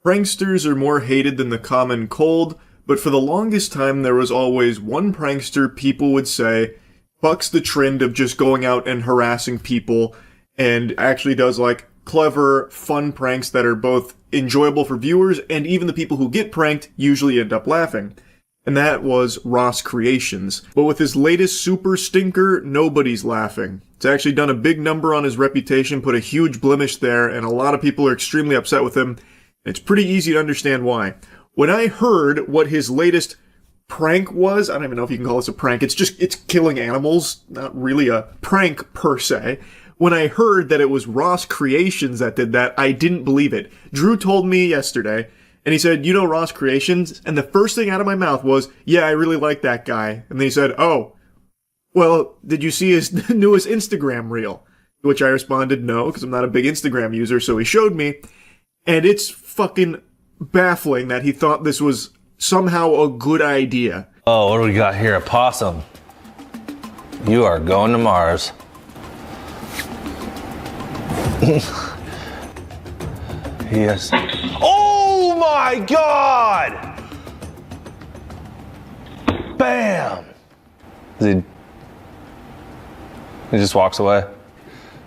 Pranksters are more hated than the common cold, but for the longest time there was always one prankster people would say bucks the trend of just going out and harassing people and actually does like clever, fun pranks that are both enjoyable for viewers and even the people who get pranked usually end up laughing. And that was Ross Creations. But with his latest super stinker, nobody's laughing. It's actually done a big number on his reputation, put a huge blemish there, and a lot of people are extremely upset with him. It's pretty easy to understand why. When I heard what his latest prank was, I don't even know if you can call this a prank, it's killing animals, not really a prank per se. When I heard that it was Ross Creations that did that, I didn't believe it. Drew told me yesterday, and he said, you know Ross Creations? And the first thing out of my mouth was, yeah, I really like that guy. And then he said, oh, well, did you see his newest Instagram reel? To which I responded, no, because I'm not a big Instagram user, so he showed me. And it's fucking baffling that he thought this was somehow a good idea. Oh, what do we got here? A possum. You are going to Mars. Yes. Oh my God! Bam! He just walks away.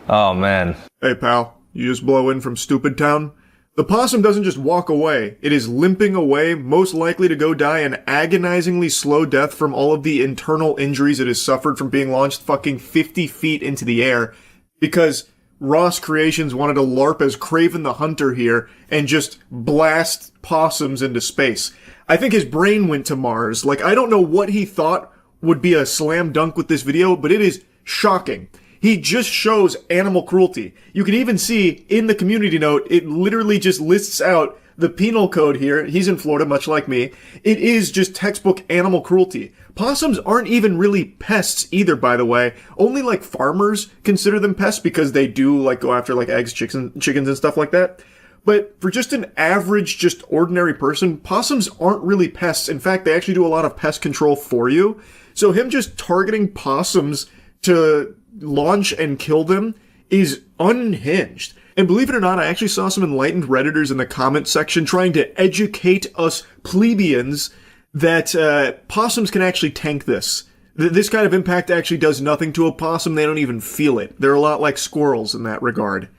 Oh man. Hey pal, you just blow in from Stupid Town? The possum doesn't just walk away. It is limping away, most likely to go die an agonizingly slow death from all of the internal injuries it has suffered from being launched fucking 50 feet into the air, because Ross Creations wanted to LARP as Kraven the Hunter here and just blast possums into space. I think his brain went to Mars. Like, I don't know what he thought would be a slam dunk with this video, but it is shocking. He just shows animal cruelty. You can even see in the community note, it literally just lists out the penal code here. He's in Florida, much like me. It is just textbook animal cruelty. Possums aren't even really pests either, by the way. Only like farmers consider them pests because they do like go after like eggs, chickens and stuff like that. But for just an average, just ordinary person, possums aren't really pests. In fact, they actually do a lot of pest control for you. So him just targeting possums to launch and kill them is unhinged. And believe it or not, I actually saw some enlightened Redditors in the comment section trying to educate us plebeians that possums can actually tank this. This kind of impact actually does nothing to a possum. They don't even feel it. They're a lot like squirrels in that regard.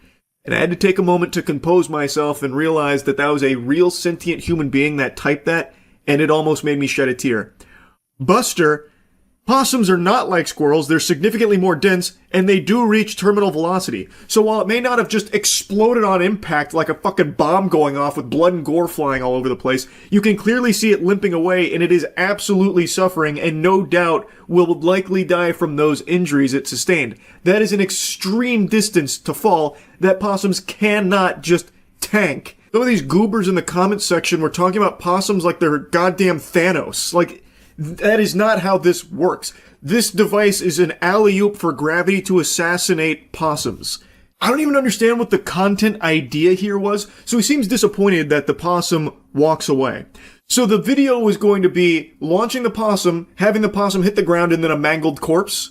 And I had to take a moment to compose myself and realize that that was a real sentient human being that typed that, and it almost made me shed a tear. Buster, possums are not like squirrels, they're significantly more dense, and they do reach terminal velocity. So while it may not have just exploded on impact like a fucking bomb going off with blood and gore flying all over the place, you can clearly see it limping away, and it is absolutely suffering, and no doubt will likely die from those injuries it sustained. That is an extreme distance to fall that possums cannot just tank. Some of these goobers in the comments section were talking about possums like they're goddamn Thanos. Like, that is not how this works. This device is an alley-oop for gravity to assassinate possums. I don't even understand what the content idea here was, so he seems disappointed that the possum walks away. So the video was going to be launching the possum, having the possum hit the ground, and then a mangled corpse.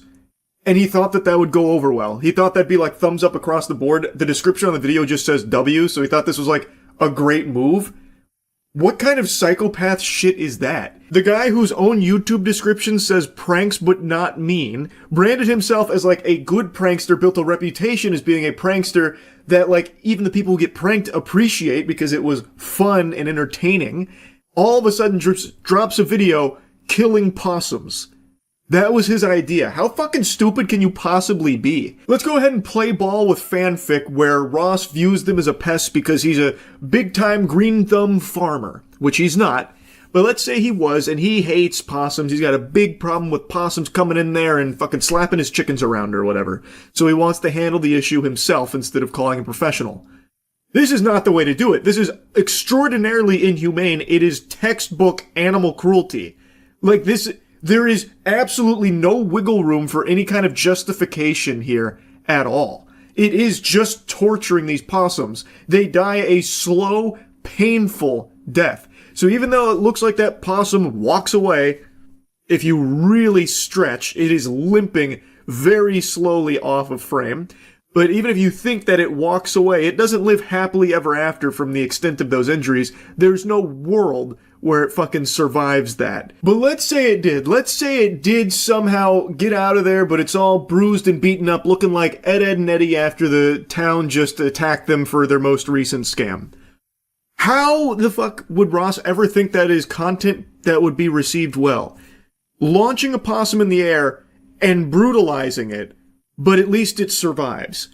And he thought that that would go over well. He thought that'd be like thumbs up across the board. The description on the video just says W, so he thought this was like a great move. What kind of psychopath shit is that? The guy whose own YouTube description says pranks but not mean, branded himself as like a good prankster, built a reputation as being a prankster that like even the people who get pranked appreciate because it was fun and entertaining, all of a sudden drops a video killing possums. That was his idea. How fucking stupid can you possibly be? Let's go ahead and play ball with fanfic where Ross views them as a pest because he's a big-time green thumb farmer, which he's not. But let's say he was, and he hates possums. He's got a big problem with possums coming in there and fucking slapping his chickens around or whatever. So he wants to handle the issue himself instead of calling a professional. This is not the way to do it. This is extraordinarily inhumane. It is textbook animal cruelty. Like this... There is absolutely no wiggle room for any kind of justification here at all. It is just torturing these possums. They die a slow, painful death. So even though it looks like that possum walks away, if you really stretch, it is limping very slowly off of frame. But even if you think that it walks away, it doesn't live happily ever after from the extent of those injuries. There's no world where it fucking survives that. But let's say it did. Let's say it did somehow get out of there, but it's all bruised and beaten up, looking like Ed, and Eddie after the town just attacked them for their most recent scam. How the fuck would Ross ever think that is content that would be received well? Launching a possum in the air and brutalizing it, but at least it survives.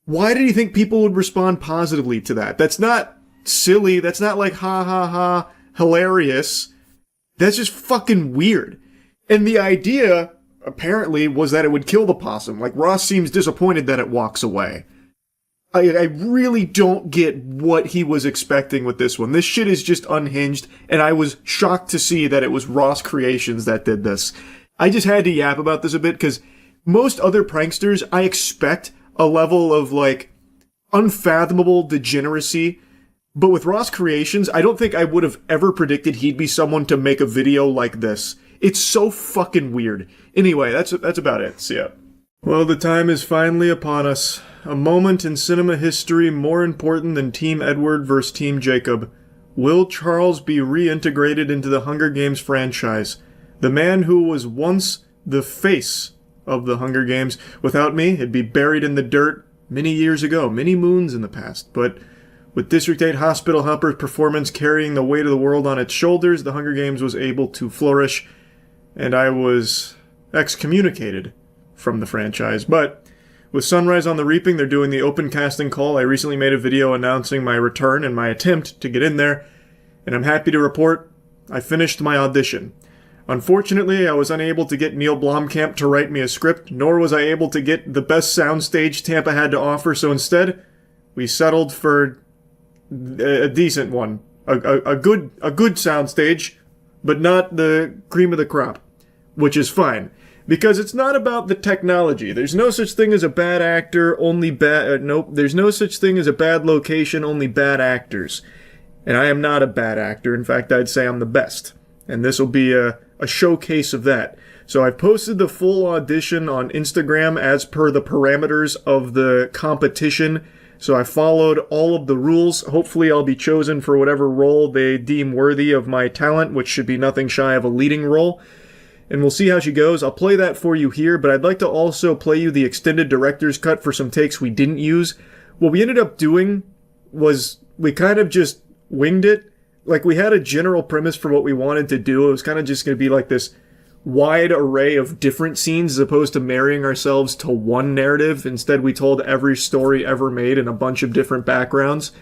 Why did he think people would respond positively to that? That's not silly. That's not like ha ha ha hilarious. That's just fucking weird. And the idea, apparently, was that it would kill the possum. Like, Ross seems disappointed that it walks away. I really don't get what he was expecting with this one. This shit is just unhinged, and I was shocked to see that it was Ross Creations that did this. I just had to yap about this a bit, because most other pranksters, I expect a level of, like, unfathomable degeneracy. But with Ross Creations, I don't think I would have ever predicted he'd be someone to make a video like this. It's so fucking weird. Anyway, that's about it. See ya. Well, the time is finally upon us. A moment in cinema history more important than Team Edward versus Team Jacob. Will Charles be reintegrated into the Hunger Games franchise? The man who was once the face of the Hunger Games. Without me, it'd be buried in the dirt many years ago, many moons in the past. But with District 8 Hospital Helper's performance carrying the weight of the world on its shoulders, the Hunger Games was able to flourish, and I was excommunicated from the franchise. But with Sunrise on the Reaping, they're doing the open casting call. I recently made a video announcing my return and my attempt to get in there, and I'm happy to report I finished my audition. Unfortunately, I was unable to get Neil Blomkamp to write me a script, nor was I able to get the best soundstage Tampa had to offer, so instead, we settled for a decent one. A good soundstage, but not the cream of the crop, which is fine. Because it's not about the technology. There's no such thing as a bad actor, only bad... nope, there's no such thing as a bad location, only bad actors. And I am not a bad actor. In fact, I'd say I'm the best. And this will be a showcase of that. So I've posted the full audition on Instagram as per the parameters of the competition. So I followed all of the rules. Hopefully I'll be chosen for whatever role they deem worthy of my talent, which should be nothing shy of a leading role. And we'll see how she goes. I'll play that for you here, but I'd like to also play you the extended director's cut for some takes we didn't use. What we ended up doing was we kind of just winged it. Like, we had a general premise for what we wanted to do. It was kind of just going to be like this wide array of different scenes as opposed to marrying ourselves to one narrative. Instead, we told every story ever made in a bunch of different backgrounds.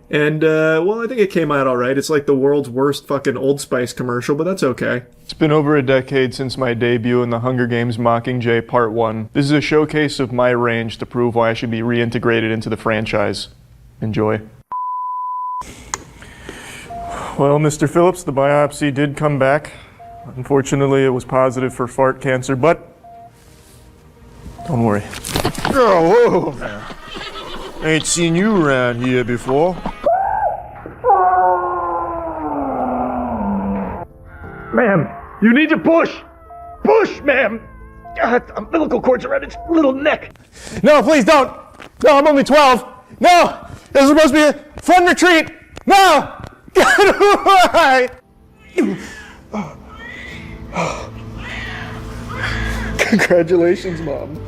And, well, I think it came out alright. It's like the world's worst fucking Old Spice commercial, but that's okay. It's been over a decade since my debut in the Hunger Games Mockingjay Part 1. This is a showcase of my range to prove why I should be reintegrated into the franchise. Enjoy. Well, Mr. Phillips, the biopsy did come back. Unfortunately, it was positive for fart cancer, but don't worry. Oh, whoa, man. Ain't seen you around here before. Ma'am, you need to push! Push, ma'am! Umbilical cord's around its little neck. No, please don't! No, I'm only 12! No! This is supposed to be a fun retreat! No! Get away! Congratulations, Mom.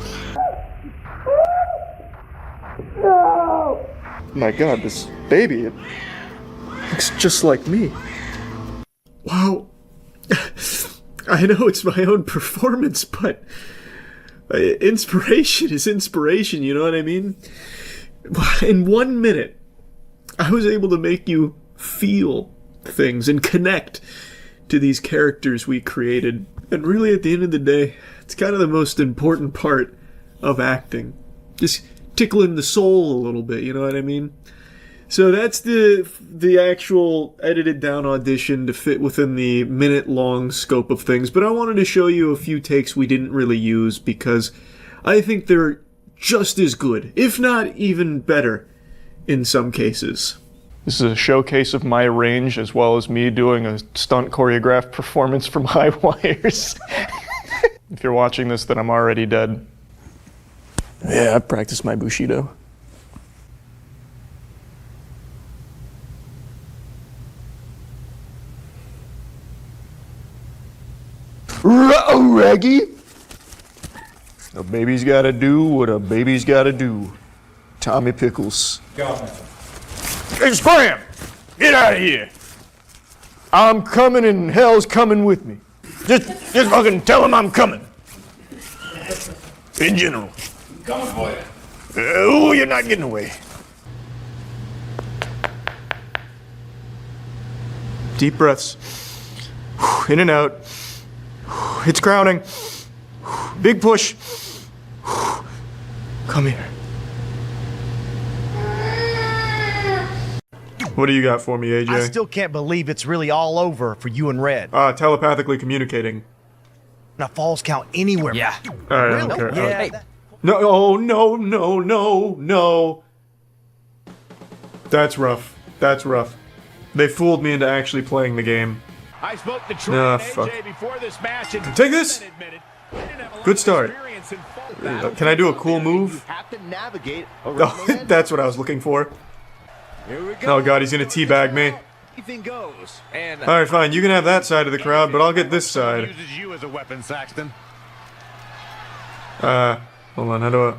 No! My God, this baby, it looks just like me. Wow. I know it's my own performance, but inspiration is inspiration, you know what I mean? In 1 minute, I was able to make you feel things and connect to these characters we created. And really, at the end of the day, it's kind of the most important part of acting. Just tickling the soul a little bit, you know what I mean? So that's the actual edited down audition to fit within the minute-long scope of things. But I wanted to show you a few takes we didn't really use because I think they're just as good, if not even better, in some cases. This is a showcase of my range as well as me doing a stunt choreographed performance from High Wires. If you're watching this, then I'm already dead. Yeah, I practiced my Bushido. Oh, Raggy. A baby's gotta do what a baby's gotta do. Tommy Pickles. Hey, Scram! Get out of here! I'm coming and hell's coming with me. Just fucking tell him I'm coming. In general. Coming for you. Oh, you're not getting away. Deep breaths. In and out. It's crowning. Big push. Come here. What do you got for me, AJ? I still can't believe it's really all over for you and Red. Telepathically communicating. Now falls count anywhere. Yeah. All right, I don't care. Yeah. No, oh, no, no, no, no. That's rough. That's rough. They fooled me into actually playing the game. I spoke to Trey Nah, and fuck. AJ before this match and Take this. admitted they didn't have a lot Good of start. experience in full battle. Can I do a cool move? have to navigate Oh, that's what I was looking for. Here we go. Oh god, he's gonna teabag me. Anything goes. And Alright, fine, you can have that side of the crowd, but I'll get this side. uses you as a weapon, Saxton. Hold on, how do I...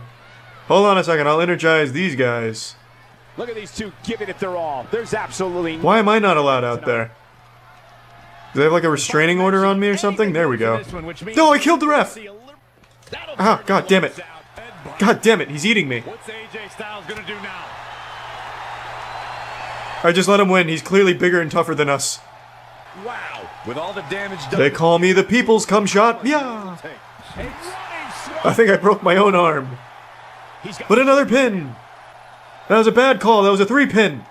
Hold on a second, I'll energize these guys. Look at these two giving it their all. There's absolutely Why am I not allowed out there? Do they have like a restraining order on me or something? There we go. No, I killed the ref! Ah, god damn it. God damn it, he's eating me. What's AJ Styles gonna do now? I just let him win, he's clearly bigger and tougher than us. Wow. With all the damage done. They call me the people's cum shot. Yeah! I think I broke my own arm. But another pin! That was a bad call, that was a 3-pin!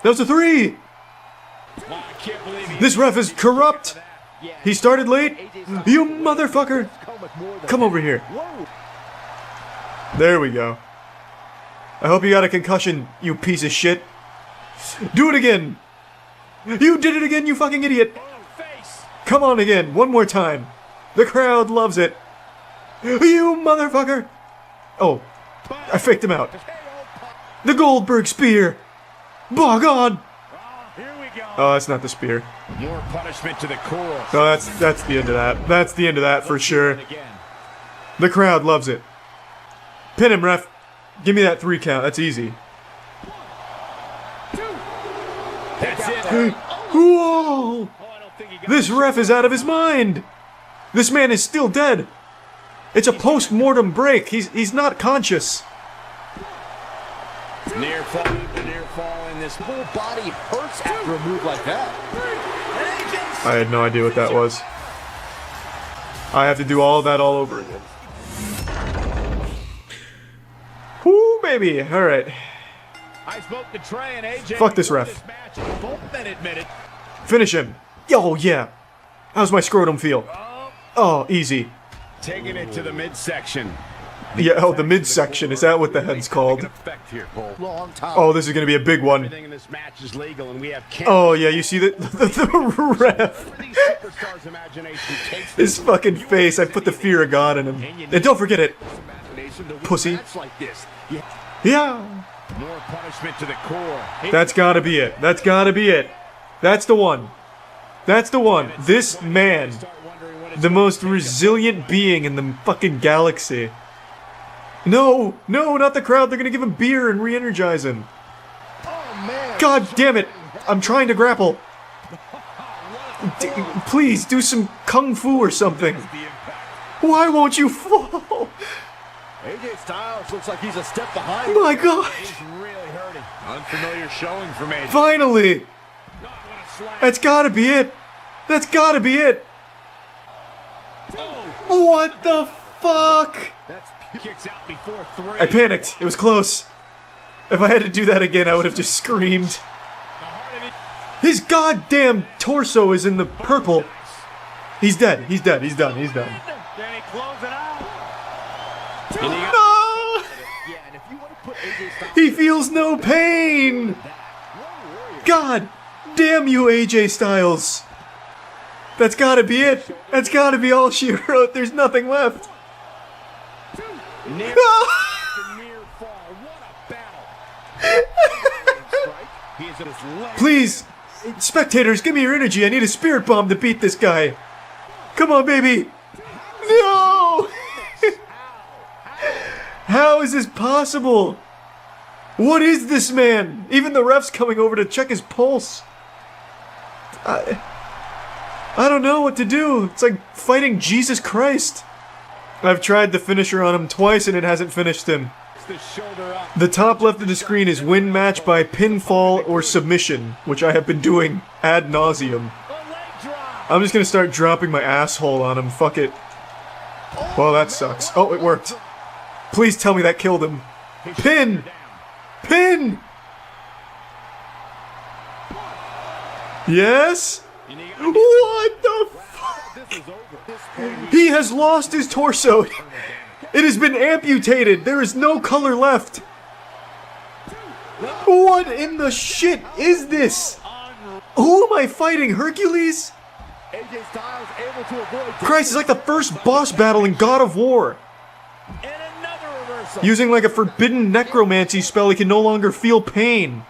That was a 3! This ref is corrupt! He started late? You motherfucker! Come over here. There we go. I hope you got a concussion, you piece of shit. Do it again! You did it again, you fucking idiot! Come on again, one more time. The crowd loves it. You motherfucker! Oh, I faked him out. The Goldberg spear! By God! Oh, that's not the spear. More punishment to the core. No, that's the end of that. That's the end of that for sure. The crowd loves it. Pin him, ref. Give me that 3 count. That's easy. That's it. Whoa! This ref is out of his mind. This man is still dead. It's a post-mortem break. He's not conscious. Near fall, and this whole body hurts after a move like that. I had no idea what that was. I have to do all of that all over again. Whoo, baby. All right. I spoke to Trey and AJ. Fuck this before ref. match. Both men admitted. Finish him. Oh, yeah. How's my scrotum feel? Oh, easy. Taking it to the midsection. Yeah, oh, the midsection. Is that what the head's called? Effect here, Cole. Oh, this is going to be a big one. Everything in this match is legal, and we have Oh, yeah, you see the ref. these superstars' imagination takes His fucking face. I put the fear of God in him. And don't forget it. imagination to win Pussy. a match like this. Yeah. More punishment to the core. That's gotta be it. That's gotta be it. That's the one. That's the one. This man. The most resilient being in the fucking galaxy. No! No, not the crowd. They're gonna give him beer and re-energize him. God damn it! I'm trying to grapple. Please, do some kung fu or something. Why won't you fall? AJ Styles looks like he's a step behind. My God! He's really hurting. Unfamiliar showing from AJ. Finally! That's gotta be it. That's gotta be it. What the fuck? Kicks out before 3. I panicked. It was close. If I had to do that again, I would have just screamed. His goddamn torso is in the purple. He's dead. He's dead. He's done. He's done. Then he closes it out. No! He feels no pain. God damn you, AJ Styles. That's gotta be it. That's gotta be all she wrote. There's nothing left. Please, spectators, give me your energy. I need a spirit bomb to beat this guy. Come on, baby. No! How is this possible? What is this man? Even the ref's coming over to check his pulse. I don't know what to do. It's like fighting Jesus Christ. I've tried the finisher on him twice and it hasn't finished him. The top left of the screen is win match by pinfall or submission, which I have been doing ad nauseum. I'm just gonna start dropping my asshole on him. Fuck it. Well, that sucks. Oh, it worked. Please tell me that killed him. Pin! Pin! Yes? What the fuck? He has lost his torso. It has been amputated. There is no color left. What in the shit is this? Who am I fighting? Hercules? Christ, it's like the first boss battle in God of War. Using like a forbidden necromancy spell, he can no longer feel pain.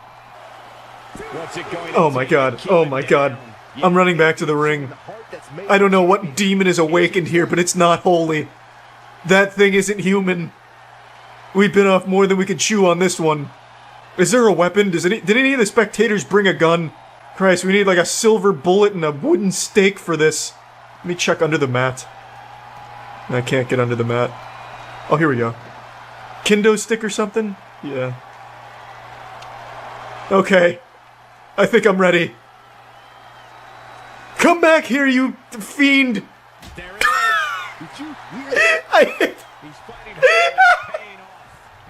Oh my god, oh my god. I'm running back to the ring. I don't know what demon is awakened here, but it's not holy. That thing isn't human. We bit off more than we could chew on this one. Is there a weapon? Did any of the spectators bring a gun? Christ, we need like a silver bullet and a wooden stake for this. Let me check under the mat. I can't get under the mat. Oh, here we go. Kendo stick or something? Yeah. Okay. I think I'm ready. Come back here, you fiend! I hit. He's fighting hard, paying off.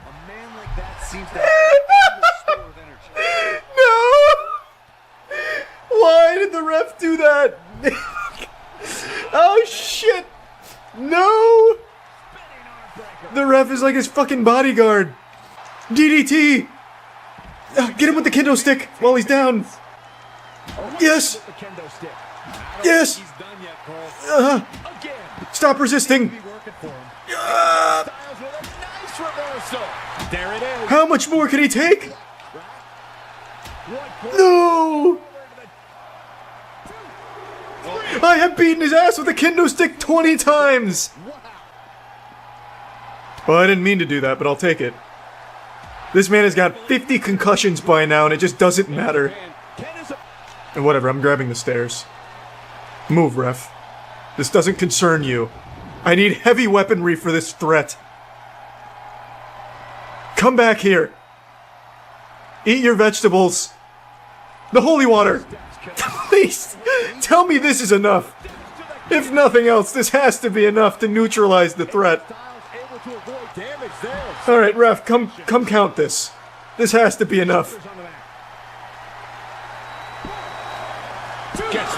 A man like that seems to have a store of energy. No! Why did the ref do that? Oh shit! No! The ref is like his fucking bodyguard. DDT! Get him with the kendo stick while he's down. Yes! Yes! Stop resisting! How much more can he take? No! I have beaten his ass with a kendo stick 20 times! Well, I didn't mean to do that, but I'll take it. This man has got 50 concussions by now, and it just doesn't matter. And whatever, I'm grabbing the stairs. Move, ref. This doesn't concern you. I need heavy weaponry for this threat. Come back here. Eat your vegetables. The holy water. Please, tell me this is enough. If nothing else, this has to be enough to neutralize the threat. Alright, ref, come count this. This has to be enough.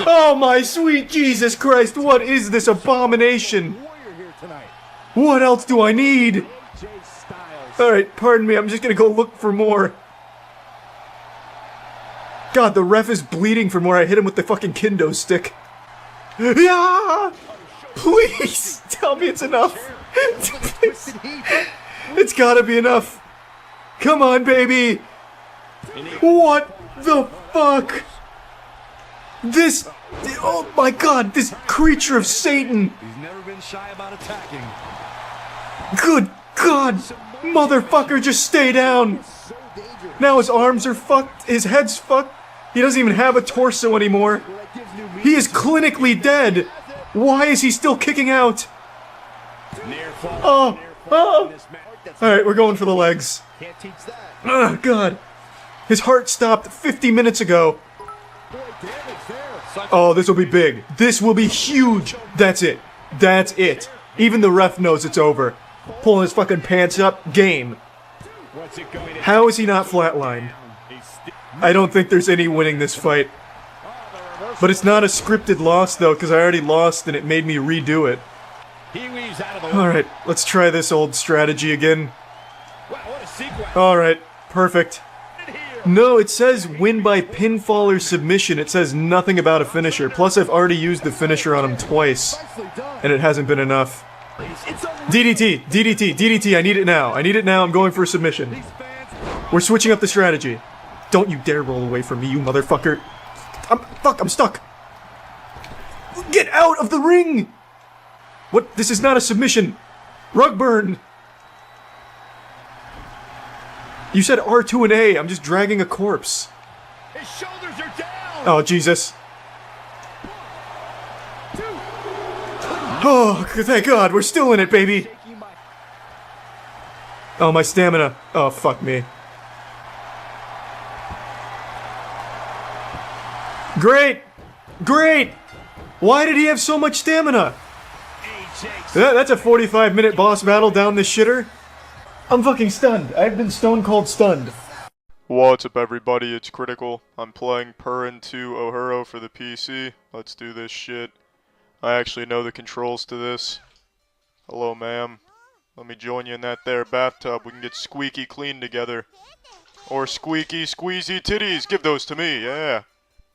Oh my sweet Jesus Christ, what is this abomination? What else do I need? Alright, pardon me, I'm just gonna go look for more. God, the ref is bleeding from where I hit him with the fucking kendo stick. Yeah! Please, tell me it's enough. Please. It's gotta be enough. Come on, baby. What the fuck? This, oh my god, this creature of Satan. He's never been shy about attacking. Good god, motherfucker, just stay down. Now his arms are fucked, his head's fucked. He doesn't even have a torso anymore. He is clinically dead. Why is he still kicking out? Oh, oh. Alright, we're going for the legs. Oh, God. His heart stopped 50 minutes ago. Oh, this will be big. This will be huge. That's it. That's it. Even the ref knows it's over. Pulling his fucking pants up. Game. How is he not flatlined? I don't think there's any winning this fight. But it's not a scripted loss, though, because I already lost and it made me redo it. Alright, let's try this old strategy again. Alright, perfect. No, it says win by pinfall or submission. It says nothing about a finisher. Plus, I've already used the finisher on him twice, and it hasn't been enough. DDT, DDT, DDT, I need it now. I need it now, I'm going for a submission. We're switching up the strategy. Don't you dare roll away from me, you motherfucker. I'm stuck. Get out of the ring! What? This is not a submission. Rug burn. You said R2 and A. I'm just dragging a corpse. His shoulders are down. Oh, Jesus. Oh, thank God. We're still in it, baby. Oh, my stamina. Oh, fuck me. Great! Great! Why did he have so much stamina? That's a 45-minute boss battle down this shitter. I'm fucking stunned. I've been stone cold stunned. What's up, everybody? It's Critical. I'm playing Penguinz0 Ohuro for the PC. Let's do this shit. I actually know the controls to this. Hello, ma'am. Let me join you in that there bathtub. We can get squeaky clean together. Or squeaky squeezy titties. Give those to me, yeah.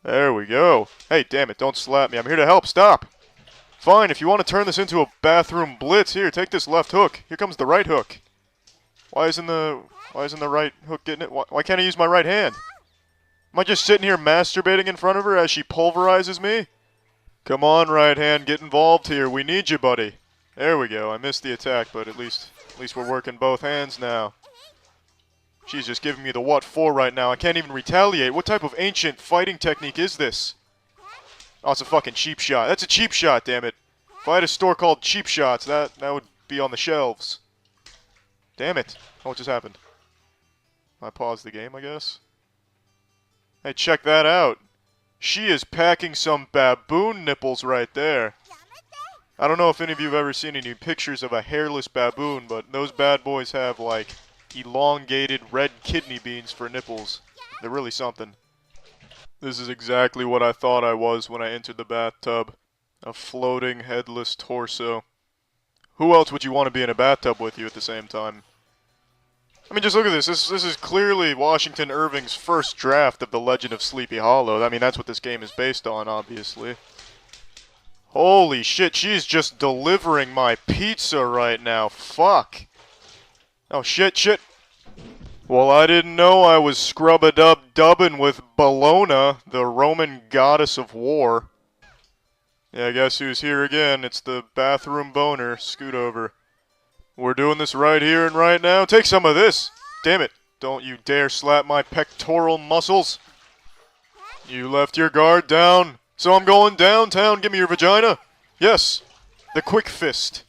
There we go. Hey, damn it, don't slap me. I'm here to help. Stop. Fine, if you want to turn this into a bathroom blitz, here, take this left hook. Here comes the right hook. Why isn't the right hook getting it? Why can't I use my right hand? Am I just sitting here masturbating in front of her as she pulverizes me? Come on, right hand, get involved here. We need you, buddy. There we go. I missed the attack, but at least we're working both hands now. She's just giving me the what for right now. I can't even retaliate. What type of ancient fighting technique is this? Oh, it's a fucking cheap shot. That's a cheap shot, damn it. If I had a store called Cheap Shots, that would be on the shelves. Damn it. Oh, what just happened? I paused the game, I guess. Hey, check that out. She is packing some baboon nipples right there. I don't know if any of you have ever seen any pictures of a hairless baboon, but those bad boys have, like, elongated red kidney beans for nipples. They're really something. This is exactly what I thought I was when I entered the bathtub. A floating, headless torso. Who else would you want to be in a bathtub with you at the same time? I mean, just look at this. This is clearly Washington Irving's first draft of The Legend of Sleepy Hollow. I mean, that's what this game is based on, obviously. Holy shit, she's just delivering my pizza right now. Fuck. Oh, shit. Well, I didn't know I was scrub-a-dub-dubbing with Bellona, the Roman goddess of war. Yeah, I guess who's here again? It's the bathroom boner. Scoot over. We're doing this right here and right now. Take some of this. Damn it. Don't you dare slap my pectoral muscles. You left your guard down. So I'm going downtown. Give me your vagina. Yes. The quick fist.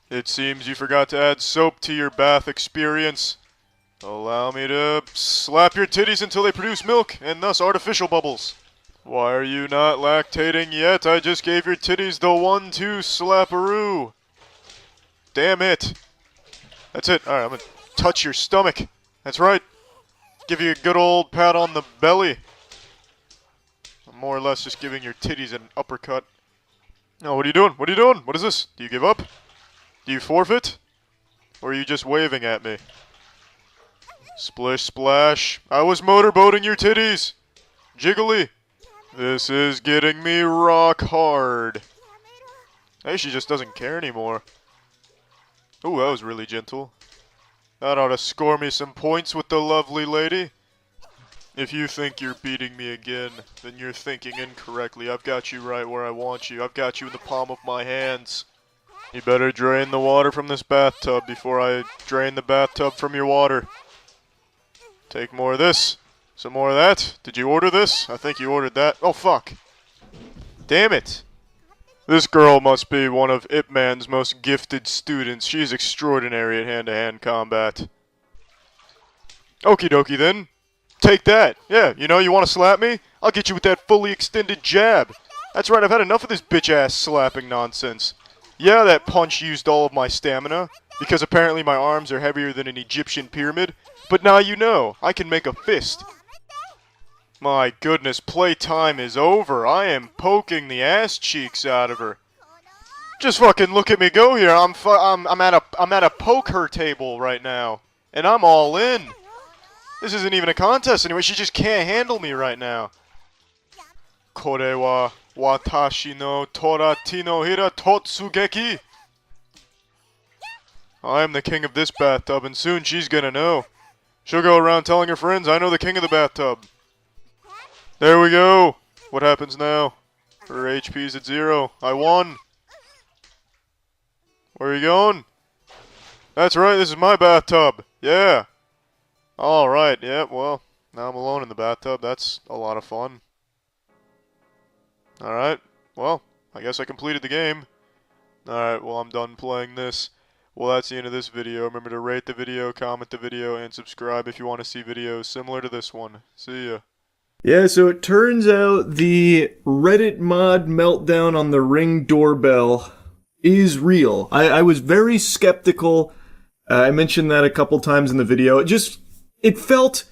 It seems you forgot to add soap to your bath experience. Allow me to slap your titties until they produce milk, and thus artificial bubbles. Why are you not lactating yet? I just gave your titties the 1-2 slapperoo. Damn it. That's it. Alright, I'm gonna touch your stomach. That's right. Give you a good old pat on the belly. I'm more or less just giving your titties an uppercut. No, what are you doing? What are you doing? What is this? Do you give up? Do you forfeit? Or are you just waving at me? Splish splash. I was motorboating your titties. Jiggly. This is getting me rock hard. Hey, she just doesn't care anymore. Ooh, that was really gentle. That ought to score me some points with the lovely lady. If you think you're beating me again, then you're thinking incorrectly. I've got you right where I want you. I've got you in the palm of my hands. You better drain the water from this bathtub before I drain the bathtub from your water. Take more of this. Some more of that. Did you order this? I think you ordered that. Oh, fuck. Damn it. This girl must be one of Ip Man's most gifted students. She's extraordinary at hand-to-hand combat. Okie dokie then. Take that. Yeah, you know, you want to slap me? I'll get you with that fully extended jab. That's right, I've had enough of this bitch-ass slapping nonsense. Yeah, that punch used all of my stamina, because apparently my arms are heavier than an Egyptian pyramid. But now you know, I can make a fist. My goodness, playtime is over. I am poking the ass cheeks out of her. Just fucking look at me go here. I'm at a poke her table right now, and I'm all in. This isn't even a contest anyway. She just can't handle me right now. Kore wa watashi no torati no hira totsugeki. I am the king of this bathtub, and soon she's gonna know. She'll go around telling her friends, I know the king of the bathtub. There we go. What happens now? Her HP's at 0. I won. Where are you going? That's right, this is my bathtub. Yeah. Alright, yeah, well, now I'm alone in the bathtub. That's a lot of fun. Alright, well, I guess I completed the game. Alright, well, I'm done playing this. Well, that's the end of this video. Remember to rate the video, comment the video, and subscribe if you want to see videos similar to this one. See ya. Yeah, so it turns out the Reddit mod meltdown on the Ring doorbell is real. I was very skeptical. I mentioned that a couple times in the video. It felt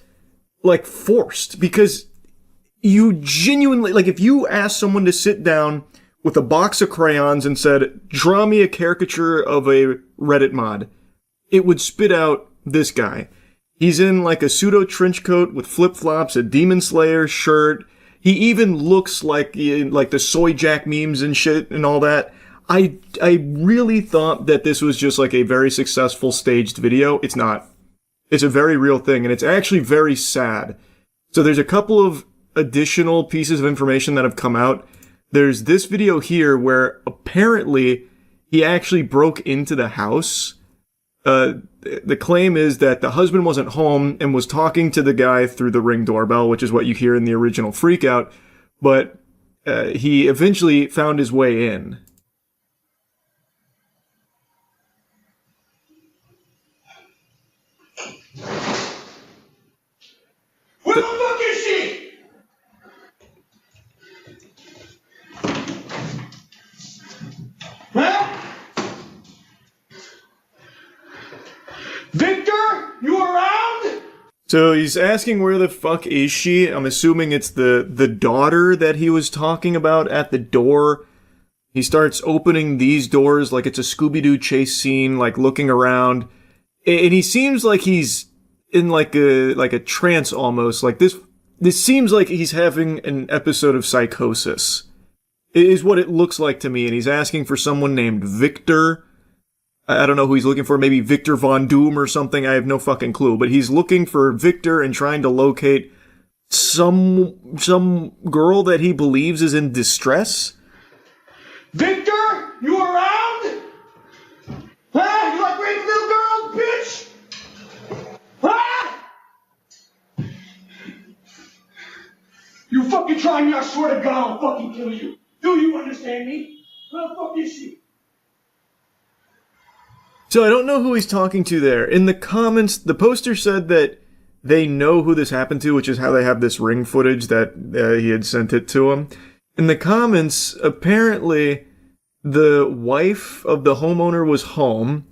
like forced, because you genuinely, like, if you asked someone to sit down with a box of crayons and said, draw me a caricature of a Reddit mod, it would spit out this guy. He's in like a pseudo trench coat with flip-flops, a Demon Slayer shirt. He even looks like the Soy Jack memes and shit and all that. I really thought that this was just like a very successful staged video. It's not. It's a very real thing, and it's actually very sad. So there's a couple of additional pieces of information that have come out. There's this video here where apparently he actually broke into the house. The claim is that the husband wasn't home and was talking to the guy through the Ring doorbell, which is what you hear in the original Freakout, but he eventually found his way in. Where the fuck is she? Huh? Victor, you around? So he's asking where the fuck is she? I'm assuming it's the daughter that he was talking about at the door. He starts opening these doors like it's a Scooby-Doo chase scene, like looking around. And he seems like he's in like a trance almost. Like this seems like he's having an episode of psychosis. It is what it looks like to me. And he's asking for someone named Victor. I don't know who he's looking for. Maybe Victor Von Doom or something. I have no fucking clue. But he's looking for Victor and trying to locate some girl that he believes is in distress. Victor, you around? Huh? You like raping little girls, bitch? Huh? You fucking try me, I swear to God, I'll fucking kill you. Do you understand me? Where the fuck is she? So I don't know who he's talking to there. In the comments, the poster said that they know who this happened to, which is how they have this Ring footage that he had sent it to him. In the comments, apparently the wife of the homeowner was home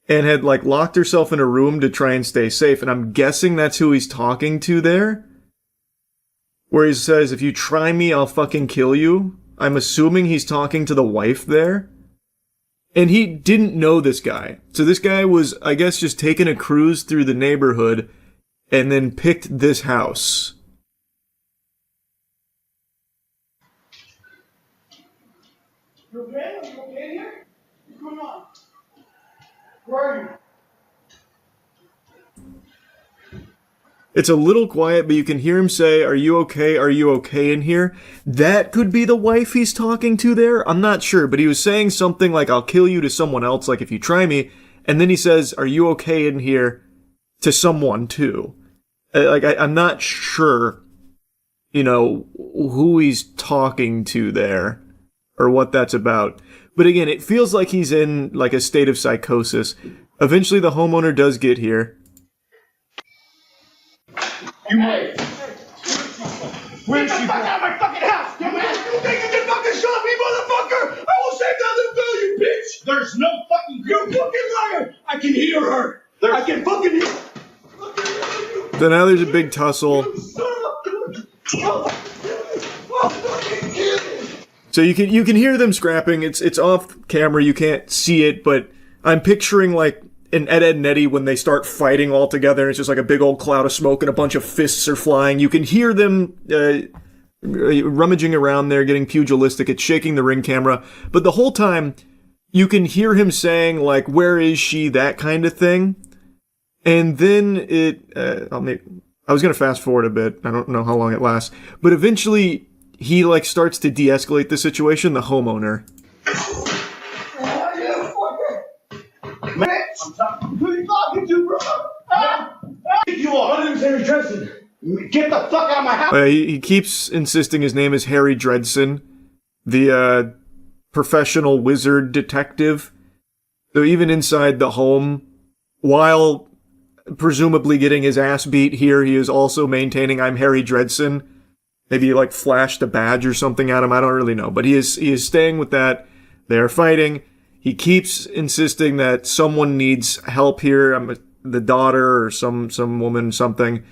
and had like locked herself in a room to try and stay safe. And I'm guessing that's who he's talking to there. Where he says, if you try me, I'll fucking kill you. I'm assuming he's talking to the wife there. And he didn't know this guy. So this guy was, I guess, just taking a cruise through the neighborhood and then picked this house. You okay? Are you okay here? What's going on? Where are you? It's a little quiet, but you can hear him say, are you okay? Are you okay in here? That could be the wife he's talking to there. I'm not sure, but he was saying something like, I'll kill you to someone else, like if you try me. And then he says, are you okay in here to someone too? I'm not sure, who he's talking to there or what that's about. But again, it feels like he's in like a state of psychosis. Eventually the homeowner does get here. You might. Get the fuck out of my fucking house, dumbass! You think you can fucking shot me, motherfucker? I will save that little girl, you bitch! There's no fucking girl. You fucking liar! I can hear her. I can fucking hear her. So now there's a big tussle. So you can hear them scrapping. It's off camera. You can't see it, but I'm picturing like in Ed, Edd n Eddy when they start fighting all together. It's just like a big old cloud of smoke and a bunch of fists are flying. You can hear them rummaging around there, getting pugilistic. It's shaking the Ring camera. But the whole time, you can hear him saying, like, where is she? That kind of thing. And then I was going to fast forward a bit. I don't know how long it lasts. But eventually, he, like, starts to de-escalate the situation, the homeowner. Who are you talking to, bro? You are. My name is Harry Dresden. Get the fuck out of my house. He keeps insisting his name is Harry Dredson, the professional wizard detective. So even inside the home, while presumably getting his ass beat here, he is also maintaining, I'm Harry Dredson. Maybe he, like, flashed a badge or something at him. I don't really know. But he is staying with that. They are fighting. He keeps insisting that someone needs help here. The daughter or some woman, something.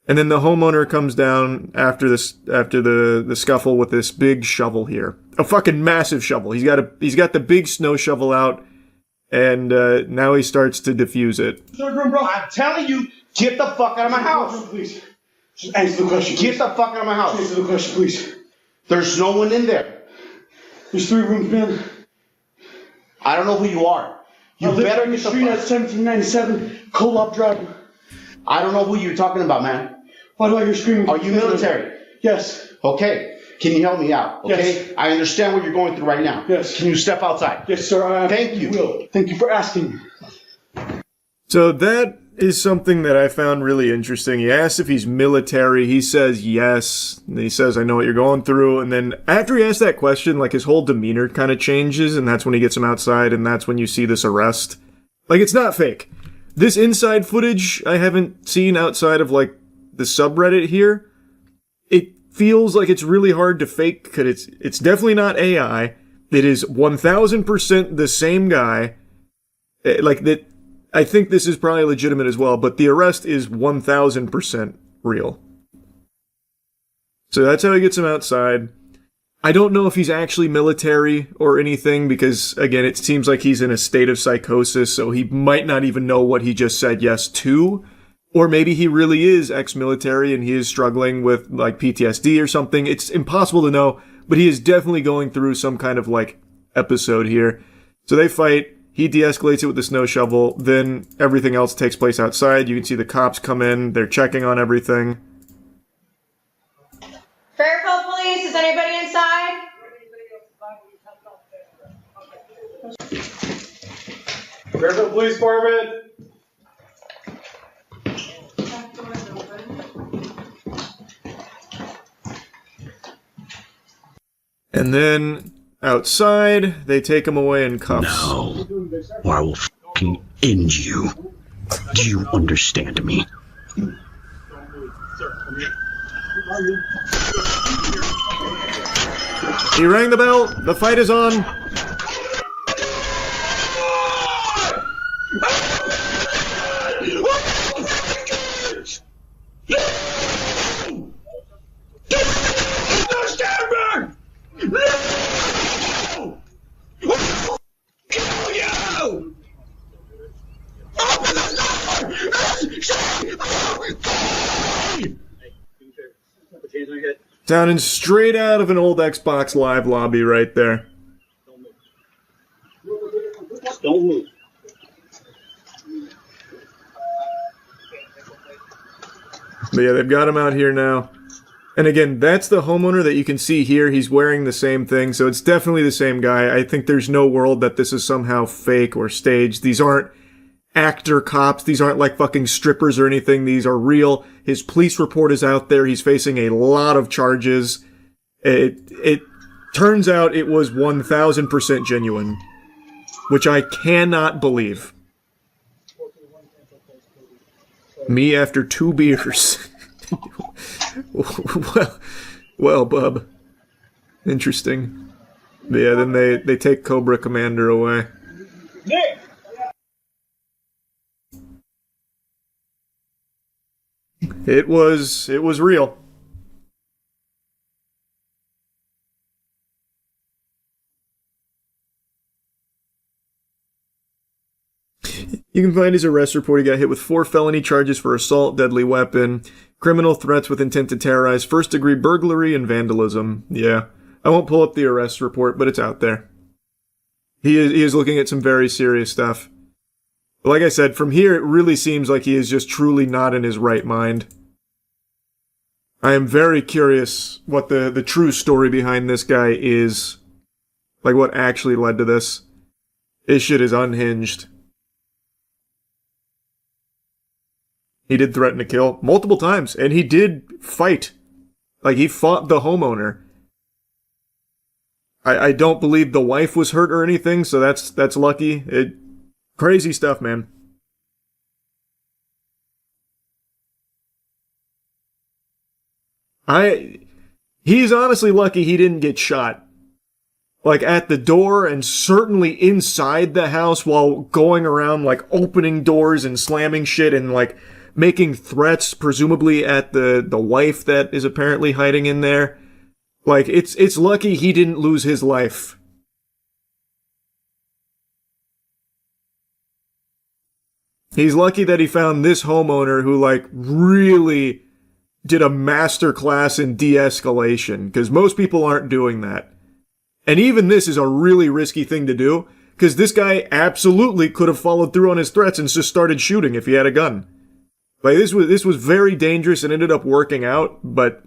And then the homeowner comes down after the scuffle with this big shovel here. A fucking massive shovel. He's got the big snow shovel out, and now he starts to defuse it. Bro, I'm telling you, get the fuck out of my house. Please. Just answer the question. Get the fuck out of my house. Answer the question, please. There's no one in there. There's 3 rooms, man. I don't know who you are. You better get the street at 1797 Co-op Drive. I don't know who you're talking about, man. Why do I hear screaming? Are you military? Yes. Okay. Can you help me out? Okay. Yes. I understand what you're going through right now. Yes. Can you step outside? Yes, sir. Thank you. Will. Thank you for asking. So that is something that I found really interesting. He asks if he's military. He says yes. And he says, I know what you're going through. And then after he asks that question, like, his whole demeanor kind of changes, and that's when he gets him outside, and that's when you see this arrest. Like, it's not fake. This inside footage I haven't seen outside of, like, the subreddit here. It feels like it's really hard to fake, because it's definitely not AI. It is 1000% the same guy. Like, that. I think this is probably legitimate as well, but the arrest is 1000% real. So that's how he gets him outside. I don't know if he's actually military or anything, because, again, it seems like he's in a state of psychosis, so he might not even know what he just said yes to. Or maybe he really is ex-military and he is struggling with, like, PTSD or something. It's impossible to know, but he is definitely going through some kind of, like, episode here. So they fight. He de-escalates it with the snow shovel. Then everything else takes place outside. You can see the cops come in. They're checking on everything. Fairfield Police, is anybody inside? Fairfield Police Department. And then outside, they take him away in cuffs. No, or I will fucking end you. Do you understand me? He rang the bell. The fight is on. Sounding straight out of an old Xbox Live lobby right there. Don't move. But yeah, they've got him out here now. And again, that's the homeowner that you can see here. He's wearing the same thing, so it's definitely the same guy. I think there's no world that this is somehow fake or staged. These aren't actor cops. These aren't like fucking strippers or anything. These are real. His police report is out there. He's facing a lot of charges. It turns out it was 1000% genuine, which I cannot believe. Me after 2 beers. well, bub. Interesting. But yeah, then they take Cobra Commander away. It was real. You can find his arrest report. He got hit with 4 felony charges for assault, deadly weapon, criminal threats with intent to terrorize, first-degree burglary, and vandalism. Yeah. I won't pull up the arrest report, but it's out there. He is looking at some very serious stuff. But like I said, from here, it really seems like he is just truly not in his right mind. I am very curious what the true story behind this guy is. Like, what actually led to this. This shit is unhinged. He did threaten to kill multiple times, and he did fight. Like, he fought the homeowner. I don't believe the wife was hurt or anything, so that's lucky. Crazy stuff, man. He's honestly lucky he didn't get shot. Like, at the door and certainly inside the house while going around, like, opening doors and slamming shit and, like, making threats, presumably at the wife that is apparently hiding in there. Like, it's lucky he didn't lose his life. He's lucky that he found this homeowner who, like, really did a master class in de-escalation, because most people aren't doing that. And even this is a really risky thing to do, because this guy absolutely could have followed through on his threats and just started shooting if he had a gun. Like, this was very dangerous and ended up working out, but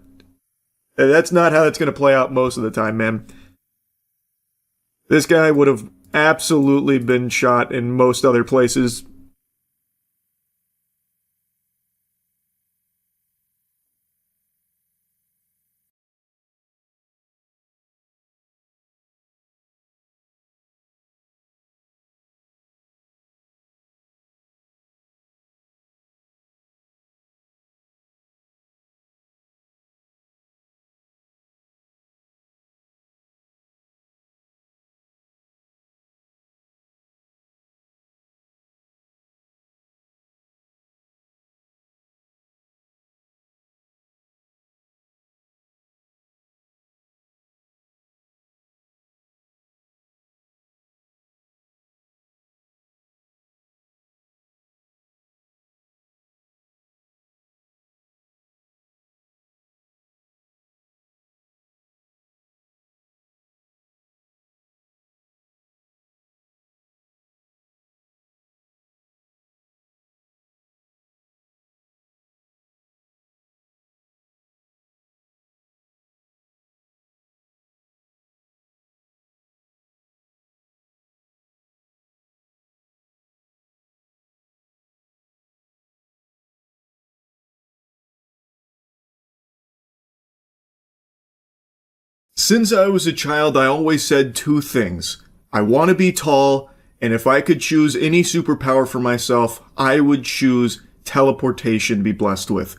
that's not how it's going to play out most of the time, man. This guy would have absolutely been shot in most other places. Since I was a child, I always said two things. I want to be tall, and if I could choose any superpower for myself, I would choose teleportation to be blessed with.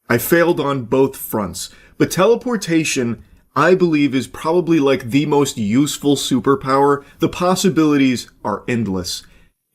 I failed on both fronts, but teleportation, I believe, is probably like the most useful superpower. The possibilities are endless.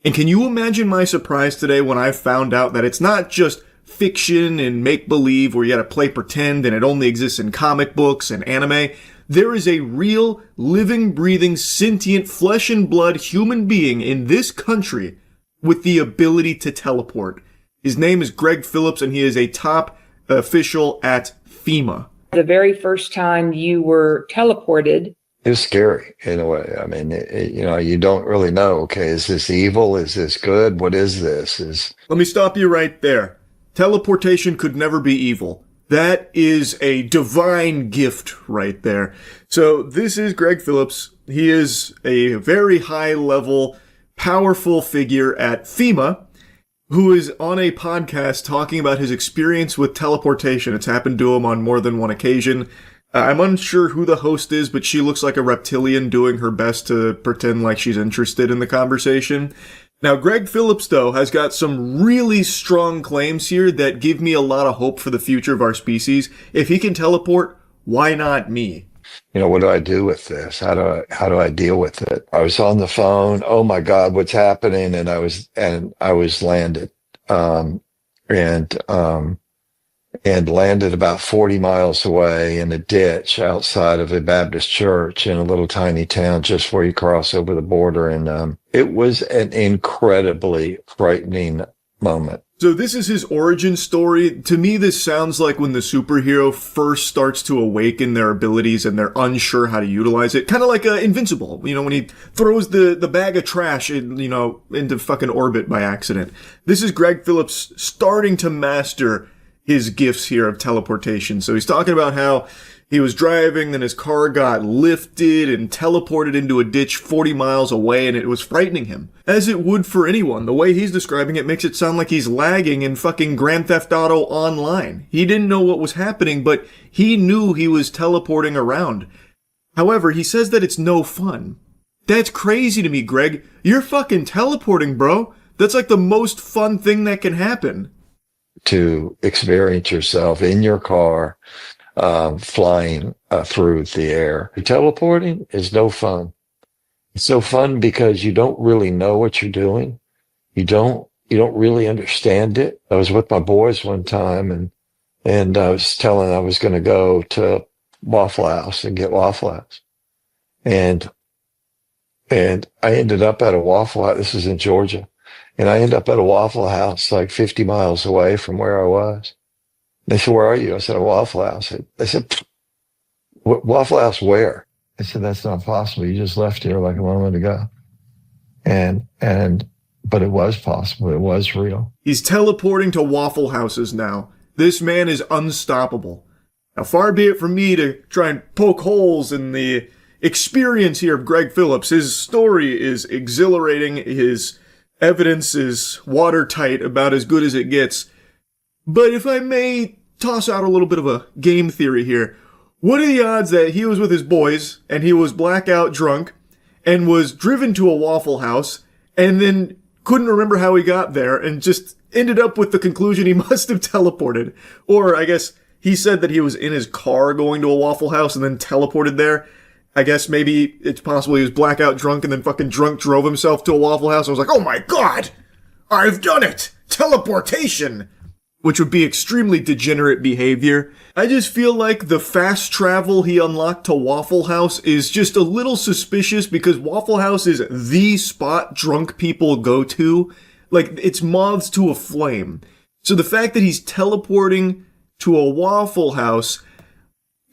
And can you imagine my surprise today when I found out that it's not just fiction and make-believe where you gotta play pretend and it only exists in comic books and anime? There is a real, living, breathing, sentient, flesh and blood human being in this country with the ability to teleport. His name is Greg Phillips, and he is a top official at FEMA. The very first time you were teleported, it was scary in a way. I mean, you don't really know. Okay, is this evil? Is this good? What is this? Let me stop you right there. Teleportation could never be evil. That is a divine gift right there. So this is Greg Phillips. He is a very high-level, powerful figure at FEMA who is on a podcast talking about his experience with teleportation. It's happened to him on more than one occasion. I'm unsure who the host is, but she looks like a reptilian doing her best to pretend like she's interested in the conversation. Now, Greg Phillips, though, has got some really strong claims here that give me a lot of hope for the future of our species. If he can teleport, why not me? What do I do with this? How do I deal with it? I was on the phone. Oh my God, what's happening? And I was landed, and landed about 40 miles away in a ditch outside of a Baptist church in a little tiny town just where you cross over the border. And it was an incredibly frightening moment. So this is his origin story. To me, this sounds like when the superhero first starts to awaken their abilities and they're unsure how to utilize it. Kind of like Invincible, when he throws the bag of trash into fucking orbit by accident. This is Greg Phillips starting to master his gifts here of teleportation. So he's talking about how he was driving, then his car got lifted and teleported into a ditch 40 miles away, and it was frightening him. As it would for anyone. The way he's describing it makes it sound like he's lagging in fucking Grand Theft Auto Online. He didn't know what was happening, but he knew he was teleporting around. However, he says that it's no fun. That's crazy to me, Greg. You're fucking teleporting, bro. That's like the most fun thing that can happen. To experience yourself in your car, flying through the air. Teleporting is no fun. It's no fun because you don't really know what you're doing. You don't really understand it. I was with my boys one time and I was telling I was going to go to Waffle House and get Waffle House. And I ended up at a Waffle House. This is in Georgia. And I ended up at a Waffle House like 50 miles away from where I was. They said, "Where are you?" I said, "A Waffle House." They said, "Waffle House where?" I said, "That's not possible. You just left here like a moment ago." But it was possible. It was real. He's teleporting to Waffle Houses now. This man is unstoppable. Now, far be it from me to try and poke holes in the experience here of Greg Phillips. His story is exhilarating. His evidence is watertight, about as good as it gets. But if I may toss out a little bit of a game theory here, what are the odds that he was with his boys and he was blackout drunk and was driven to a Waffle House and then couldn't remember how he got there and just ended up with the conclusion he must have teleported? Or I guess he said that he was in his car going to a Waffle House and then teleported there. I guess maybe it's possible he was blackout drunk and then fucking drunk drove himself to a Waffle House. I was like, oh my god, I've done it! Teleportation! Which would be extremely degenerate behavior. I just feel like the fast travel he unlocked to Waffle House is just a little suspicious because Waffle House is the spot drunk people go to. Like, it's moths to a flame. So the fact that he's teleporting to a Waffle House,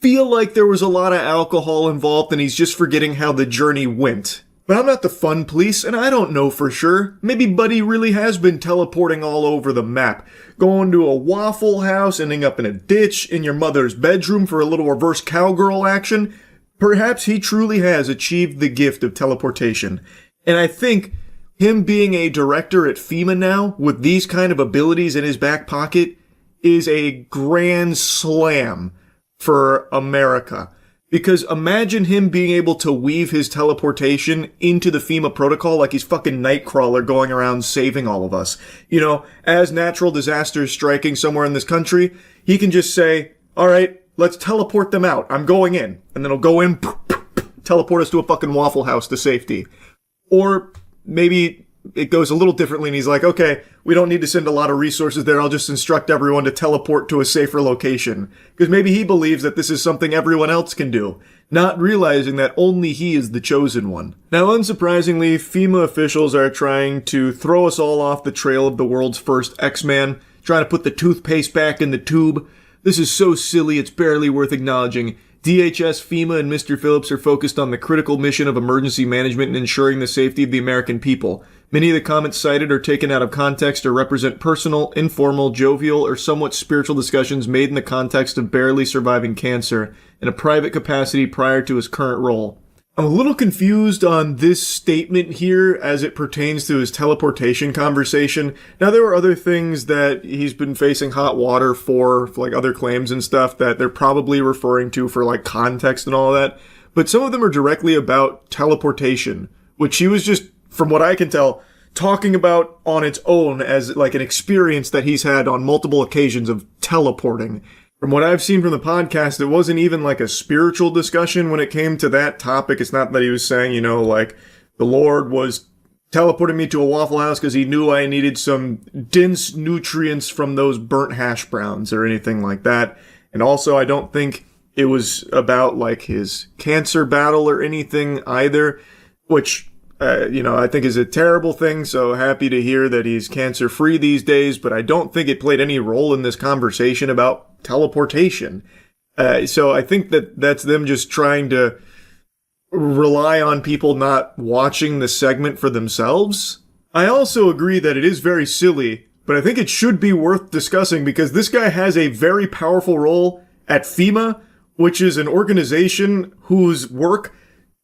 feel like there was a lot of alcohol involved and he's just forgetting how the journey went. But I'm not the fun police, and I don't know for sure. Maybe Buddy really has been teleporting all over the map. Going to a Waffle House, ending up in a ditch, in your mother's bedroom for a little reverse cowgirl action. Perhaps he truly has achieved the gift of teleportation. And I think him being a director at FEMA now, with these kind of abilities in his back pocket, is a grand slam for America. Because imagine him being able to weave his teleportation into the FEMA protocol like he's fucking Nightcrawler going around saving all of us. As natural disasters striking somewhere in this country, he can just say, alright, let's teleport them out. I'm going in. And then he'll go in, teleport us to a fucking Waffle House to safety. Or maybe it goes a little differently and he's like, okay, we don't need to send a lot of resources there. I'll just instruct everyone to teleport to a safer location. Because maybe he believes that this is something everyone else can do, not realizing that only he is the chosen one. Now, unsurprisingly, FEMA officials are trying to throw us all off the trail of the world's first X-Man, trying to put the toothpaste back in the tube. This is so silly, it's barely worth acknowledging. DHS, FEMA, and Mr. Phillips are focused on the critical mission of emergency management and ensuring the safety of the American people. Many of the comments cited are taken out of context or represent personal, informal, jovial, or somewhat spiritual discussions made in the context of barely surviving cancer in a private capacity prior to his current role. I'm a little confused on this statement here as it pertains to his teleportation conversation. Now, there were other things that he's been facing hot water for like other claims and stuff that they're probably referring to for like context and all that. But some of them are directly about teleportation, which he was just, from what I can tell, talking about on its own as like an experience that he's had on multiple occasions of teleporting. From what I've seen from the podcast, it wasn't even like a spiritual discussion when it came to that topic. It's not that he was saying, like the Lord was teleporting me to a Waffle House because he knew I needed some dense nutrients from those burnt hash browns or anything like that. And also, I don't think it was about like his cancer battle or anything either, which I think is a terrible thing, so happy to hear that he's cancer-free these days, but I don't think it played any role in this conversation about teleportation. So I think that's them just trying to rely on people not watching the segment for themselves. I also agree that it is very silly, but I think it should be worth discussing because this guy has a very powerful role at FEMA, which is an organization whose work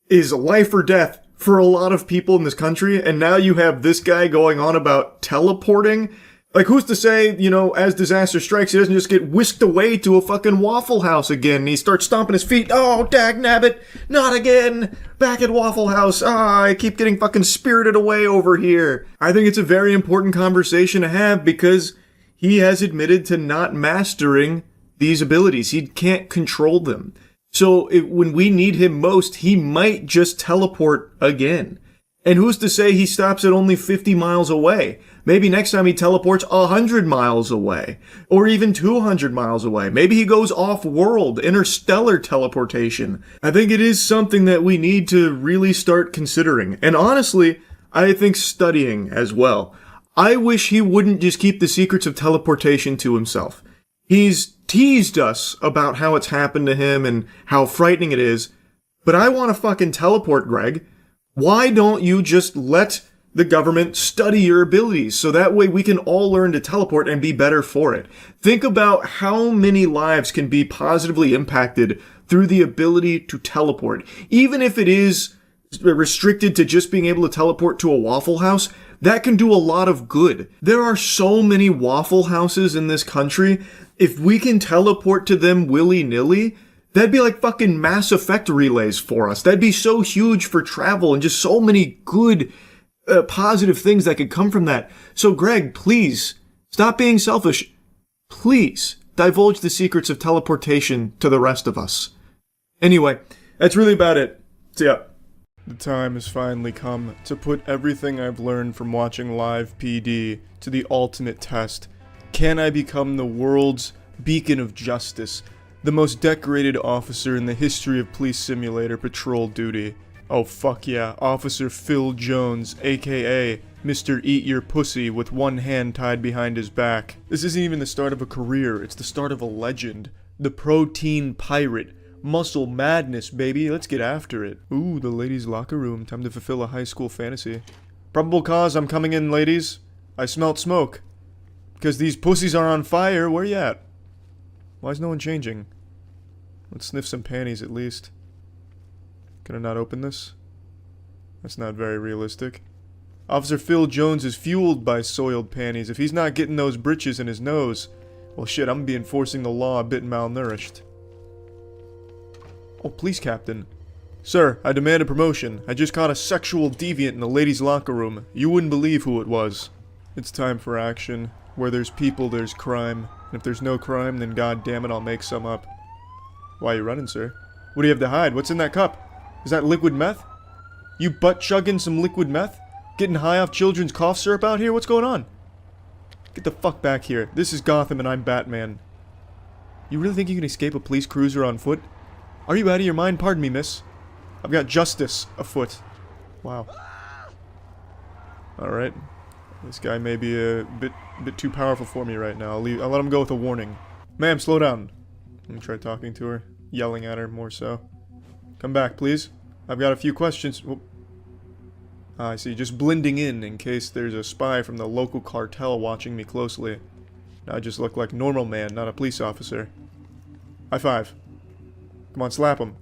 is life or death for a lot of people in this country, and now you have this guy going on about teleporting. Like, who's to say, as disaster strikes, he doesn't just get whisked away to a fucking Waffle House again, and he starts stomping his feet. Oh, dagnabbit, not again! Back at Waffle House. I keep getting fucking spirited away over here. I think it's a very important conversation to have because he has admitted to not mastering these abilities. He can't control them. So when we need him most, he might just teleport again. And who's to say he stops at only 50 miles away? Maybe next time he teleports 100 miles away. Or even 200 miles away. Maybe he goes off-world, interstellar teleportation. I think it is something that we need to really start considering. And honestly, I think studying as well. I wish he wouldn't just keep the secrets of teleportation to himself. He's teased us about how it's happened to him and how frightening it is, but I want to fucking teleport, Greg. Why don't you just let the government study your abilities so that way we can all learn to teleport and be better for it? Think about how many lives can be positively impacted through the ability to teleport. Even if it is restricted to just being able to teleport to a Waffle House, that can do a lot of good. There are so many Waffle Houses in this country. If we can teleport to them willy-nilly, that'd be like fucking Mass Effect relays for us. That'd be so huge for travel and just so many good, positive things that could come from that. So Greg, please, stop being selfish. Please, divulge the secrets of teleportation to the rest of us. Anyway, that's really about it. See ya. The time has finally come to put everything I've learned from watching live PD to the ultimate test. Can I become the world's beacon of justice, the most decorated officer in the history of Police Simulator patrol duty? Oh fuck yeah, Officer Phil Jones, aka Mr. Eat Your Pussy with one hand tied behind his back. This isn't even the start of a career, it's the start of a legend. The Protein Pirate. Muscle madness, baby, let's get after it. Ooh, the ladies' locker room, time to fulfill a high school fantasy. Probable cause, I'm coming in, ladies. I smelt smoke. Because these pussies are on fire, where you at? Why is no one changing? Let's sniff some panties at least. Can I not open this? That's not very realistic. Officer Phil Jones is fueled by soiled panties. If he's not getting those britches in his nose, well shit, I'm gonna be enforcing the law a bit malnourished. Oh, police captain. Sir, I demand a promotion. I just caught a sexual deviant in the ladies' locker room. You wouldn't believe who it was. It's time for action. Where there's people, there's crime. And if there's no crime, then goddamn it, I'll make some up. Why are you running, sir? What do you have to hide? What's in that cup? Is that liquid meth? You butt-chugging some liquid meth? Getting high off children's cough syrup out here? What's going on? Get the fuck back here. This is Gotham and I'm Batman. You really think you can escape a police cruiser on foot? Are you out of your mind? Pardon me, miss. I've got justice afoot. Wow. Alright. This guy may be a bit too powerful for me right now. I'll let him go with a warning. Ma'am, slow down. Let me try talking to her. Yelling at her, more so. Come back, please. I've got a few questions. I see. Just blending in case there's a spy from the local cartel watching me closely. Now I just look like a normal man, not a police officer. High five. Come on, slap him.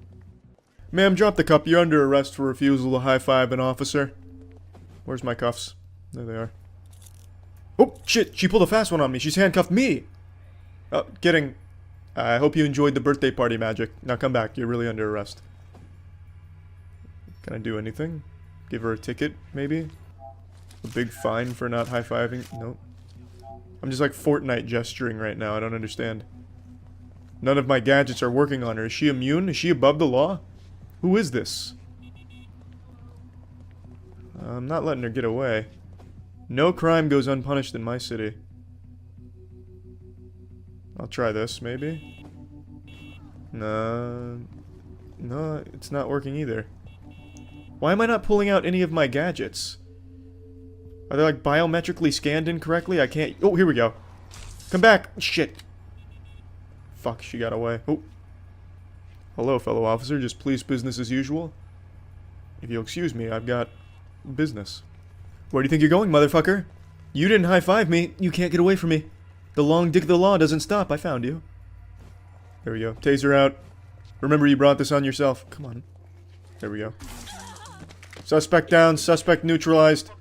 Ma'am, drop the cup. You're under arrest for refusal to high-five an officer. Where's my cuffs? There they are. Oh, shit! She pulled a fast one on me. She's handcuffed me! Oh, kidding. I hope you enjoyed the birthday party magic. Now come back. You're really under arrest. Can I do anything? Give her a ticket, maybe? A big fine for not high-fiving? Nope. I'm just like Fortnite gesturing right now. I don't understand. None of my gadgets are working on her. Is she immune? Is she above the law? Who is this? I'm not letting her get away. No crime goes unpunished in my city. I'll try this, maybe? No, it's not working either. Why am I not pulling out any of my gadgets? Are they like biometrically scanned incorrectly? I can't... Oh, here we go. Come back! Shit. Fuck, she got away. Oh. Hello, fellow officer. Just please business as usual. If you'll excuse me, I've got business. Where do you think you're going, motherfucker? You didn't high-five me. You can't get away from me. The long dick of the law doesn't stop. I found you. There we go. Taser out. Remember you brought this on yourself. Come on. There we go. Suspect down. Suspect neutralized.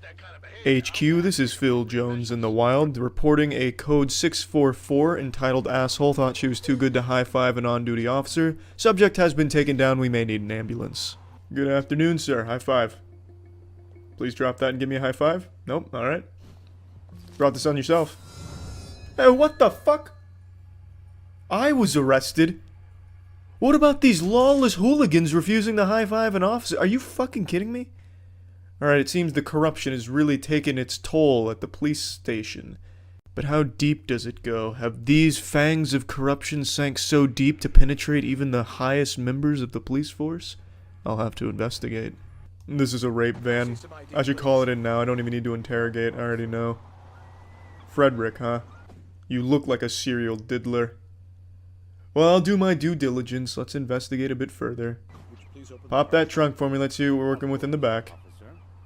HQ, this is Phil Jones in the wild, reporting a code 644 entitled Asshole thought she was too good to high-five an on-duty officer. Subject has been taken down. We may need an ambulance. Good afternoon, sir. High five. Please drop that and give me a high five. Nope. Alright. Brought this on yourself. Hey, what the fuck? I was arrested. What about these lawless hooligans refusing to high-five an officer? Are you fucking kidding me? Alright, it seems the corruption has really taken its toll at the police station. But how deep does it go? Have these fangs of corruption sank so deep to penetrate even the highest members of the police force? I'll have to investigate. This is a rape van. I should call it in now. I don't even need to interrogate. I already know. Frederick, huh? You look like a serial diddler. Well, I'll do my due diligence. Let's investigate a bit further. Pop that trunk for me. Let's see what we're working with in the back.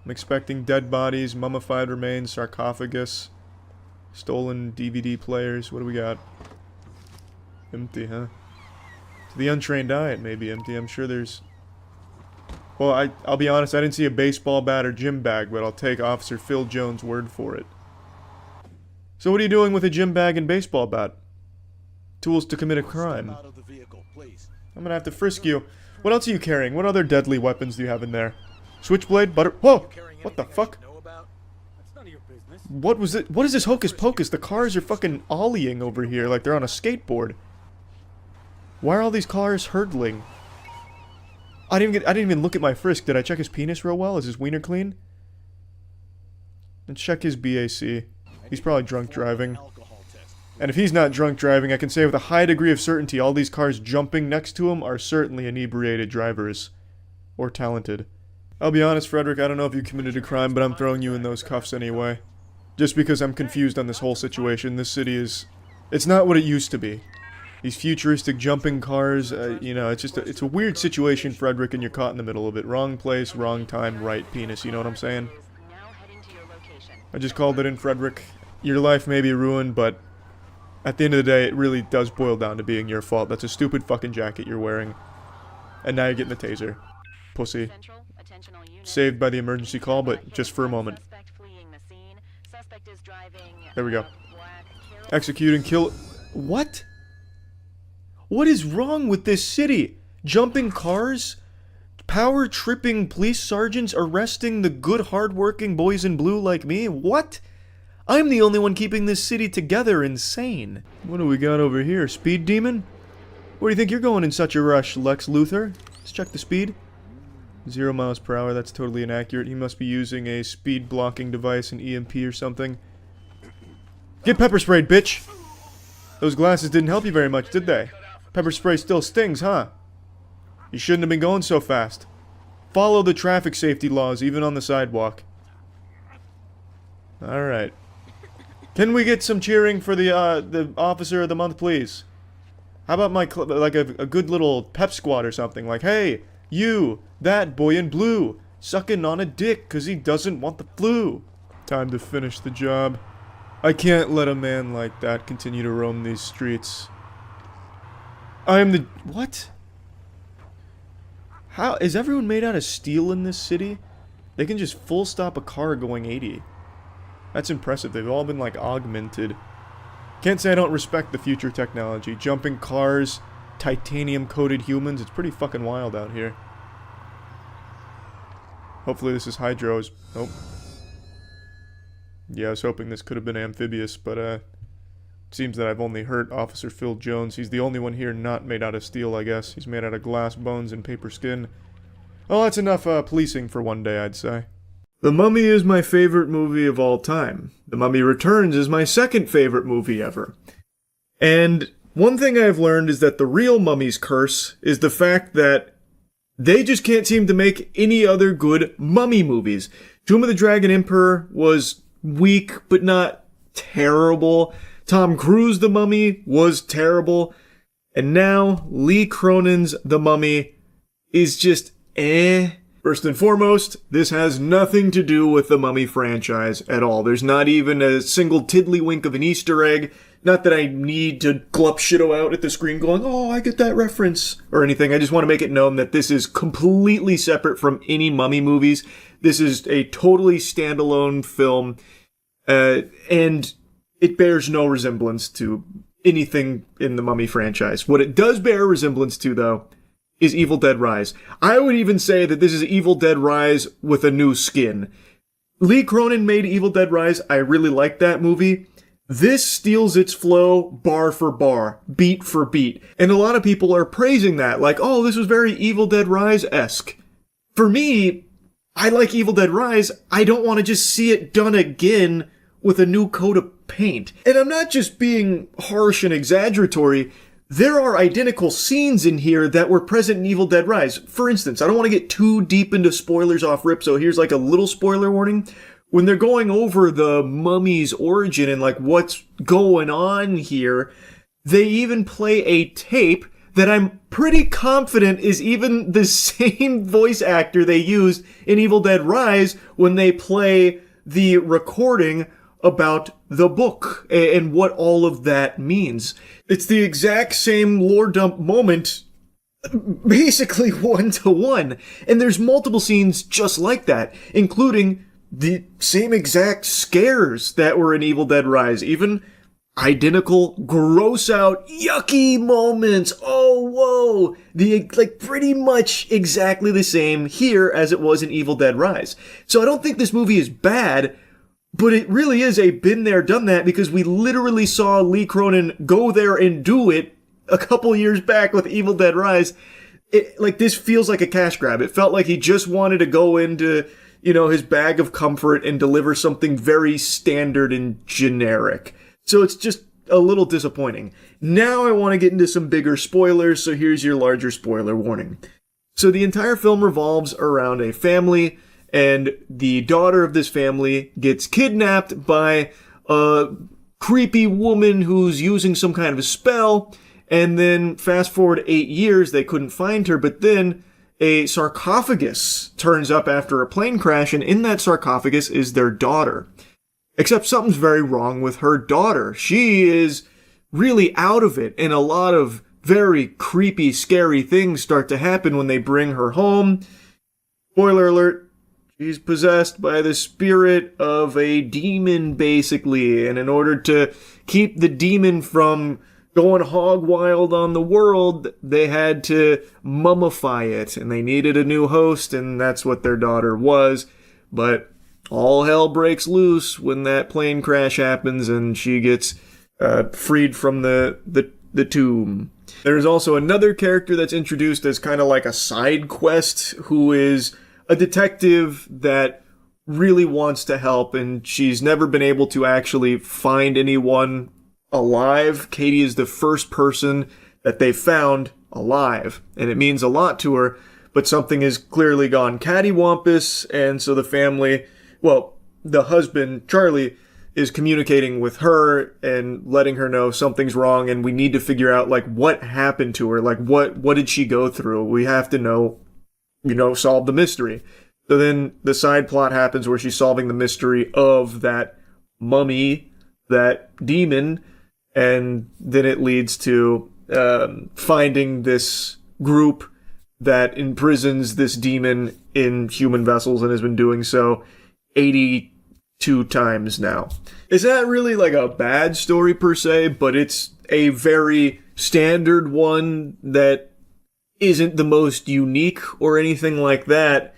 I'm expecting dead bodies, mummified remains, sarcophagus, stolen DVD players. What do we got? Empty, huh? To the untrained eye, it may be empty. I'm sure there's... Well, I'll be honest, I didn't see a baseball bat or gym bag, but I'll take Officer Phil Jones' word for it. So what are you doing with a gym bag and baseball bat? Tools to commit a crime. I'm gonna have to frisk you. What else are you carrying? What other deadly weapons do you have in there? Switchblade? Butter... Whoa! What the fuck? What was it? What is this hocus pocus? The cars are fucking ollieing over here like they're on a skateboard. Why are all these cars hurtling? I didn't even look at my frisk. Did I check his penis real well? Is his wiener clean? And check his BAC. He's probably drunk driving. And if he's not drunk driving, I can say with a high degree of certainty all these cars jumping next to him are certainly inebriated drivers. Or talented. I'll be honest, Frederick, I don't know if you committed a crime, but I'm throwing you in those cuffs anyway. Just because I'm confused on this whole situation. This city is... It's not what it used to be. These futuristic jumping cars, you know, it's a weird situation, Frederick, and you're caught in the middle of it. Wrong place, wrong time, right penis, you know what I'm saying? I just called it in, Frederick. Your life may be ruined, but at the end of the day, it really does boil down to being your fault. That's a stupid fucking jacket you're wearing. And now you're getting the taser. Pussy. Saved by the emergency call, but just for a moment. There we go. Execute and kill... What? What is wrong with this city? Jumping cars? Power-tripping police sergeants arresting the good, hard-working boys in blue like me? What? I'm the only one keeping this city together. Insane. What do we got over here? Speed demon? Where do you think you're going in such a rush, Lex Luthor? Let's check the speed. 0 miles per hour. That's totally inaccurate. He must be using a speed blocking device, an EMP or something. Get pepper sprayed, bitch! Those glasses didn't help you very much, did they? Pepper spray still stings, huh? You shouldn't have been going so fast. Follow the traffic safety laws, even on the sidewalk. Alright. Can we get some cheering for the officer of the month, please? How about like a good little pep squad or something? Like, hey, you, that boy in blue, sucking on a dick because he doesn't want the flu. Time to finish the job. I can't let a man like that continue to roam these streets. I am the... What? How... Is everyone made out of steel in this city? They can just full stop a car going 80. That's impressive. They've all been, like, augmented. Can't say I don't respect the future technology. Jumping cars, titanium-coated humans. It's pretty fucking wild out here. Hopefully this is Hydro's... Nope. Yeah, I was hoping this could have been amphibious, but, it seems that I've only hurt Officer Phil Jones. He's the only one here not made out of steel, I guess. He's made out of glass, bones, and paper skin. Well, that's enough, policing for one day, I'd say. The Mummy is my favorite movie of all time. The Mummy Returns is my second favorite movie ever. And one thing I've learned is that the real Mummy's curse is the fact that They just can't seem to make any other good mummy movies. Tomb of the Dragon Emperor was weak, but not terrible. Tom Cruise The Mummy was terrible. And now, Lee Cronin's The Mummy is just eh. First and foremost, this has nothing to do with the Mummy franchise at all. There's not even a single tiddlywink of an Easter egg. Not that I need to glup shitto out at the screen going, oh, I get that reference, or anything. I just want to make it known that this is completely separate from any Mummy movies. This is a totally standalone film, and it bears no resemblance to anything in the Mummy franchise. What it does bear resemblance to, though, is Evil Dead Rise. I would even say that this is Evil Dead Rise with a new skin. Lee Cronin made Evil Dead Rise. I really like that movie. This steals its flow bar for bar, beat for beat. And a lot of people are praising that, like, oh, this was very Evil Dead Rise-esque. For me, I like Evil Dead Rise. I don't want to just see it done again with a new coat of paint. And I'm not just being harsh and exaggeratory. There are identical scenes in here that were present in Evil Dead Rise. For instance, I don't want to get too deep into spoilers off rip, so here's like a little spoiler warning. When they're going over the mummy's origin and like what's going on here, they even play a tape that I'm pretty confident is even the same voice actor they used in Evil Dead Rise when they play the recording about the book and what all of that means. It's the exact same lore dump moment, basically 1-to-1. And there's multiple scenes just like that, including the same exact scares that were in Evil Dead Rise. Even identical, gross out, yucky moments. Oh, whoa. Like pretty much exactly the same here as it was in Evil Dead Rise. So I don't think this movie is bad, but it really is a been there, done that, because we literally saw Lee Cronin go there and do it a couple years back with Evil Dead Rise. This feels like a cash grab. It felt like he just wanted to go into, his bag of comfort and deliver something very standard and generic. So it's just a little disappointing. Now I want to get into some bigger spoilers, so here's your larger spoiler warning. So the entire film revolves around a family, and the daughter of this family gets kidnapped by a creepy woman who's using some kind of a spell, and then fast forward 8 years, they couldn't find her, but then a sarcophagus turns up after a plane crash, and in that sarcophagus is their daughter. Except something's very wrong with her daughter. She is really out of it, and a lot of very creepy, scary things start to happen when they bring her home. Spoiler alert. She's possessed by the spirit of a demon, basically, and in order to keep the demon from going hog wild on the world, they had to mummify it, and they needed a new host, and that's what their daughter was. But all hell breaks loose when that plane crash happens, and she gets freed from the tomb. There's also another character that's introduced as kind of like a side quest, who is a detective that really wants to help, and she's never been able to actually find anyone alive. Katie is the first person that they found alive, and it means a lot to her, but something has clearly gone cattywampus, and so the family, the husband, Charlie, is communicating with her and letting her know something's wrong, and we need to figure out, what happened to her, what did she go through? We have to know, solve the mystery. So then the side plot happens where she's solving the mystery of that mummy, that demon, and then it leads to finding this group that imprisons this demon in human vessels and has been doing so 82 times now. It's not really like a bad story per se, but it's a very standard one that isn't the most unique or anything like that.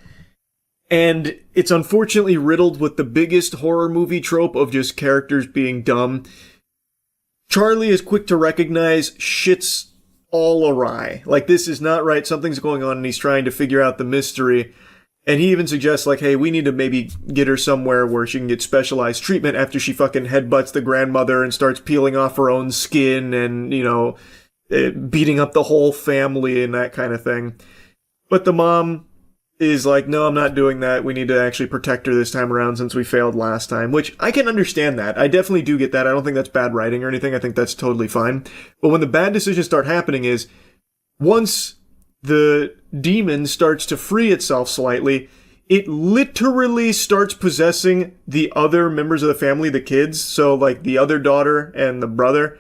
And it's unfortunately riddled with the biggest horror movie trope of just characters being dumb. Charlie is quick to recognize shit's all awry. This is not right, something's going on, and he's trying to figure out the mystery. And he even suggests, hey, we need to maybe get her somewhere where she can get specialized treatment after she fucking headbutts the grandmother and starts peeling off her own skin and, beating up the whole family and that kind of thing. But the mom is like, no, I'm not doing that. We need to actually protect her this time around since we failed last time, which I can understand that. I definitely do get that. I don't think that's bad writing or anything. I think that's totally fine. But when the bad decisions start happening is once the demon starts to free itself slightly, it literally starts possessing the other members of the family, the kids. So like the other daughter and the brother,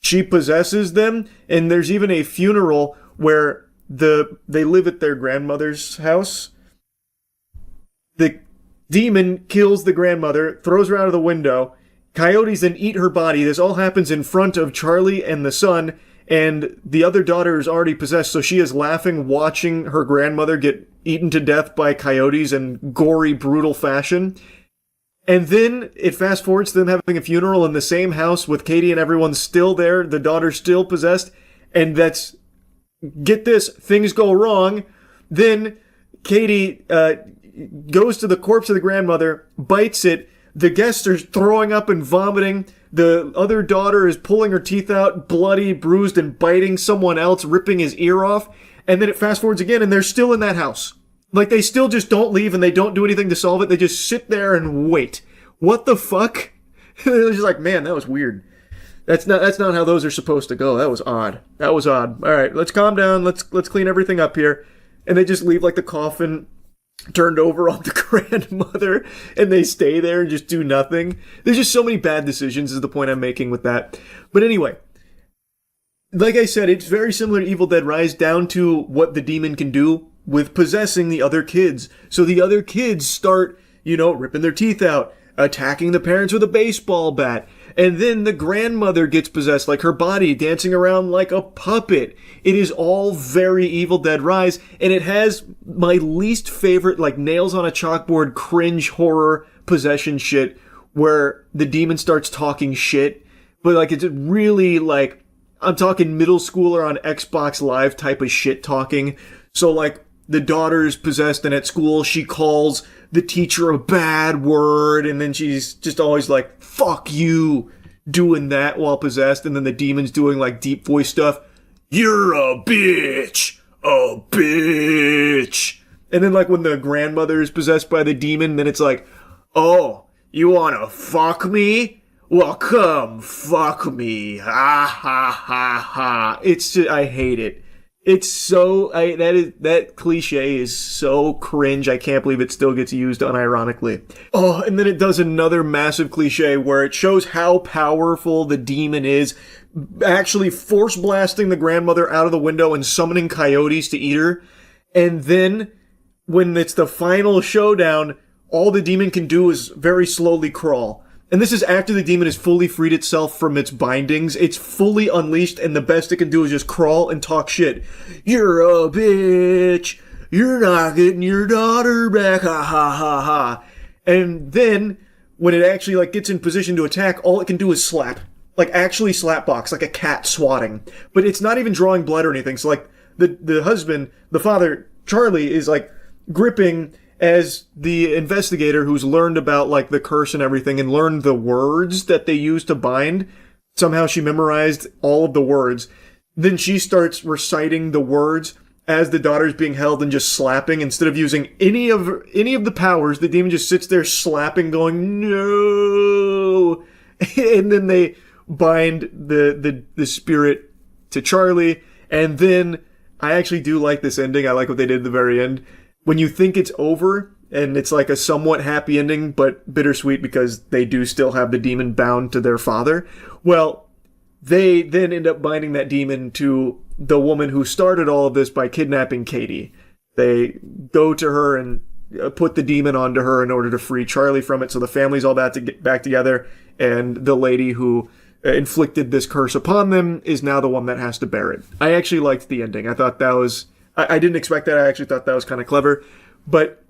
she possesses them. And there's even a funeral where they live at their grandmother's house. The demon kills the grandmother, throws her out of the window. Coyotes then eat her body. This all happens in front of Charlie and the son, and the other daughter is already possessed, so she is laughing, watching her grandmother get eaten to death by coyotes in gory, brutal fashion. And then it fast forwards to them having a funeral in the same house with Katie and everyone still there, the daughter's still possessed, and that's, get this, things go wrong. Then Katie goes to the corpse of the grandmother, bites it. The guests are throwing up and vomiting. The other daughter is pulling her teeth out, bloody, bruised, and biting someone else, ripping his ear off. And then it fast forwards again, and they're still in that house. Like, they still just don't leave, and they don't do anything to solve it. They just sit there and wait. What the fuck? They're just like, man, that was weird. That's not how those are supposed to go. That was odd. All right, let's calm down. Let's clean everything up here. And they just leave like the coffin turned over on the grandmother, and they stay there and just do nothing. There's just so many bad decisions is the point I'm making with that. But anyway, like I said, it's very similar to Evil Dead Rise down to what the demon can do with possessing the other kids. So the other kids start, ripping their teeth out, attacking the parents with a baseball bat. And then the grandmother gets possessed, like her body dancing around like a puppet. It is all very Evil Dead Rise, and it has my least favorite, like, nails on a chalkboard cringe horror possession shit where the demon starts talking shit. But, like, it's really, like, I'm talking middle schooler on Xbox Live type of shit talking. So, like, the daughter is possessed, and at school she calls the teacher a bad word, and then she's just always like, fuck you, doing that while possessed, and then the demon's doing like deep voice stuff. You're a bitch! A bitch! And then like when the grandmother is possessed by the demon, then it's like, oh, you wanna fuck me? Well, come fuck me. Ha ha ha ha. It's just, I hate it. It's so, that cliche is so cringe. I can't believe it still gets used unironically. Oh, and then it does another massive cliche where it shows how powerful the demon is, actually force blasting the grandmother out of the window and summoning coyotes to eat her. And then when it's the final showdown, all the demon can do is very slowly crawl. And this is after the demon has fully freed itself from its bindings. It's fully unleashed, and the best it can do is just crawl and talk shit. You're a bitch. You're not getting your daughter back. Ha ha ha ha. And then, when it actually like gets in position to attack, all it can do is slap. Like, actually slap box, like a cat swatting. But it's not even drawing blood or anything. So, like, the husband, the father, Charlie, is, like, gripping as the investigator who's learned about, like, the curse and everything and learned the words that they use to bind. Somehow she memorized all of the words. Then she starts reciting the words as the daughter's being held and just slapping. Instead of using any of the powers, the demon just sits there slapping, going, no! And then they bind the spirit to Charlie. And then, I actually do like this ending. I like what they did at the very end. When you think it's over, and it's like a somewhat happy ending, but bittersweet because they do still have the demon bound to their father, well, they then end up binding that demon to the woman who started all of this by kidnapping Katie. They go to her and put the demon onto her in order to free Charlie from it, so the family's all about to get back together, and the lady who inflicted this curse upon them is now the one that has to bear it. I actually liked the ending. I thought that was... I didn't expect that. I actually thought that was kind of clever. But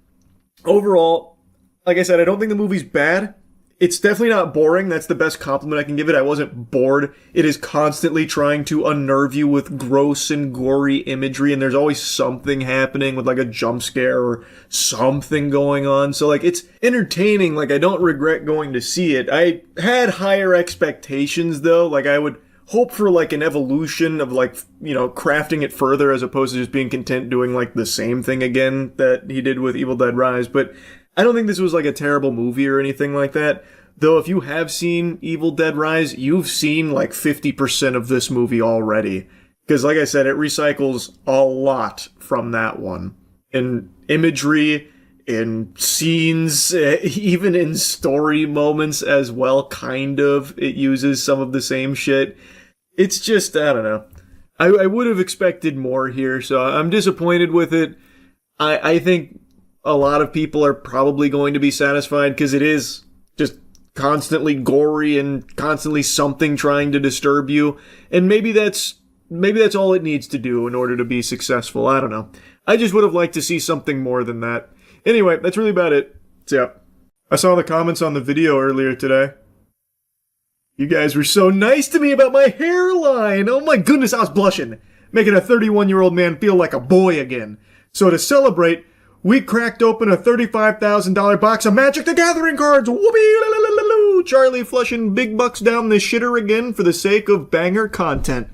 overall, like I said, I don't think the movie's bad. It's definitely not boring. That's the best compliment I can give it. I wasn't bored. It is constantly trying to unnerve you with gross and gory imagery, and there's always something happening with like a jump scare or something going on. So like, it's entertaining. Like, I don't regret going to see it. I had higher expectations though. Like, I would hope for like an evolution of like, you know, crafting it further as opposed to just being content doing like the same thing again that he did with Evil Dead Rise. But I don't think this was like a terrible movie or anything like that. Though if you have seen Evil Dead Rise, you've seen like 50% of this movie already. Because like I said, it recycles a lot from that one. In imagery, in scenes, even in story moments as well, kind of. It uses some of the same shit. It's just, I don't know. I would have expected more here, so I'm disappointed with it. I think a lot of people are probably going to be satisfied because it is just constantly gory and constantly something trying to disturb you. And maybe that's all it needs to do in order to be successful. I don't know. I just would have liked to see something more than that. Anyway, that's really about it. So, yeah. I saw the comments on the video earlier today. You guys were so nice to me about my hairline. Oh my goodness, I was blushing. Making a 31-year-old man feel like a boy again. So to celebrate, we cracked open a $35,000 box of Magic the Gathering cards. Whoopee! Charlie flushing big bucks down the shitter again for the sake of banger content.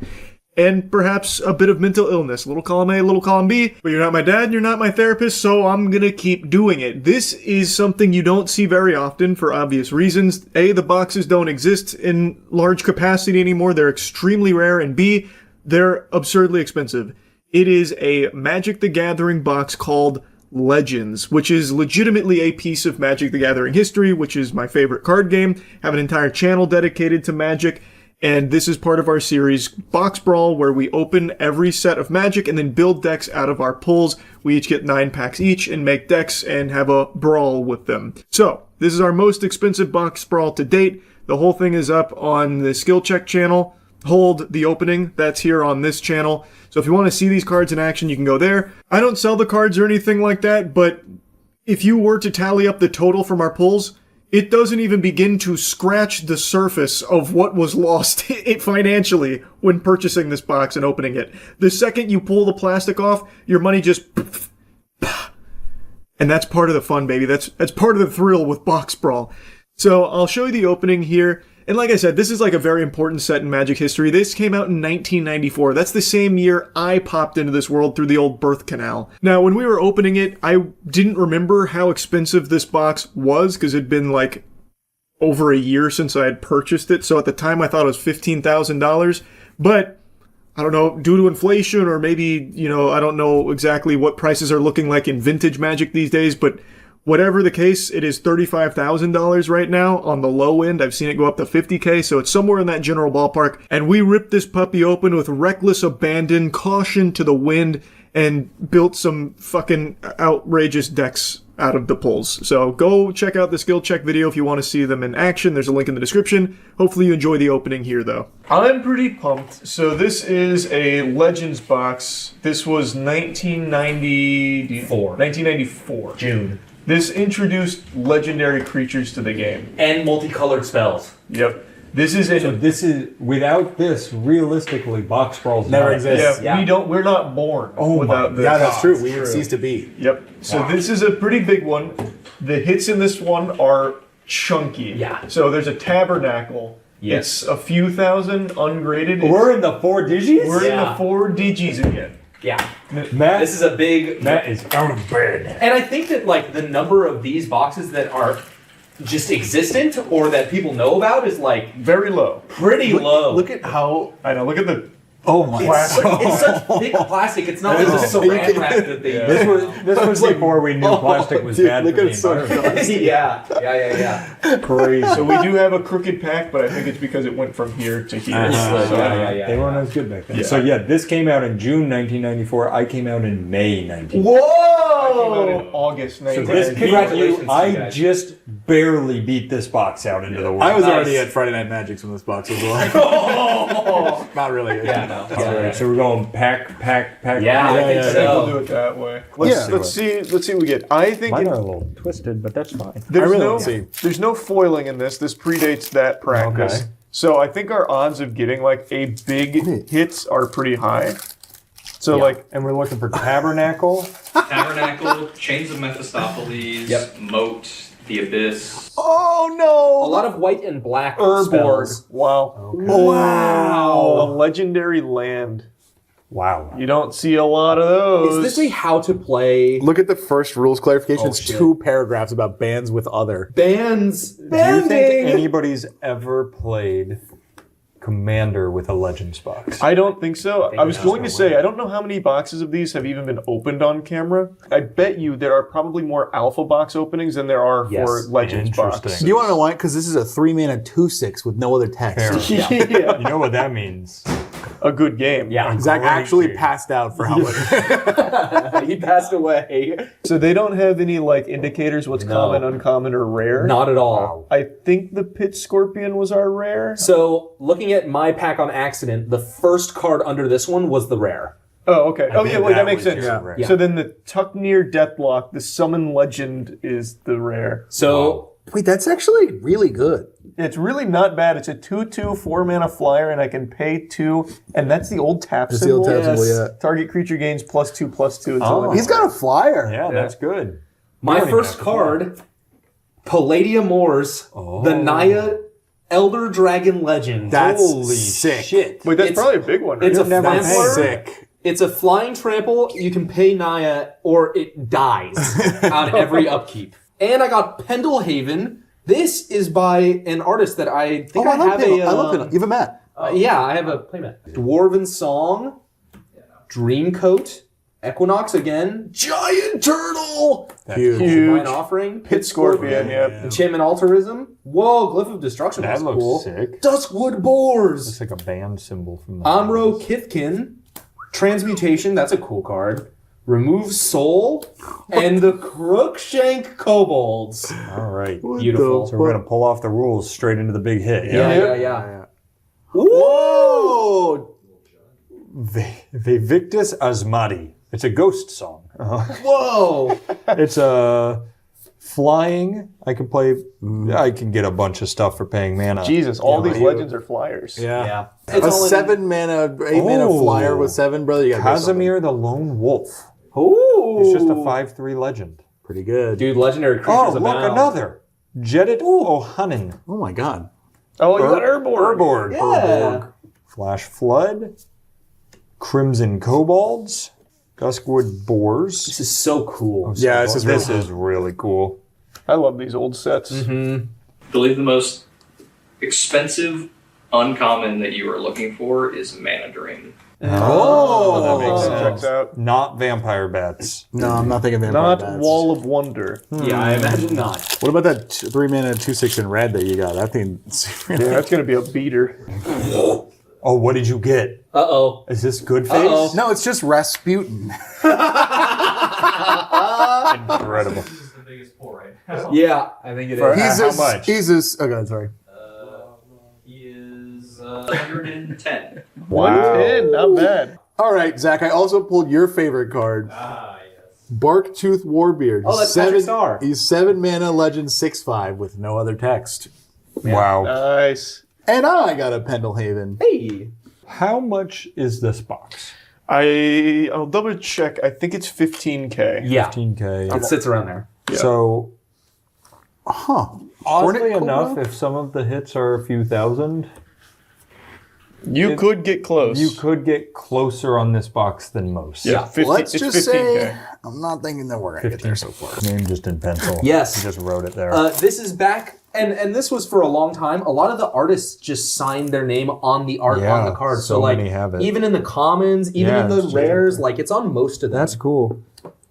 And perhaps a bit of mental illness. Little column A, little column B. But you're not my dad, you're not my therapist, so I'm gonna keep doing it. This is something you don't see very often for obvious reasons. A, the boxes don't exist in large capacity anymore. They're extremely rare. And B, they're absurdly expensive. It is a Magic the Gathering box called Legends, which is legitimately a piece of Magic the Gathering history, which is my favorite card game. Have an entire channel dedicated to Magic. And this is part of our series, Box Brawl, where we open every set of Magic and then build decks out of our pulls. We each get 9 packs each and make decks and have a brawl with them. So, this is our most expensive Box Brawl to date. The whole thing is up on the Skill Check channel. Hold the opening, that's here on this channel. So if you want to see these cards in action, you can go there. I don't sell the cards or anything like that, but if you were to tally up the total from our pulls, it doesn't even begin to scratch the surface of what was lost financially when purchasing this box and opening it. The second you pull the plastic off, your money just... And that's part of the fun, baby. That's part of the thrill with Box Brawl. So I'll show you the opening here. And like I said, this is like a very important set in Magic history. This came out in 1994. That's the same year I popped into this world through the old birth canal. Now, when we were opening it, I didn't remember how expensive this box was because it'd been like over a year since I had purchased it. So at the time, I thought it was $15,000. But I don't know, due to inflation or maybe, you know, I don't know exactly what prices are looking like in vintage Magic these days, but whatever the case, it is $35,000 right now on the low end. I've seen it go up to $50K, so it's somewhere in that general ballpark. And we ripped this puppy open with reckless abandon, caution to the wind, and built some fucking outrageous decks out of the pulls. So go check out the skill check video if you want to see them in action. There's a link in the description. Hopefully you enjoy the opening here, though. I'm pretty pumped. So this is a Legends box. This was 1994. June. This introduced legendary creatures to the game. And multicolored spells. Yep. This is in... So this is... Without this, realistically, Box Brawls never exists. Yeah, we're not born without this. Yeah, that's true. We cease to be. Yep. So this is a pretty big one. The hits in this one are chunky. Yeah. So there's a Tabernacle. Yes. It's a few thousand ungraded. We're in the 4 digits? We're in the 4 digits again. Yeah. Matt, this is a big... Matt is out of bed. And I think that, like, the number of these boxes that are just existent or that people know about is, like... very low. Pretty low. Look at how... I know, look at the... Oh my God. It's such thick plastic. It's not like the saran wrap that they use. This was before we knew plastic was bad for the environment. Yeah. Crazy. So we do have a crooked pack, but I think it's because it went from here to here. They weren't as good back then. Yeah. So yeah, this came out in June 1994. I came out in May 1994. Whoa! I came out in August 1994. I just barely beat this box out into the world. I was already at Friday Night Magics when this box was on. Not really. Yeah, no. Alright, so we're going pack. Yeah, I think so. We'll do it that way. Let's see what we get. I think mine are a little twisted, but that's fine. There's no foiling in this. This predates that practice. Okay. So I think our odds of getting like a big hits are pretty high. So and we're looking for Tabernacle. Tabernacle, Chains of Mephistopheles, Moat, the Abyss. Oh no! A lot of white and black Urborg. spells. Wow. Okay. Wow. A legendary land. Wow. You don't see a lot of those. Is this a how to play? Look at the first rules clarification. Oh, It's shit. 2 paragraphs about bands with other. Bands. Do you Banding. think anybody's ever played Commander with a Legends box? I don't think so. I was going to say, way. I don't know how many boxes of these have even been opened on camera. I bet you there are probably more alpha box openings than there are for Legends box. You want to know why? Because this is a 3-mana 2/6 with no other text. Yeah. You know what that means? A good game. Yeah. Zach actually passed out for how much? He passed away. So they don't have any like indicators what's common, uncommon, or rare? Not at all. I think the Pit Scorpion was our rare. So, looking at my pack on accident, the first card under this one was the rare. Oh, okay. Oh, yeah, wait, that makes was sense. your Yeah. So then the Tucknear Deathblock, the Summon Legend, is the rare. So, Wait, that's actually really good. It's really not bad. It's a 2/2 4-mana flyer, and I can pay 2, and that's the old tap That's the symbol. old tap symbol, Yes. yeah. Target creature gains +2/+2 until He's got a flyer. Yeah, that's good. my first card, Palladium Moors, the Naya Elder Dragon Legend. That's Holy sick. shit. Wait, that's It's- probably a big one. Right? It's a That's Flampler. sick. It's a flying trample. You can pay Naya or it dies on every upkeep. And I got Pendlehaven. This is by an artist that I think I love have Pendle. a. I love Pendle. You have a mat. Yeah, I have a playmat. Dwarven Song, Dreamcoat, Equinox again, Giant Turtle, Huge. Divine Offering, Pit Scorpion, yeah. Enchantment Altruism. Whoa, Glyph of Destruction. That That's looks cool. sick. Duskwood Boars, It's like a band symbol from the Amro Kithkin, Transmutation. That's a cool card. Remove Soul, and the Crookshank Kobolds. All right. Beautiful. So we're going to pull off the rules straight into the big hit. Yeah. Whoa! Vivictus Asmati. It's a ghost song. Whoa! It's a flying. I can play. I can get a bunch of stuff for paying mana. Jesus, all these legends are flyers. Yeah. It's A all in- 7-mana, 8-mana Oh. flyer with 7, brother. You got Casimir the Lone Wolf. Ooh. It's just a 5/3 legend. pretty good. Dude, legendary creatures Oh, look, abound. another. Jedit O'Hannon. Oh my god. Oh, you got Urborg. Urborg. Yeah. Flash Flood. Crimson Kobolds. Duskwood Boars. This is so cool. Yeah, this This is really cool. I love these old sets. I believe the most expensive uncommon that you are looking for is Mana Drain. Oh, that makes That sense. checks out. Not vampire bats. No, I'm not thinking Vampire Not Bats. Wall of Wonder. Yeah, I imagine not. What about that 3-mana 2/6 in red that you got? That thing. Yeah, that's going to be a beater. Oh, what did you get? Uh-oh. Is this good face? Uh-oh. No, it's just Rasputin. Incredible. Yeah, I think it For- is. He's how a, much? He's a, okay, sorry. He is 110. 110, not bad. All right, Zach. I also pulled your favorite card. Barktooth Warbeard. Oh, that's Patrick Star. He's 7-mana legend 6/5 with no other text. Wow. Nice. And I got a Pendlehaven. Hey. How much is this box? I'll double check. I think it's 15K. Yeah. 15K. It sits around there. So, Oddly oddly Cobra? enough, if some of the hits are a few thousand, You could get close. you could get closer on this box than most. Yeah, 50, Let's it's just 15K. say I'm not thinking that we're gonna get there so far. Name just in pencil. Yes. You just wrote it there. This is back, and this was for a long time. A lot of the artists just signed their name on the art on the card. so like, many have it. even in the commons, even Yeah, in the it's rares, like it's on most of them. That's cool.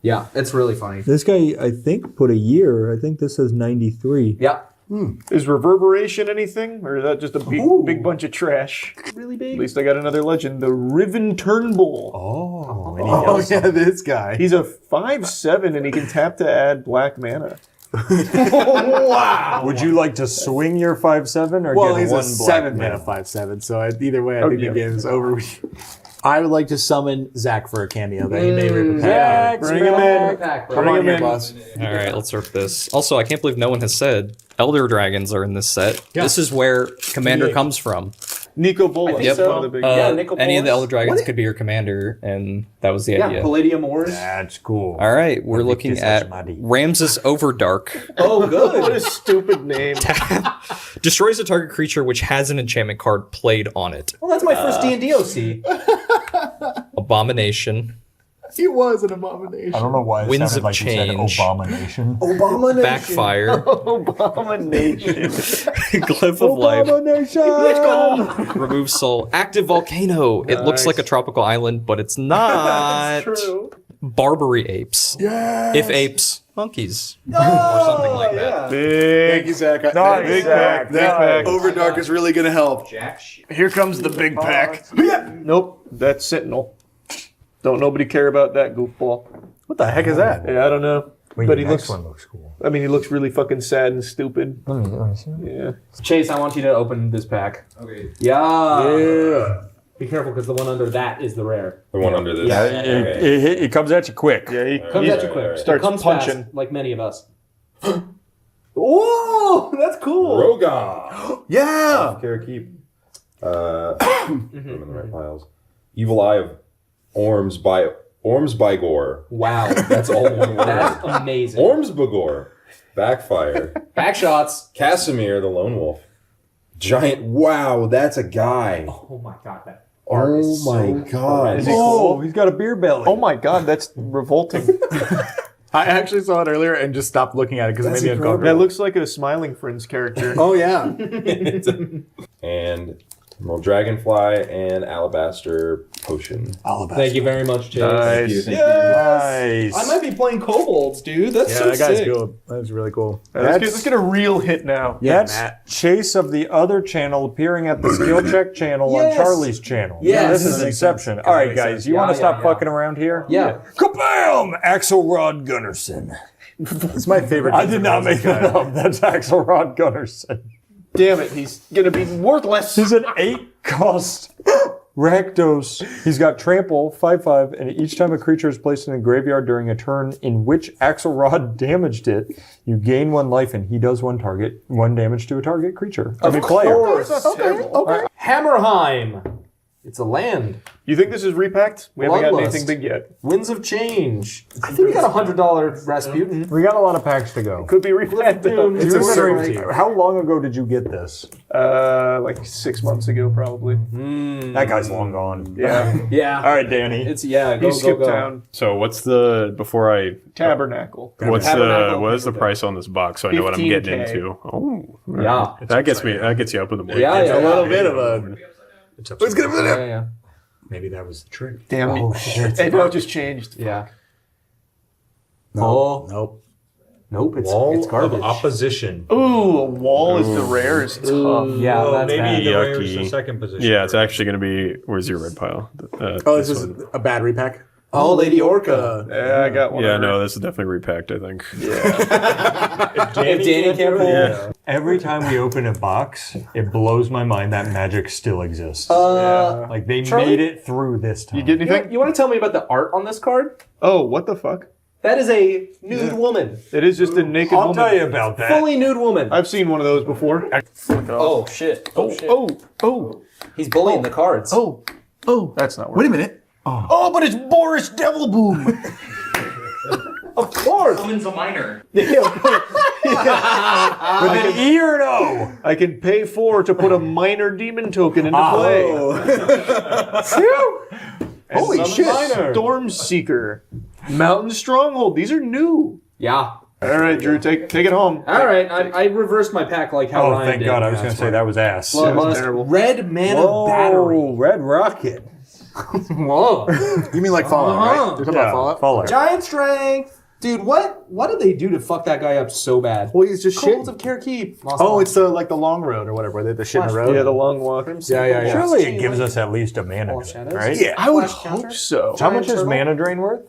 Yeah, it's really funny. This guy, I think, put a year. I think this says 93. Yeah. Is Reverberation anything? Or is that just a big bunch of trash? Really big. At least I got another legend. The Riven Turnbull. Oh, Oh yeah, this guy. He's a 5/7 and he can tap to add black mana. Wow. Would you like to swing your 5/7 or Well, get he's one a black 7-mana 5/7. So either way, I Oh, think yeah. the game is over. I would like to summon Zach for a cameo that he may rip a Zach, pack. Bring him in. Come on here, boss. All right, let's rip this. Also, I can't believe no one has said Elder Dragons are in this set. Yeah. This is where Commander comes from. Nico Bolas. Yep. One of the big Nico any of the Bolas. Elder Dragons What? could be your commander, and that was the Yeah, idea. Palladium Ores. That's cool. All right, we're looking at Ramses Overdark. Oh, good. What a stupid name. Destroys a target creature which has an enchantment card played on it. Well, that's my first D&D OC. Abomination. He was an abomination. I don't know why it Winds sounded of like you said Change. abomination. Abomination. Backfire. Abomination. Glyph of Life. Abomination. Remove soul. Active volcano. It looks like a tropical island, but it's not. That's true. Barbary apes. Yes. If apes, monkeys. Or something like that. Big. Thank you, Zach. Nice. Big pack. Big pack. Overdark is really going to help. Here comes the big pack. Nope, that's Sentinel. Don't nobody care about that goofball. What the heck is that? Yeah, I don't know. Wait, But the he next looks. one looks cool. I mean, he looks really fucking sad and stupid. Let me see. Yeah. Chase, I want you to open this pack. Okay. Yeah. Be careful because the one under that is the rare. The one under this. Yeah. It comes at you quick. Yeah, he Comes at you quick. starts It comes punching. fast, like many of us. Whoa, that's cool. Roga. Yeah. Karakeep. I'm in the right piles. Evil Eye of Ormsbygor. Wow, that's all one word. That's amazing. Ormsbygor. Backfire. Back shots. Casimir, the Lone Wolf. Giant. Wow, that's a guy. Oh my god, that art is Oh my so god. Is he Oh, cool? he's got a beer belly. Oh my god, that's revolting. I actually saw it earlier and just stopped looking at it because it made me uncomfortable. That looks like a Smiling Friends character. Oh, yeah. And Emerald Dragonfly and Alabaster Potion. Alabaster. Thank you very much, Chase. Nice. Nice. I might be playing kobolds, dude. That's Yeah, so that guy's sick. cool. That was really cool. Let's get a real hit now. Yeah, That's Matt. Chase of the other channel appearing at the skill check channel Yes. on Charlie's channel. Yes. This is Inception. All right, guys, you Yeah, want to stop yeah. fucking around here? Yeah. Kabam! Axelrod Gunnarsson. It's my favorite. I did not make that up. That's Axelrod Gunnarsson. Damn it, he's gonna be worthless. He's an 8-cost Rakdos. He's got trample, 5/5, and each time a creature is placed in a graveyard during a turn in which Axelrod damaged it, you gain 1 life, and he does 1 damage to a target creature. Of player. course. Okay. Hammerheim. It's a land. You think this is repacked? We haven't gotten Bloodlust. anything big yet. Winds of Change. I think we got $100 Rasputin. We got a lot of packs to go. Could be repacked though. It's You're a wondering, certainty. how long ago did you get this? Like 6 months ago, probably. That guy's long gone. Yeah. Yeah. All right, Danny. It's go, He skipped go, go. town. So what's the before I Tabernacle. what's Tabernacle. what is the price on this box so I know what I'm getting 15K. into? Oh, Yeah. that gets you up in the morning. Yeah, It's yeah. a little bit of a. Let's get Yeah, yeah. Maybe that was the trick. Damn Oh, it. shit. Hey, no, it just changed. Yeah. No. Nope. Nope, Wall it's garbage. of opposition. Ooh, a wall is the rare is tough. Yeah, that's maybe bad. the rare is the Yucky. second position. Yeah, it's actually going to be where's your red pile? Oh, this is a bad repack. Oh, Lady Orca. Yeah, I got one. Yeah, already. no, this is definitely repacked. I think. If Danny can't pull. Yeah. Every time we open a box, it blows my mind that magic still exists. Like they Charlie? made it through this time. You get anything? You want to tell me about the art on this card? Oh, what the fuck? That is a nude woman. It is just a naked I'll woman. tell you about that. Fully nude woman. I've seen one of those before. Oh, shit. Oh, shit. Oh. He's bullying the cards. Oh. That's not working. Wait a minute. Oh, but it's Boris Devilboom. Of course. Penguinz0 minor. With an E or an O. I can pay 4 to put a minor demon token into play. Holy shit. Storm Seeker. Mountain Stronghold. These are new. Yeah. All right, Drew, take it home. All right, I reversed my pack like how Oh, Ryan thank did. God. I was going to say that was ass. Bloodlust. terrible. Red Mana Battery. Red Rocket. Whoa. You mean like Fallout, right? You're talking about Fallout? Fallout. Giant Strength. Dude, what did they do to fuck that guy up so bad? Well, he's just shit. Cold of Karakeep. Oh, it's like the long road or whatever. The shit in the road. Yeah, the long walk. Yeah. Surely it gives us at least a mana drain, Shadows? right? Yeah. I would Flash hope counter? so. How much is Turtle? mana drain worth?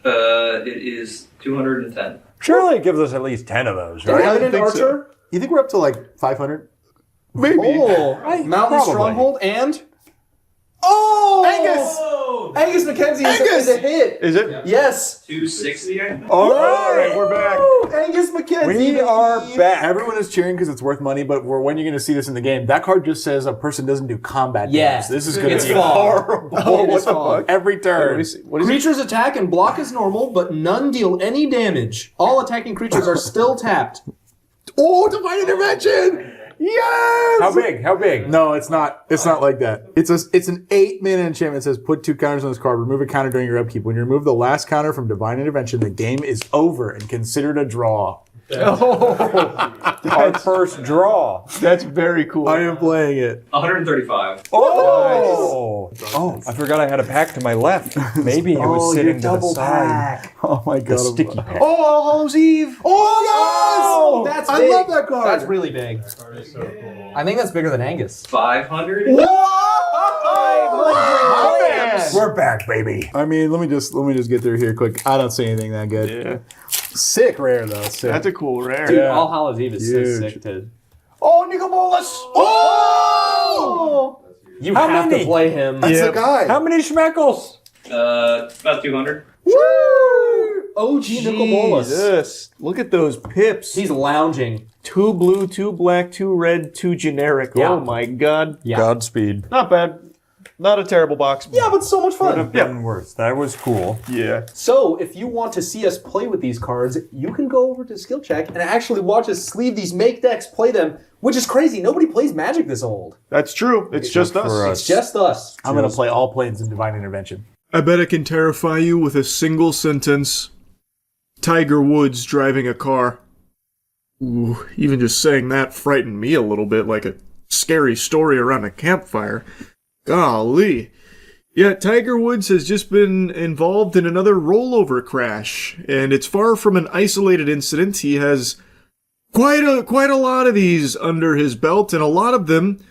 It is 210. Surely it gives us at least 10 of those, right? Revenant think so. Archer. You think we're up to like 500? Maybe. Oh, Mountain probably. Stronghold and Angus McKenzie is a hit. Is it? Yes. 260, I think. All right, we're back. Angus McKenzie. We are back. Everyone is cheering because it's worth money, but when you're going to see this in the game, that card just says a person doesn't do combat damage. This is going to be horrible. It is fog. Every turn. Creatures attack and block as normal, but none deal any damage. All attacking creatures are still tapped. Oh, Divine Intervention! Yes! How big? How big? No, it's not. It's not like that. It's an 8-mana enchantment. It says put 2 counters on this card. Remove a counter during your upkeep. When you remove the last counter from Divine Intervention, the game is over and considered a draw. Our first draw. That's very cool. I am playing it. 135. Oh! Oh, I forgot I had a pack to my left. Maybe it was sitting to the side. Oh my god. The sticky pack. Oh, All Hallows Eve. Oh, yes! That's I big. love that card. That's really big. That card is so cool. I think that's bigger than Angus. 500. We're back, baby. I mean, let me just get through here quick. I don't see anything that good. Yeah. Sick rare though. Sick. That's a cool rare. Dude, All Hallows Eve is so Huge. sick to... Oh, Nicobolus! Oh! You How have many? to play him. That's the guy. How many schmeckles? About 200. Woo! OG Nicobolus. Jesus. Look at those pips. He's lounging. 2 blue, 2 black, 2 red, 2 generic. Yeah. Oh my god. Yeah. Godspeed. Not bad. Not a terrible box. Yeah, but so much Would fun. have been worse. That was cool. Yeah. So, if you want to see us play with these cards, you can go over to Skill Check and actually watch us sleeve these make decks, play them, which is crazy. Nobody plays Magic this old. That's true. It's just us. for It's just us. I'm gonna play all planes in Divine Intervention. I bet I can terrify you with a single sentence. Tiger Woods driving a car. Ooh, even just saying that frightened me a little bit, like a scary story around a campfire. Golly. Yeah, Tiger Woods has just been involved in another rollover crash, and it's far from an isolated incident. He has quite a lot of these under his belt, and a lot of them,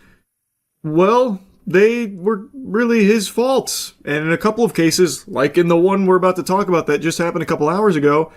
well, they were really his fault. And in a couple of cases, like in the one we're about to talk about that just happened a couple hours ago,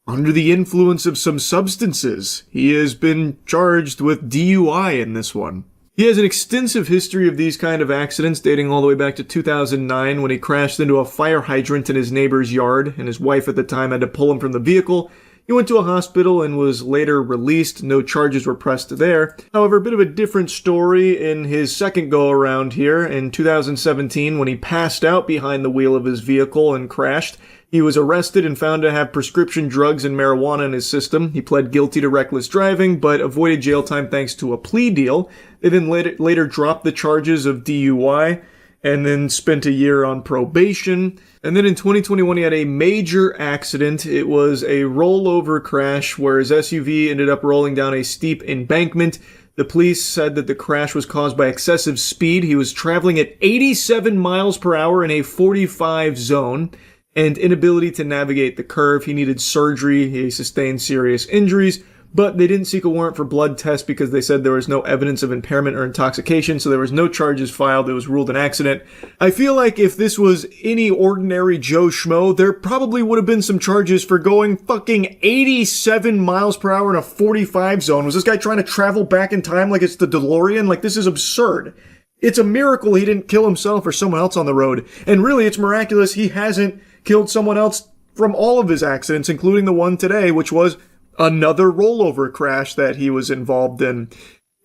under the influence of some substances. He has been charged with DUI in this one. He has an extensive history of these kind of accidents dating all the way back to 2009 when he crashed into a fire hydrant in his neighbor's yard, and his wife at the time had to pull him from the vehicle. He went to a hospital and was later released. No charges were pressed there. However, a bit of a different story in his second go-around here in 2017 when he passed out behind the wheel of his vehicle and crashed. He was arrested and found to have prescription drugs and marijuana in his system. He pled guilty to reckless driving, but avoided jail time thanks to a plea deal. They then later dropped the charges of DUI and then spent a year on probation. And then in 2021, he had a major accident. It was a rollover crash where his SUV ended up rolling down a steep embankment. The police said that the crash was caused by excessive speed. He was traveling at 87 miles per hour in a 45 zone. And inability to navigate the curve. He needed surgery. He sustained serious injuries, but they didn't seek a warrant for blood tests because they said there was no evidence of impairment or intoxication, so there was no charges filed. It was ruled an accident. I feel like if this was any ordinary Joe Schmo, there probably would have been some charges for going fucking 87 miles per hour in a 45 zone. Was this guy trying to travel back in time like it's the DeLorean? Like, this is absurd. It's a miracle he didn't kill himself or someone else on the road. And really, it's miraculous he hasn't killed someone else from all of his accidents, including the one today, which was another rollover crash that he was involved in.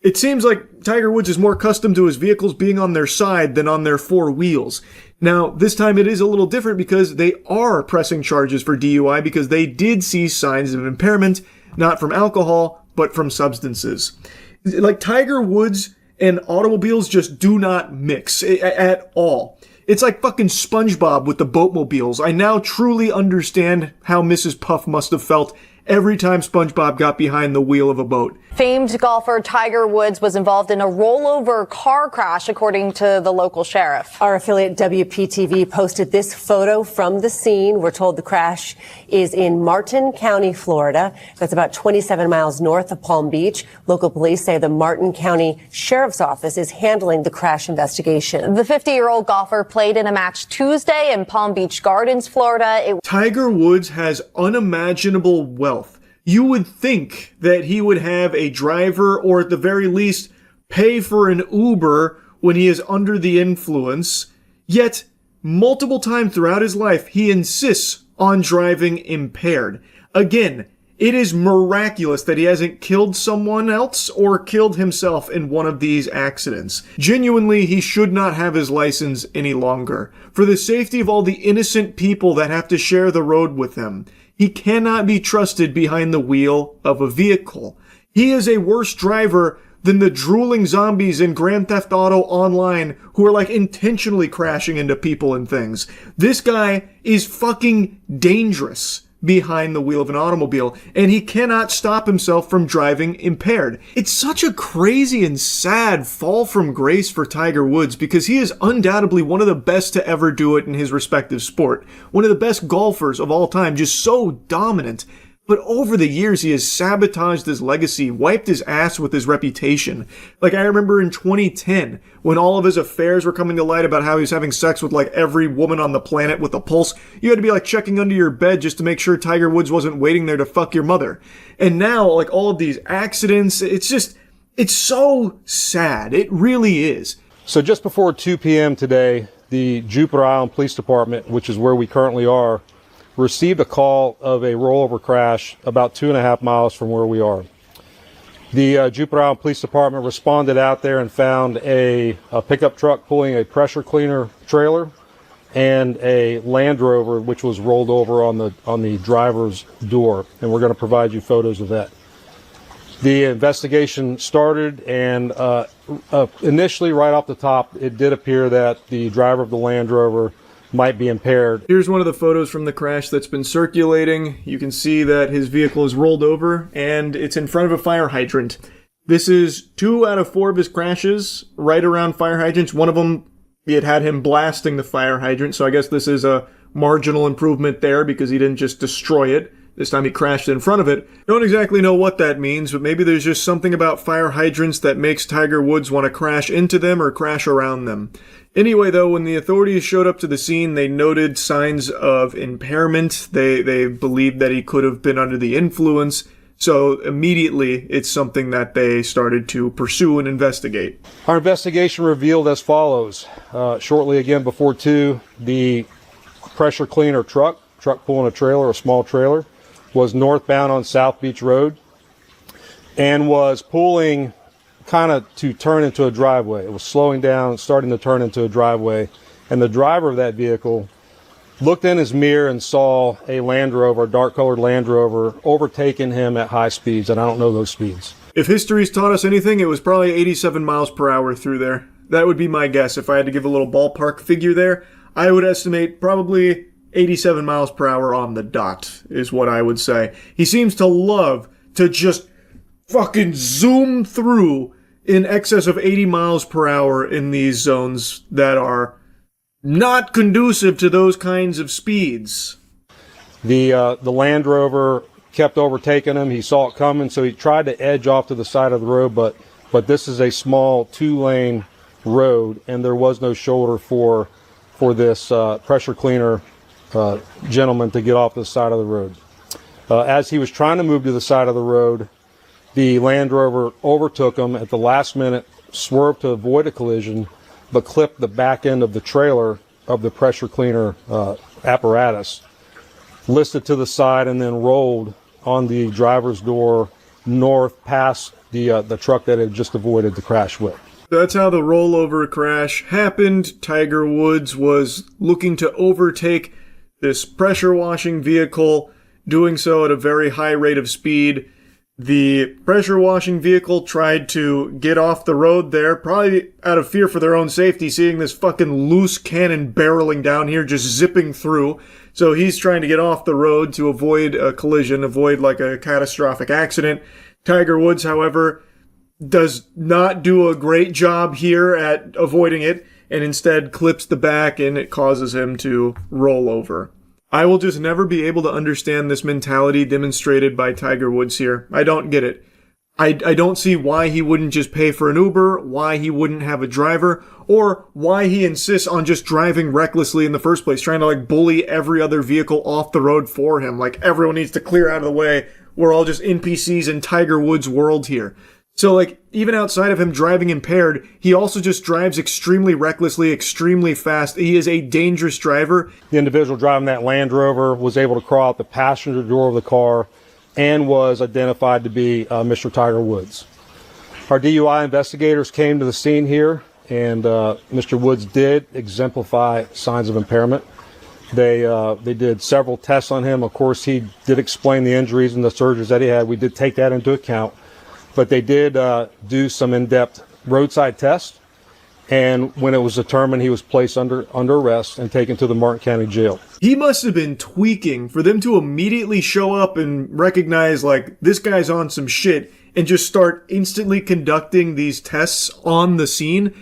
It seems like Tiger Woods is more accustomed to his vehicles being on their side than on their four wheels. Now, this time it is a little different because they are pressing charges for DUI because they did see signs of impairment, not from alcohol, but from substances. Like, Tiger Woods and automobiles just do not mix at all. It's like fucking SpongeBob with the boatmobiles. I now truly understand how Mrs. Puff must have felt every time SpongeBob got behind the wheel of a boat. Famed golfer Tiger Woods was involved in a rollover car crash, according to the local sheriff. Our affiliate WPTV posted this photo from the scene. We're told the crash is in Martin County, Florida. That's about 27 miles north of Palm Beach. Local police say the Martin County Sheriff's Office is handling the crash investigation. The 50-year-old golfer played in a match Tuesday in Palm Beach Gardens, Florida. Tiger Woods has unimaginable wealth. You would think that he would have a driver or at the very least pay for an Uber when he is under the influence. Yet, multiple times throughout his life, he insists on driving impaired. Again, It is miraculous that he hasn't killed someone else or killed himself in one of these accidents. Genuinely, he should not have his license any longer. For the safety of all the innocent people that have to share the road with him, he cannot be trusted behind the wheel of a vehicle. He is a worse driver than the drooling zombies in Grand Theft Auto Online who are like intentionally crashing into people and things. This guy is fucking dangerous behind the wheel of an automobile, and he cannot stop himself from driving impaired. It's such a crazy and sad fall from grace for Tiger Woods because he is undoubtedly one of the best to ever do it in his respective sport. One of the best golfers of all time, just so dominant. But over the years, he has sabotaged his legacy, wiped his ass with his reputation. Like, I remember in 2010, when all of his affairs were coming to light about how he was having sex with, like, every woman on the planet with a pulse, you had to be, like, checking under your bed just to make sure Tiger Woods wasn't waiting there to fuck your mother. And now, like, all of these accidents, it's so sad. It really is. So just before 2 p.m. today, the Jupiter Island Police Department, which is where we currently are, received a call of a rollover crash about 2.5 miles from where we are. The Jupiter Island Police Department responded out there and found a pickup truck pulling a pressure cleaner trailer and a Land Rover which was rolled over on the driver's door, and we're going to provide you photos of that. The investigation started, and initially right off the top it did appear that the driver of the Land Rover might be impaired. Here's one of the photos from the crash that's been circulating. You can see that his vehicle is rolled over and it's in front of a fire hydrant. This is 2 out of 4 of his crashes right around fire hydrants. One of them, it had him blasting the fire hydrant, so I guess this is a marginal improvement there because he didn't just destroy it. This time he crashed in front of it. Don't exactly know what that means, but maybe there's just something about fire hydrants that makes Tiger Woods want to crash into them or crash around them. Anyway, though, when the authorities showed up to the scene, they noted signs of impairment. They believed that he could have been under the influence. So immediately, it's something that they started to pursue and investigate. Our investigation revealed as follows. Shortly again before 2, the pressure cleaner truck pulling a trailer, a small trailer, was northbound on South Beach Road and was pulling kind of to turn into a driveway. It was slowing down, starting to turn into a driveway, and the driver of that vehicle looked in his mirror and saw a Land Rover, a dark-colored Land Rover, overtaking him at high speeds, and I don't know those speeds. If history's taught us anything, it was probably 87 miles per hour through there. That would be my guess. If I had to give a little ballpark figure there, I would estimate probably 87 miles per hour on the dot is what I would say. He seems to love to just fucking zoom through in excess of 80 miles per hour in these zones that are not conducive to those kinds of speeds. The Land Rover kept overtaking him. He saw it coming, so he tried to edge off to the side of the road, but this is a small 2-lane road, and there was no shoulder for this pressure cleaner gentleman to get off the side of the road. As he was trying to move to the side of the road, the Land Rover overtook him at the last minute, swerved to avoid a collision, but clipped the back end of the trailer of the pressure cleaner apparatus, listed to the side, and then rolled on the driver's door north past the truck that had just avoided the crash with. That's how the rollover crash happened. Tiger Woods was looking to overtake this pressure washing vehicle, doing so at a very high rate of speed. The pressure washing vehicle tried to get off the road there, probably out of fear for their own safety, seeing this fucking loose cannon barreling down here, just zipping through. So he's trying to get off the road to avoid a collision, avoid like a catastrophic accident. Tiger Woods, however, does not do a great job here at avoiding it, and instead clips the back, and it causes him to roll over. I will just never be able to understand this mentality demonstrated by Tiger Woods here. I don't get it. I don't see why he wouldn't just pay for an Uber, why he wouldn't have a driver, or why he insists on just driving recklessly in the first place, trying to like bully every other vehicle off the road for him. Like everyone needs to clear out of the way. We're all just NPCs in Tiger Woods' world here. So like even outside of him driving impaired, he also just drives extremely recklessly, extremely fast. He is a dangerous driver. The individual driving that Land Rover was able to crawl out the passenger door of the car, and was identified to be Mr. Tiger Woods. Our DUI investigators came to the scene here, and Mr. Woods did exemplify signs of impairment. They did several tests on him. Of course, he did explain the injuries and the surgeries that he had. We did take that into account. But they did do some in-depth roadside tests. And when it was determined, he was placed under arrest and taken to the Martin County Jail. He must have been tweaking for them to immediately show up and recognize, like, this guy's on some shit and just start instantly conducting these tests on the scene.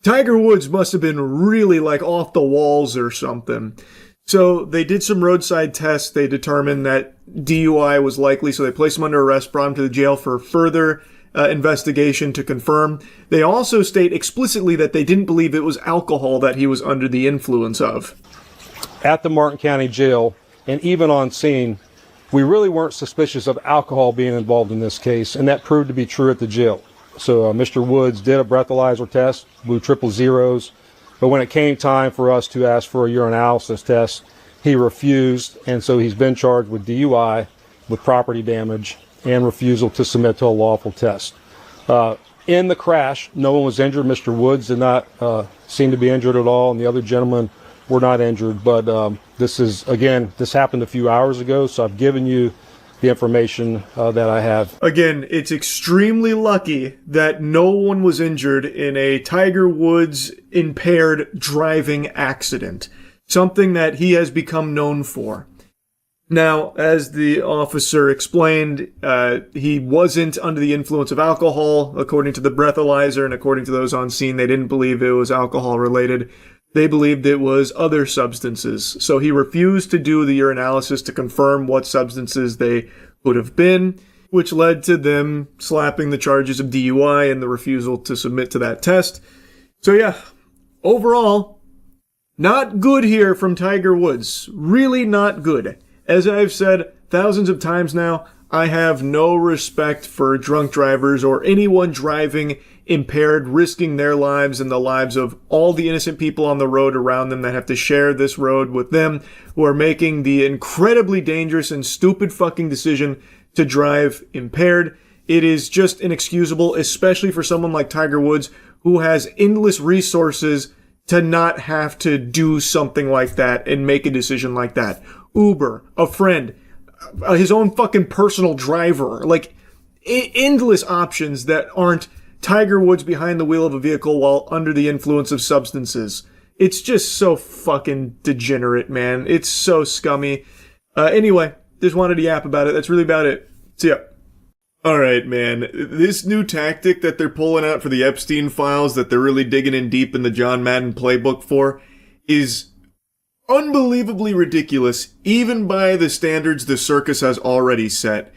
Tiger Woods must have been really, like, off the walls or something. So they did some roadside tests. They determined that DUI was likely, so they placed him under arrest, brought him to the jail for further investigation to confirm. They also state explicitly that they didn't believe it was alcohol that he was under the influence of. At the Martin County Jail, and even on scene, we really weren't suspicious of alcohol being involved in this case, and that proved to be true at the jail. So Mr. Woods did a breathalyzer test, blew 000s, but when it came time for us to ask for a urinalysis test, he refused, and so he's been charged with DUI, with property damage, and refusal to submit to a lawful test. In the crash, no one was injured. Mr. Woods did not seem to be injured at all, and the other gentlemen were not injured. But this happened a few hours ago, so I've given you the information that I have. Again, it's extremely lucky that no one was injured in a Tiger Woods impaired driving accident, something that he has become known for. Now, as the officer explained, he wasn't under the influence of alcohol, according to the breathalyzer, and according to those on scene, they didn't believe it was alcohol related. They believed it was other substances. So he refused to do the urinalysis to confirm what substances they would have been, which led to them slapping the charges of DUI and the refusal to submit to that test. So yeah, overall, not good here from Tiger Woods. Really not good. As I've said thousands of times now, I have no respect for drunk drivers or anyone driving impaired, risking their lives and the lives of all the innocent people on the road around them that have to share this road with them, who are making the incredibly dangerous and stupid fucking decision to drive impaired. It is just inexcusable, especially for someone like Tiger Woods, who has endless resources to not have to do something like that and make a decision like that. Uber, a friend, his own fucking personal driver, like endless options that aren't Tiger Woods behind the wheel of a vehicle while under the influence of substances. It's just so fucking degenerate, man. It's so scummy. Anyway, just wanted to yap about it. That's really about it. See ya. Alright, man. This new tactic that they're pulling out for the Epstein files that they're really digging in deep in the John Madden playbook for is unbelievably ridiculous, even by the standards the circus has already set.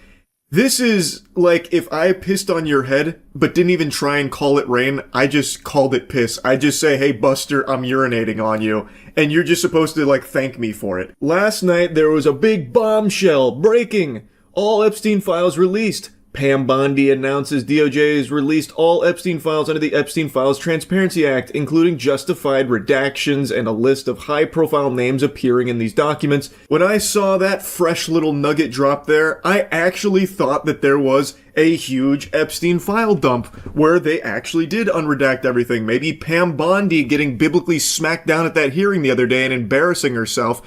This is like if I pissed on your head, but didn't even try and call it rain, I just called it piss. I just say, hey Buster, I'm urinating on you, and you're just supposed to like thank me for it. Last night there was a big bombshell breaking. All Epstein files released. Pam Bondi announces DOJ has released all Epstein files under the Epstein Files Transparency Act, including justified redactions and a list of high-profile names appearing in these documents. When I saw that fresh little nugget drop there, I actually thought that there was a huge Epstein file dump where they actually did unredact everything. Maybe Pam Bondi getting biblically smacked down at that hearing the other day and embarrassing herself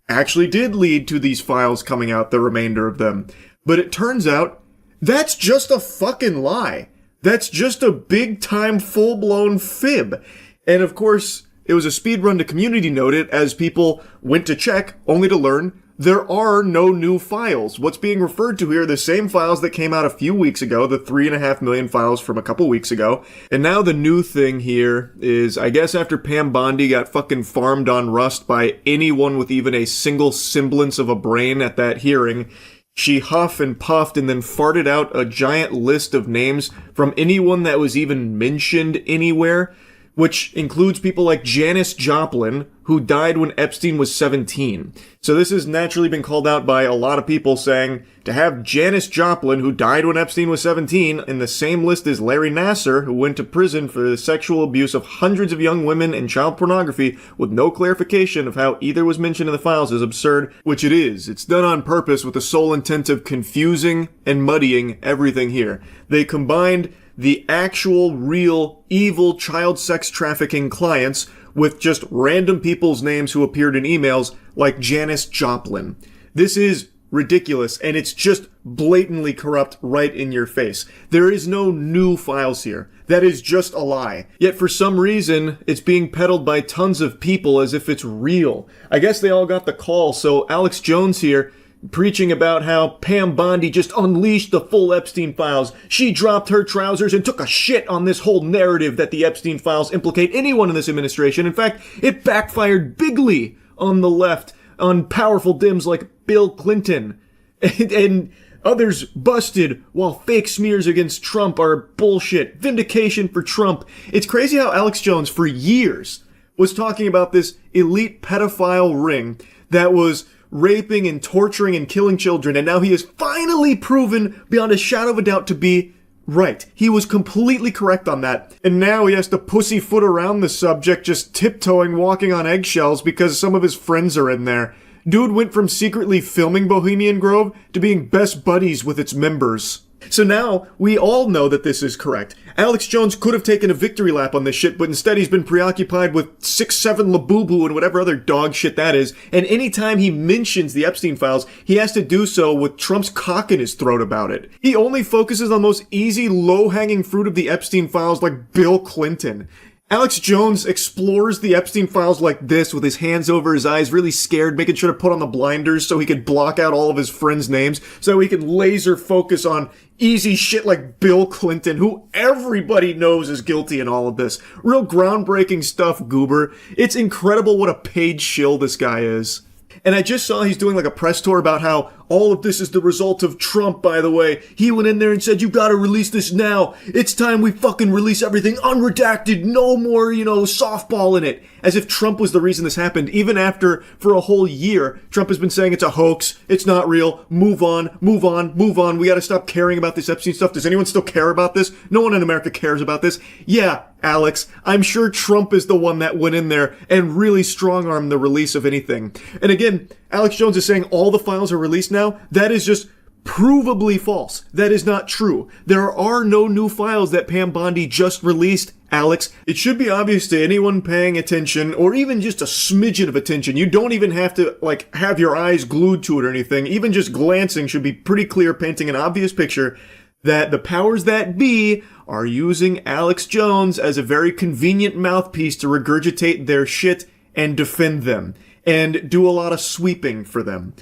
actually did lead to these files coming out, the remainder of them. But it turns out that's just a fucking lie. That's just a big-time, full-blown fib. And of course, it was a speed run to Community Noted as people went to check, only to learn there are no new files. What's being referred to here are the same files that came out a few weeks ago, the 3.5 million files from a couple weeks ago. And now the new thing here is, I guess after Pam Bondi got fucking farmed on Rust by anyone with even a single semblance of a brain at that hearing, she huffed and puffed and then farted out a giant list of names from anyone that was even mentioned anywhere, which includes people like Janis Joplin, who died when Epstein was 17. So this has naturally been called out by a lot of people, saying to have Janis Joplin, who died when Epstein was 17, in the same list as Larry Nassar, who went to prison for the sexual abuse of hundreds of young women and child pornography, with no clarification of how either was mentioned in the files, is absurd, which it is. It's done on purpose with the sole intent of confusing and muddying everything here. They combined the actual, real, evil child sex trafficking clients with just random people's names who appeared in emails like Janis Joplin. This is ridiculous, and it's just blatantly corrupt right in your face. There is no new files here. That is just a lie. Yet for some reason, it's being peddled by tons of people as if it's real. I guess they all got the call, so Alex Jones here preaching about how Pam Bondi just unleashed the full Epstein files. She dropped her trousers and took a shit on this whole narrative that the Epstein files implicate anyone in this administration. In fact, it backfired bigly on the left, on powerful Dims like Bill Clinton. And others busted, while fake smears against Trump are bullshit. Vindication for Trump. It's crazy how Alex Jones, for years, was talking about this elite pedophile ring that was raping and torturing and killing children, and now he is finally proven beyond a shadow of a doubt to be right. He was completely correct on that, and now he has to pussyfoot around the subject, just tiptoeing, walking on eggshells because some of his friends are in there. Dude went from secretly filming Bohemian Grove to being best buddies with its members. So now, we all know that this is correct. Alex Jones could have taken a victory lap on this shit, but instead he's been preoccupied with 6'7" Labubu and whatever other dog shit that is, and anytime he mentions the Epstein files, he has to do so with Trump's cock in his throat about it. He only focuses on the most easy, low-hanging fruit of the Epstein files like Bill Clinton. Alex Jones explores the Epstein files like this, with his hands over his eyes, really scared, making sure to put on the blinders so he could block out all of his friends' names, so he can laser focus on easy shit like Bill Clinton, who everybody knows is guilty in all of this. Real groundbreaking stuff, Goober. It's incredible what a paid shill this guy is. And I just saw he's doing like a press tour about how all of this is the result of Trump, by the way. He went in there and said, you gotta release this now. It's time we fucking release everything unredacted. No more, softball in it. As if Trump was the reason this happened. Even after, for a whole year, Trump has been saying it's a hoax. It's not real. Move on, move on, move on. We gotta stop caring about this Epstein stuff. Does anyone still care about this? No one in America cares about this. Yeah, Alex, I'm sure Trump is the one that went in there and really strong-armed the release of anything. And again, Alex Jones is saying all the files are released now. That is just provably false. That is not true. There are no new files that Pam Bondi just released, Alex. It should be obvious to anyone paying attention, or even just a smidgen of attention. You don't even have to, have your eyes glued to it or anything. Even just glancing should be pretty clear, painting an obvious picture that the powers that be are using Alex Jones as a very convenient mouthpiece to regurgitate their shit and defend them, and do a lot of sweeping for them.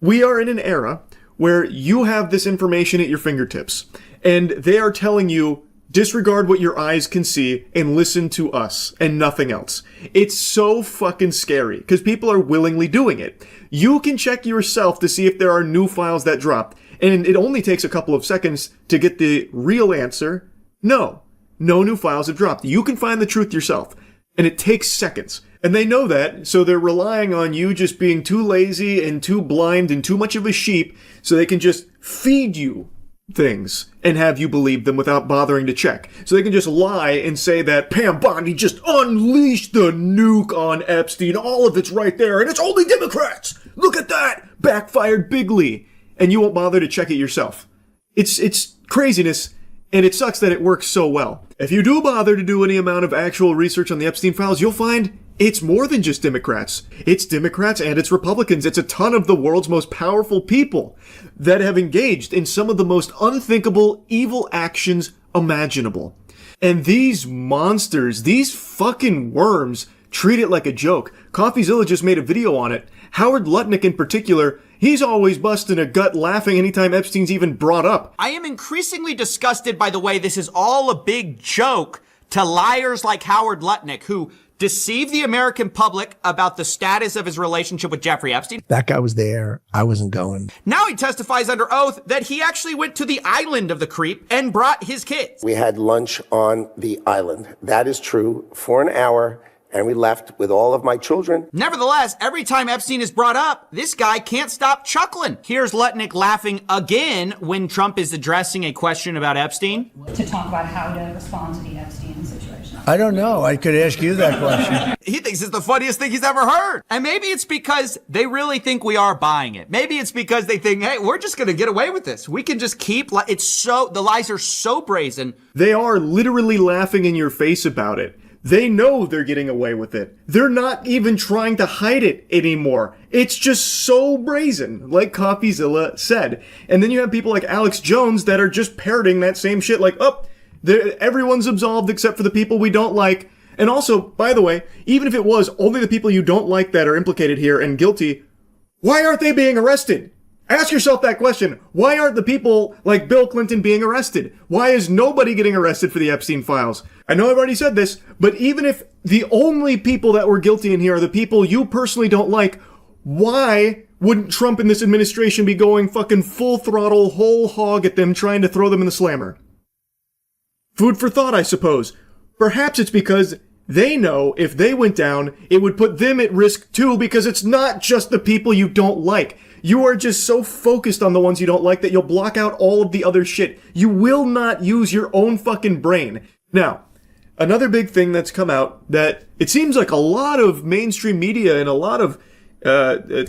We are in an era where you have this information at your fingertips, and they are telling you, disregard what your eyes can see and listen to us and nothing else. It's so fucking scary, because people are willingly doing it. You can check yourself to see if there are new files that dropped, and it only takes a couple of seconds to get the real answer. No new files have dropped. You can find the truth yourself, and it takes seconds. And they know that, so they're relying on you just being too lazy and too blind and too much of a sheep, so they can just feed you things and have you believe them without bothering to check. So they can just lie and say that Pam Bondi just unleashed the nuke on Epstein. All of it's right there, and it's only Democrats. Look at that! Backfired bigly. And you won't bother to check it yourself. It's craziness, and it sucks that it works so well. If you do bother to do any amount of actual research on the Epstein files, you'll find it's more than just Democrats. It's Democrats and it's Republicans. It's a ton of the world's most powerful people that have engaged in some of the most unthinkable, evil actions imaginable. And these monsters, these fucking worms, treat it like a joke. CoffeeZilla just made a video on it. Howard Lutnick in particular, he's always busting a gut laughing anytime Epstein's even brought up. I am increasingly disgusted by the way this is all a big joke to liars like Howard Lutnick, who deceive the American public about the status of his relationship with Jeffrey Epstein. That guy was there. I wasn't going. Now he testifies under oath that he actually went to the island of the creep and brought his kids. We had lunch on the island. That is true, for an hour, and we left with all of my children. Nevertheless, every time Epstein is brought up, this guy can't stop chuckling. Here's Lutnick laughing again when Trump is addressing a question about Epstein. To talk about how to respond to the Epstein situation. I don't know. I could ask you that question. He thinks it's the funniest thing he's ever heard. And maybe it's because they really think we are buying it. Maybe it's because they think, hey, we're just going to get away with this. We can just keep, the lies are so brazen. They are literally laughing in your face about it. They know they're getting away with it. They're not even trying to hide it anymore. It's just so brazen, like CoffeeZilla said. And then you have people like Alex Jones that are just parroting that same shit like, everyone's absolved except for the people we don't like. And also, by the way, even if it was only the people you don't like that are implicated here and guilty, why aren't they being arrested? Ask yourself that question. Why aren't the people like Bill Clinton being arrested? Why is nobody getting arrested for the Epstein files? I know I've already said this, but even if the only people that were guilty in here are the people you personally don't like, why wouldn't Trump and this administration be going fucking full throttle, whole hog at them, trying to throw them in the slammer? Food for thought, I suppose. Perhaps it's because they know if they went down, it would put them at risk too, because it's not just the people you don't like. You are just so focused on the ones you don't like that you'll block out all of the other shit. You will not use your own fucking brain. Now, another big thing that's come out that it seems like a lot of mainstream media and a lot of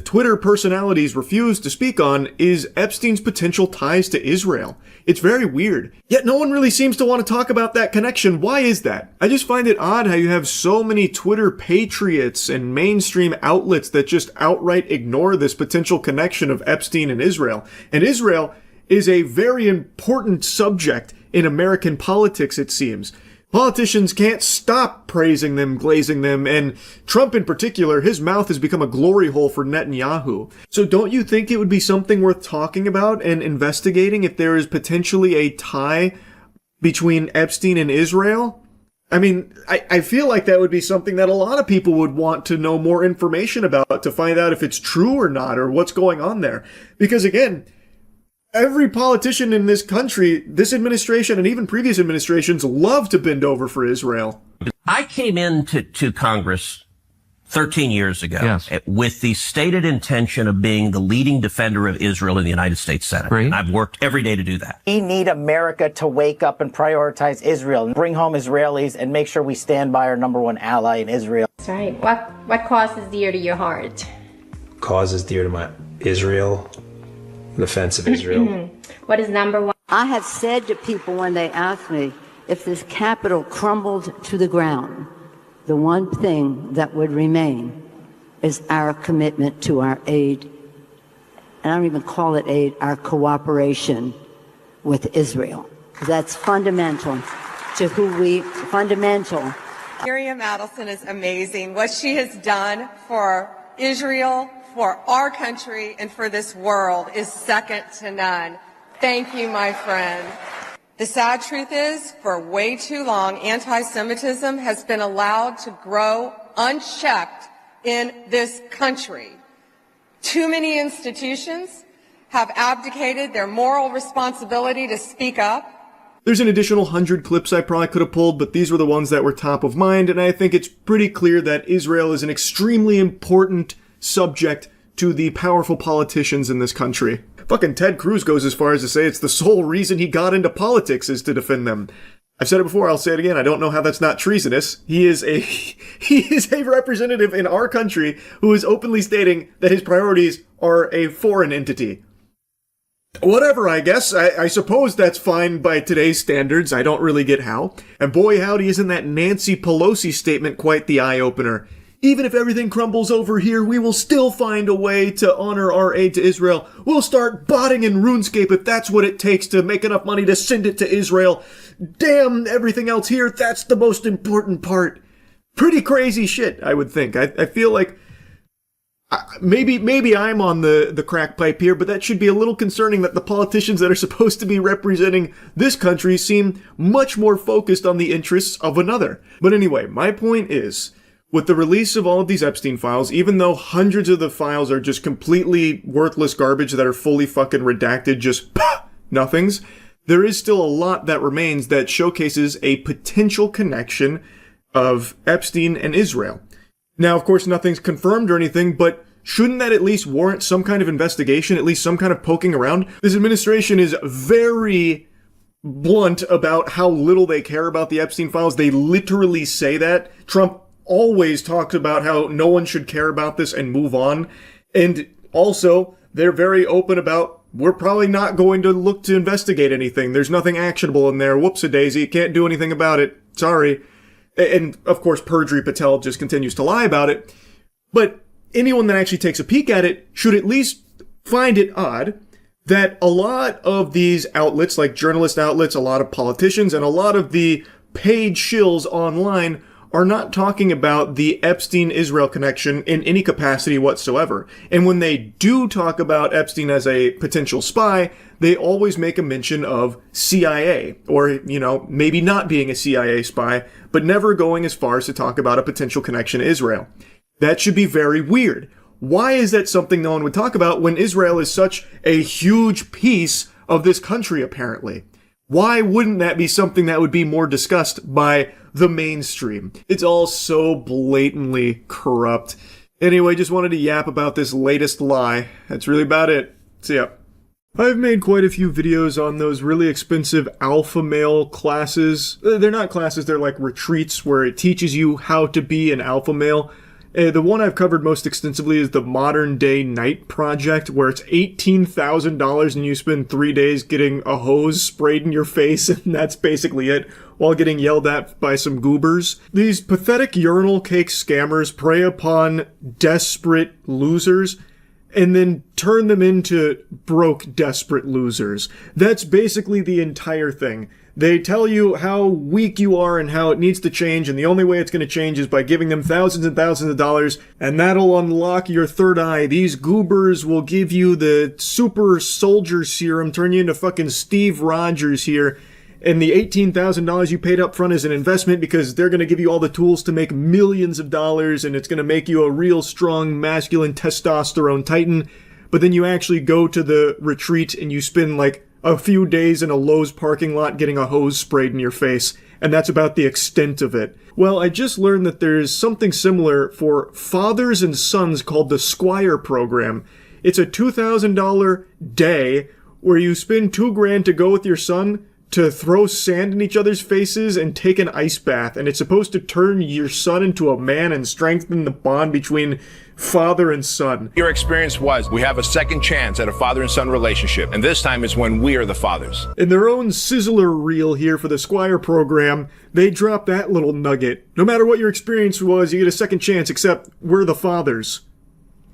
Twitter personalities refuse to speak on is Epstein's potential ties to Israel. It's very weird. Yet no one really seems to want to talk about that connection. Why is that? I just find it odd how you have so many Twitter patriots and mainstream outlets that just outright ignore this potential connection of Epstein and Israel. And Israel is a very important subject in American politics, it seems. Politicians can't stop praising them, glazing them, and Trump in particular, his mouth has become a glory hole for Netanyahu. So don't you think it would be something worth talking about and investigating if there is potentially a tie between Epstein and Israel? I mean, I feel like that would be something that a lot of people would want to know more information about to find out if it's true or not or what's going on there. Because again, every politician in this country, this administration and even previous administrations love to bend over for Israel. I came into Congress 13 years ago with the stated intention of being the leading defender of Israel in the United States Senate. And I've worked every day to do that. We need America to wake up and prioritize Israel and bring home Israelis and make sure we stand by our number one ally in Israel. That's right. What cause is dear to your heart? Cause is dear to my Israel. Defense of Israel. What is number one? I have said to people when they ask me if this Capitol crumbled to the ground, the one thing that would remain is our commitment to our aid, and I don't even call it aid, our cooperation with Israel. That's fundamental to fundamental. Miriam Adelson is amazing. What she has done for Israel, for our country, and for this world is second to none. Thank you, my friend. The sad truth is, for way too long, anti-Semitism has been allowed to grow unchecked in this country. Too many institutions have abdicated their moral responsibility to speak up. There's an additional 100 clips I probably could have pulled, but these were the ones that were top of mind, and I think it's pretty clear that Israel is an extremely important subject to the powerful politicians in this country. Fucking Ted Cruz goes as far as to say it's the sole reason he got into politics is to defend them. I've said it before, I'll say it again, I don't know how that's not treasonous. He is a representative in our country who is openly stating that his priorities are a foreign entity. Whatever, I guess. I suppose that's fine by today's standards. I don't really get how. And boy howdy, isn't that Nancy Pelosi statement quite the eye-opener. Even if everything crumbles over here, we will still find a way to honor our aid to Israel. We'll start botting in RuneScape if that's what it takes to make enough money to send it to Israel. Damn everything else here, that's the most important part. Pretty crazy shit, I would think. I feel like maybe I'm on the crack pipe here, but that should be a little concerning that the politicians that are supposed to be representing this country seem much more focused on the interests of another. But anyway, my point is, With the release of all of these Epstein files, even though hundreds of the files are just completely worthless garbage that are fully fucking redacted, just nothings, there is still a lot that remains that showcases a potential connection of Epstein and Israel. Now, of course, nothing's confirmed or anything, but shouldn't that at least warrant some kind of investigation, at least some kind of poking around? This administration is very blunt about how little they care about the Epstein files. They literally say that. Trump always talks about how no one should care about this and move on. And also, they're very open about, we're probably not going to look to investigate anything. There's nothing actionable in there. Whoops-a-daisy. Can't do anything about it. Sorry. And, of course, Perjury Patel just continues to lie about it. But anyone that actually takes a peek at it should at least find it odd that a lot of these outlets, like journalist outlets, a lot of politicians, and a lot of the paid shills online are not talking about the Epstein-Israel connection in any capacity whatsoever. And when they do talk about Epstein as a potential spy, they always make a mention of CIA, or, maybe not being a CIA spy, but never going as far as to talk about a potential connection to Israel. That should be very weird. Why is that something no one would talk about when Israel is such a huge piece of this country, apparently? Why wouldn't that be something that would be more discussed by the mainstream? It's all so blatantly corrupt. Anyway, just wanted to yap about this latest lie. That's really about it. See ya. I've made quite a few videos on those really expensive alpha male classes. They're not classes, they're like retreats where it teaches you how to be an alpha male. The one I've covered most extensively is the Modern Day Night Project, where it's $18,000 and you spend 3 days getting a hose sprayed in your face, and that's basically it, while getting yelled at by some goobers. These pathetic urinal cake scammers prey upon desperate losers and then turn them into broke, desperate losers. That's basically the entire thing. They tell you how weak you are and how it needs to change, and the only way it's going to change is by giving them thousands and thousands of dollars, and that'll unlock your third eye. These goobers will give you the super soldier serum, turn you into fucking Steve Rogers here, and the $18,000 you paid up front is an investment because they're going to give you all the tools to make millions of dollars, and it's going to make you a real strong, masculine testosterone titan. But then you actually go to the retreat and you spend like a few days in a Lowe's parking lot getting a hose sprayed in your face, and that's about the extent of it. Well, I just learned that there's something similar for fathers and sons called the Squire program. It's a $2,000 day where you spend $2,000 to go with your son to throw sand in each other's faces and take an ice bath, and it's supposed to turn your son into a man and strengthen the bond between father and son. Your experience was, we have a second chance at a father and son relationship, and this time is when we are the fathers. In their own sizzler reel here for the Squire program, they drop that little nugget. No matter what your experience was, you get a second chance, except we're the fathers.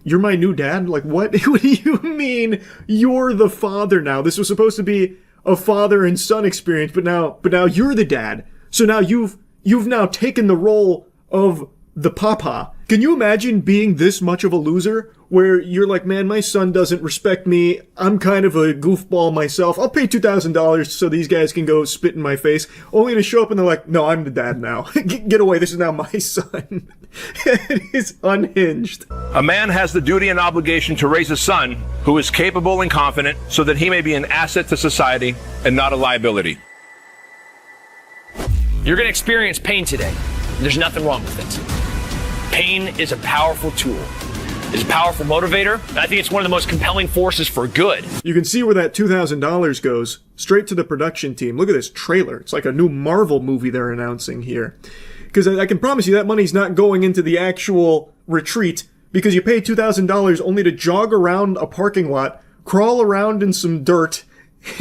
You're my new dad? Like, what? What do you mean you're the father now? This was supposed to be a father and son experience, but now you're the dad. So now you've now taken the role of the papa. Can you imagine being this much of a loser where you're like, man, my son doesn't respect me. I'm kind of a goofball myself. I'll pay $2,000 so these guys can go spit in my face, only to show up and they're like, no, I'm the dad now. Get away. This is now my son. It is unhinged. A man has the duty and obligation to raise a son who is capable and confident so that he may be an asset to society and not a liability. You're going to experience pain today. There's nothing wrong with it. Pain is a powerful tool. It's a powerful motivator, and I think it's one of the most compelling forces for good. You can see where that $2,000 goes. Straight to the production team. Look at this trailer. It's like a new Marvel movie they're announcing here. Because I can promise you that money's not going into the actual retreat, because you pay $2,000 only to jog around a parking lot, crawl around in some dirt,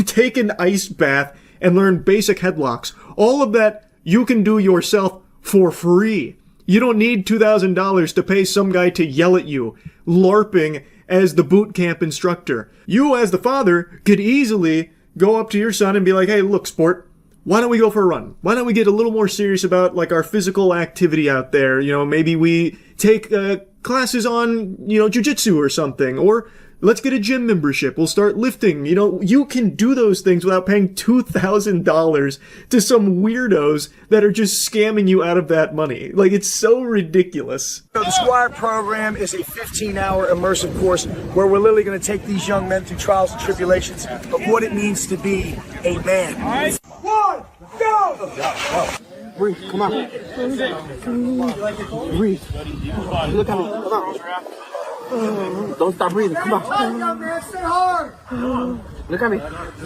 take an ice bath, and learn basic headlocks. All of that you can do yourself for free. You don't need $2,000 to pay some guy to yell at you, LARPing as the boot camp instructor. You, as the father, could easily go up to your son and be like, hey, look, sport, why don't we go for a run? Why don't we get a little more serious about, like, our physical activity out there? You know, maybe we take classes on, jiu-jitsu or something. Or Let's get a gym membership. We'll start lifting. You know, you can do those things without paying $2,000 to some weirdos that are just scamming you out of that money. Like, it's so ridiculous. The Squire program is a 15-hour immersive course where we're literally going to take these young men through trials and tribulations of what it means to be a man. One, go! Breathe, come on. Breathe. Look at me, come on. Don't stop breathing, come on. Stay hard. Look at me.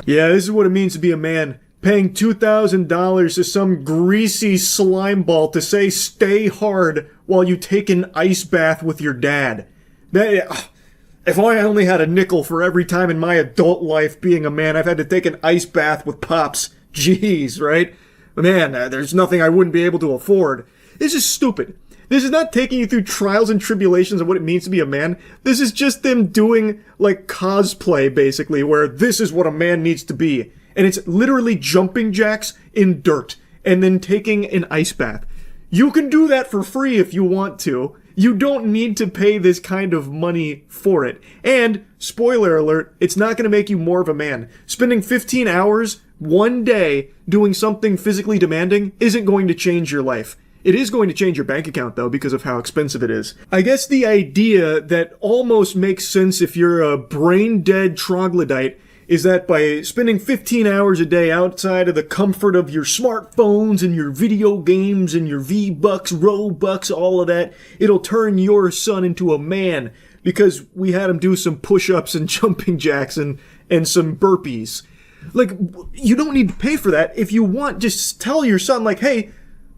Yeah, this is what it means to be a man. Paying $2,000 to some greasy slime ball to say stay hard while you take an ice bath with your dad. If I only had a nickel for every time in my adult life being a man I've had to take an ice bath with Pops. Jeez, right? Man, there's nothing I wouldn't be able to afford. This is stupid. This is not taking you through trials and tribulations of what it means to be a man. This is just them doing, like, cosplay, basically, where this is what a man needs to be. And it's literally jumping jacks in dirt and then taking an ice bath. You can do that for free if you want to. You don't need to pay this kind of money for it. And, spoiler alert, it's not going to make you more of a man. Spending 15 hours, one day, doing something physically demanding isn't going to change your life. It is going to change your bank account, though, because of how expensive it is. I guess the idea that almost makes sense if you're a brain-dead troglodyte is that by spending 15 hours a day outside of the comfort of your smartphones and your video games and your V-Bucks, Robux, all of that, it'll turn your son into a man because we had him do some push-ups and jumping jacks and some burpees. Like, you don't need to pay for that. If you want, just tell your son, like, hey,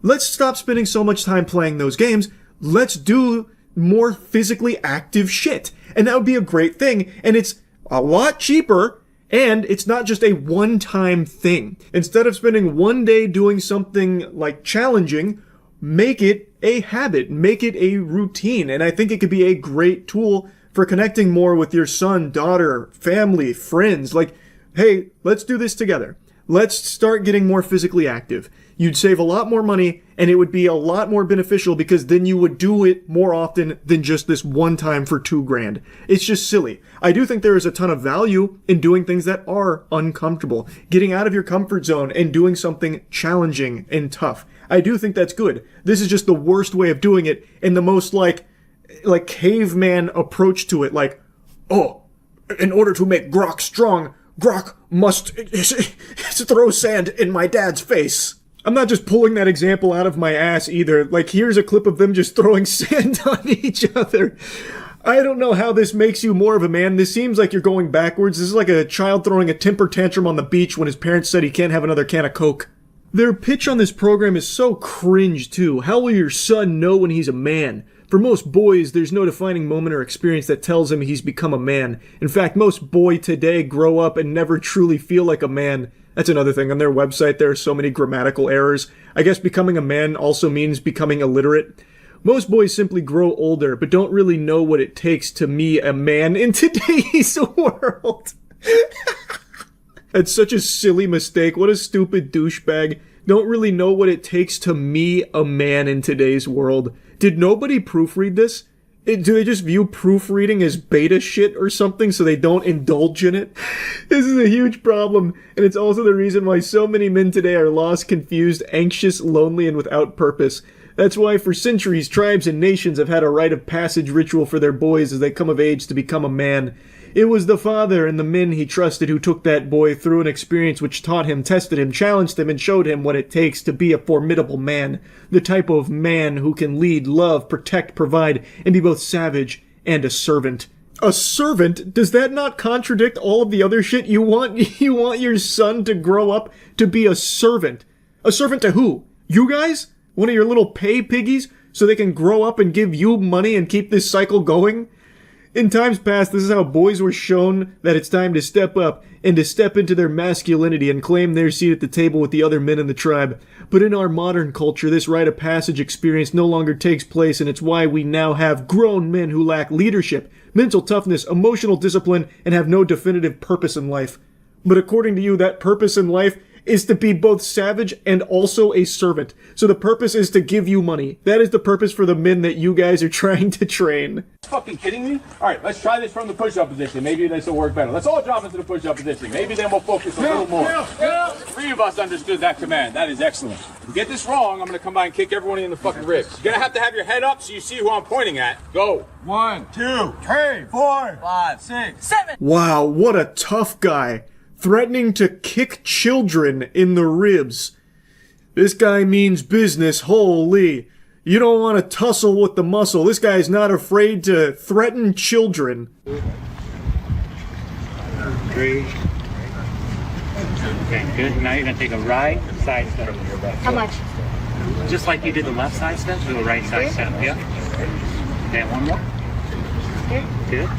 let's stop spending so much time playing those games. Let's do more physically active shit. And that would be a great thing. And it's a lot cheaper. And it's not just a one-time thing. Instead of spending one day doing something like challenging, make it a habit, make it a routine. And I think it could be a great tool for connecting more with your son, daughter, family, friends. Like, hey, let's do this together. Let's start getting more physically active. You'd save a lot more money, and it would be a lot more beneficial because then you would do it more often than just this one time for $2,000. It's just silly. I do think there is a ton of value in doing things that are uncomfortable, getting out of your comfort zone and doing something challenging and tough. I do think that's good. This is just the worst way of doing it and the most like caveman approach to it. Like, oh, in order to make Grok strong, Grok must throw sand in my dad's face. I'm not just pulling that example out of my ass either. Like, here's a clip of them just throwing sand on each other. I don't know how this makes you more of a man. This seems like you're going backwards. This is like a child throwing a temper tantrum on the beach when his parents said he can't have another can of Coke. Their pitch on this program is so cringe, too. How will your son know when he's a man? For most boys, there's no defining moment or experience that tells him he's become a man. In fact, most boys today grow up and never truly feel like a man. That's another thing. On their website, there are so many grammatical errors. I guess becoming a man also means becoming illiterate. Most boys simply grow older, but don't really know what it takes to be a man in today's world. That's such a silly mistake. What a stupid douchebag. Don't really know what it takes to be a man in today's world. Did nobody proofread this? Do they just view proofreading as beta shit or something so they don't indulge in it? This is a huge problem, and it's also the reason why so many men today are lost, confused, anxious, lonely, and without purpose. That's why for centuries, tribes and nations have had a rite of passage ritual for their boys as they come of age to become a man. It was the father and the men he trusted who took that boy through an experience which taught him, tested him, challenged him, and showed him what it takes to be a formidable man. The type of man who can lead, love, protect, provide, and be both savage and a servant. A servant? Does that not contradict all of the other shit? You want your son to grow up to be a servant. A servant to who? You guys? One of your little pay piggies? So they can grow up and give you money and keep this cycle going? In times past, this is how boys were shown that it's time to step up and to step into their masculinity and claim their seat at the table with the other men in the tribe. But in our modern culture, this rite of passage experience no longer takes place, and it's why we now have grown men who lack leadership, mental toughness, emotional discipline, and have no definitive purpose in life. But according to you, that purpose in life is to be both savage and also a servant. So the purpose is to give you money. That is the purpose for the men that you guys are trying to train. Fucking kidding me? All right, let's try this from the push-up position. Maybe this will work better. Let's all drop into the push-up position. Maybe then we'll focus a little more. Three of us understood that command. That is excellent. If you get this wrong, I'm going to come by and kick everyone in the fucking ribs. You're going to have your head up so you see who I'm pointing at. Go. 1, 2, 3, 4, 5, 6, 7. Wow, what a tough guy. Threatening to kick children in the ribs. This guy means business, holy. You don't want to tussle with the muscle. This guy's not afraid to threaten children. 3. Okay, good. Now you're going to take a right side step. How much? Just like you did the left side step, do a right side step. Yeah. Okay, one more. Good.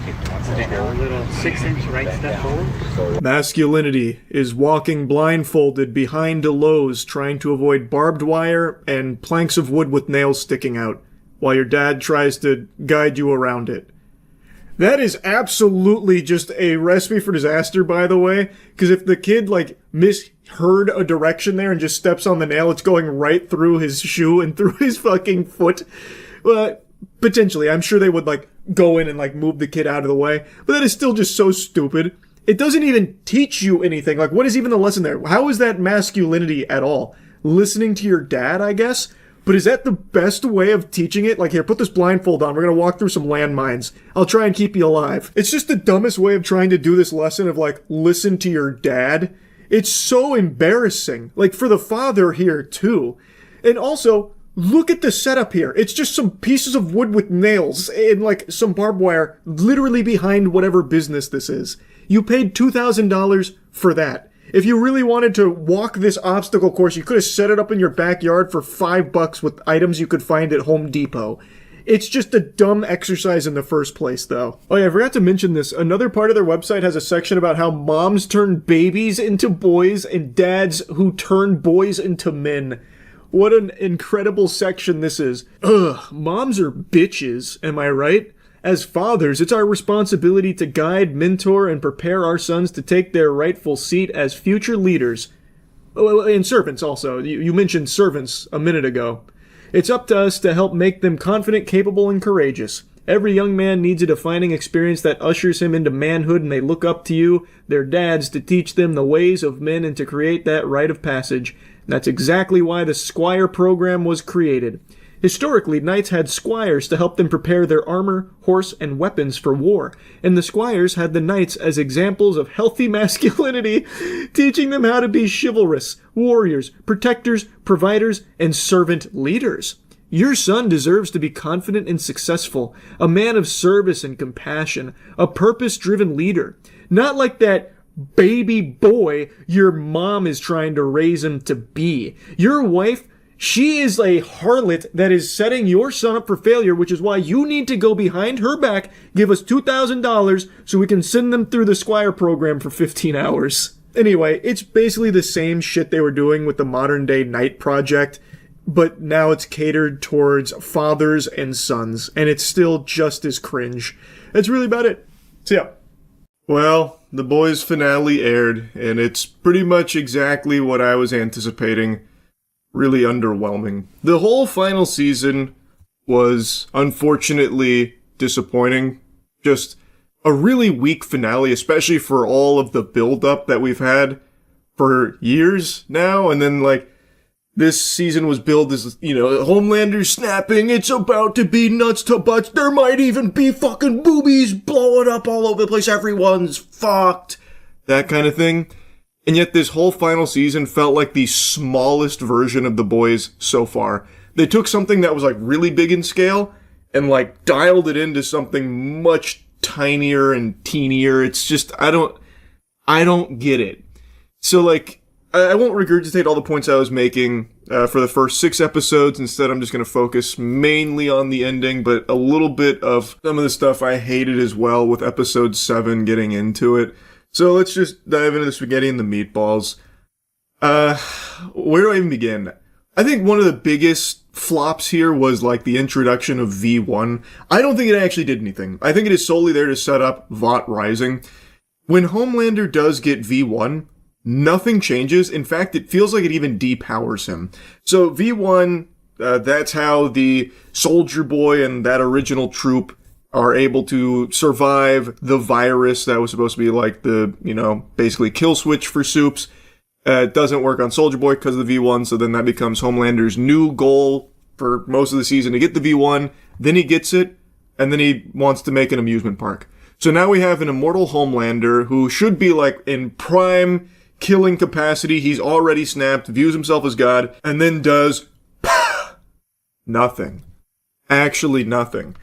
Take a little 6-inch right step forward. Masculinity is walking blindfolded behind a Lowe's trying to avoid barbed wire and planks of wood with nails sticking out, while your dad tries to guide you around it. That is absolutely just a recipe for disaster, by the way, because if the kid, misheard a direction there and just steps on the nail, it's going right through his shoe and through his fucking foot. Well, potentially, I'm sure they would, go in and, move the kid out of the way. But that is still just so stupid. It doesn't even teach you anything. What is even the lesson there? How is that masculinity at all? Listening to your dad, I guess? But is that the best way of teaching it? Here, put this blindfold on. We're gonna walk through some landmines. I'll try and keep you alive. It's just the dumbest way of trying to do this lesson of, listen to your dad. It's so embarrassing. For the father here, too. And also, look at the setup here. It's just some pieces of wood with nails and some barbed wire literally behind whatever business this is. You paid $2,000 for that. If you really wanted to walk this obstacle course, you could have set it up in your backyard for $5 with items you could find at Home Depot. It's just a dumb exercise in the first place, though. Oh yeah, I forgot to mention this. Another part of their website has a section about how moms turn babies into boys and dads who turn boys into men. What an incredible section this is. Ugh, moms are bitches, am I right? As fathers, it's our responsibility to guide, mentor, and prepare our sons to take their rightful seat as future leaders. And servants also. You mentioned servants a minute ago. It's up to us to help make them confident, capable, and courageous. Every young man needs a defining experience that ushers him into manhood, and they look up to you, their dads, to teach them the ways of men and to create that rite of passage. That's exactly why the Squire program was created. Historically, knights had squires to help them prepare their armor, horse, and weapons for war, and the squires had the knights as examples of healthy masculinity, teaching them how to be chivalrous, warriors, protectors, providers, and servant leaders. Your son deserves to be confident and successful, a man of service and compassion, a purpose-driven leader, not like that baby boy your mom is trying to raise him to be. Your wife, she is a harlot that is setting your son up for failure, which is why you need to go behind her back, give us $2,000 so we can send them through the Squire program for 15 hours. Anyway, it's basically the same shit they were doing with the modern day Knight Project, but now it's catered towards fathers and sons, and it's still just as cringe. That's really about it. So yeah. Well, The Boys finale aired, and it's pretty much exactly what I was anticipating. Really underwhelming. The whole final season was unfortunately disappointing. Just a really weak finale, especially for all of the build-up that we've had for years now. And then, this season was billed as, Homelander's snapping, it's about to be nuts to butts, there might even be fucking boobies blowing up all over the place, everyone's fucked, that kind of thing. And yet this whole final season felt like the smallest version of The Boys so far. They took something that was really big in scale and dialed it into something much tinier and teenier. It's just, I don't get it. So I won't regurgitate all the points I was making for the first 6 episodes. Instead, I'm just going to focus mainly on the ending, but a little bit of some of the stuff I hated as well with episode 7 getting into it. So let's just dive into the spaghetti and the meatballs. Where do I even begin? I think one of the biggest flops here was the introduction of V1. I don't think it actually did anything. I think it is solely there to set up Vought Rising. When Homelander does get V1, nothing changes. In fact, it feels like it even depowers him. So V1, that's how the Soldier Boy and that original troop are able to survive the virus that was supposed to be like the, basically kill switch for Soups. It doesn't work on Soldier Boy because of the V1, so then that becomes Homelander's new goal for most of the season to get the V1. Then he gets it, and then he wants to make an amusement park. So now we have an immortal Homelander who should be like in prime killing capacity. He's already snapped, views himself as God, and then does nothing. Actually nothing.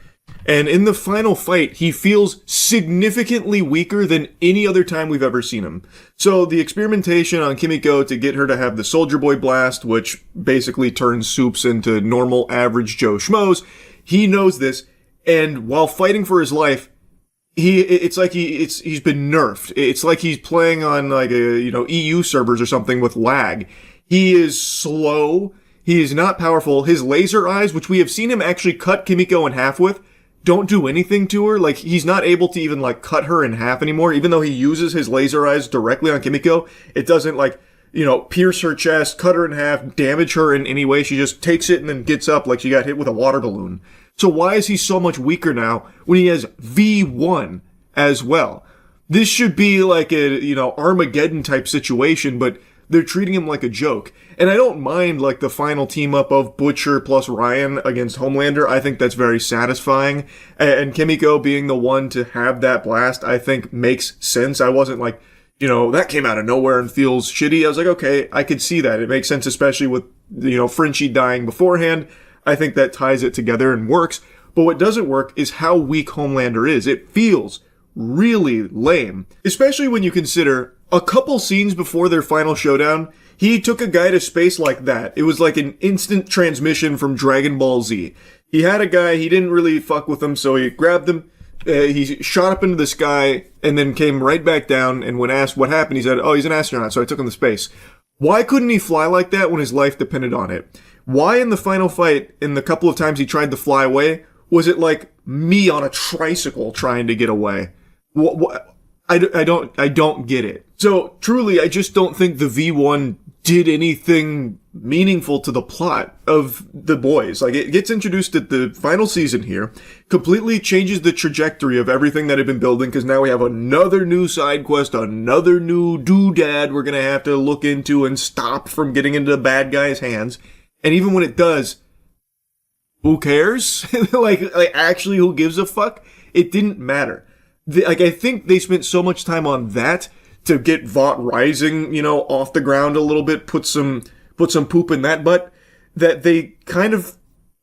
And in the final fight, he feels significantly weaker than any other time we've ever seen him. So the experimentation on Kimiko to get her to have the Soldier Boy blast, which basically turns Soups into normal average Joe Schmoes, he knows this, and while fighting for his life, he's been nerfed. It's like he's playing on like EU servers or something with lag. He is slow. He is not powerful. His laser eyes, which we have seen him actually cut Kimiko in half with, don't do anything to her. Like, he's not able to even like cut her in half anymore. Even though he uses his laser eyes directly on Kimiko, it doesn't pierce her chest, cut her in half, damage her in any way. She just takes it and then gets up like she got hit with a water balloon. So why is he so much weaker now when he has V1 as well? This should be like a, Armageddon type situation, but they're treating him like a joke. And I don't mind like the final team up of Butcher plus Ryan against Homelander. I think that's very satisfying. And Kimiko being the one to have that blast, I think makes sense. I wasn't like, that came out of nowhere and feels shitty. I was like, okay, I could see that. It makes sense, especially with, Frenchie dying beforehand. I think that ties it together and works. But what doesn't work is how weak Homelander is. It feels really lame, especially when you consider a couple scenes before their final showdown, he took a guy to space like that. It was like an instant transmission from Dragon Ball Z. He had a guy, he didn't really fuck with him, so he grabbed him, he shot up into the sky, and then came right back down, and when asked what happened, he said, oh, he's an astronaut, so I took him to space. Why couldn't he fly like that when his life depended on it? Why in the final fight, in the couple of times he tried to fly away, was it like me on a tricycle trying to get away? I don't get it. So truly, I just don't think the V1 did anything meaningful to the plot of The Boys. Like, it gets introduced at the final season here, completely changes the trajectory of everything that had been building, because now we have another new side quest, another new doodad we're gonna have to look into and stop from getting into the bad guy's hands. And even when it does, who cares? like actually, who gives a fuck? It didn't matter. I think they spent so much time on that to get Vought Rising, off the ground a little bit, put some poop in that butt, that they kind of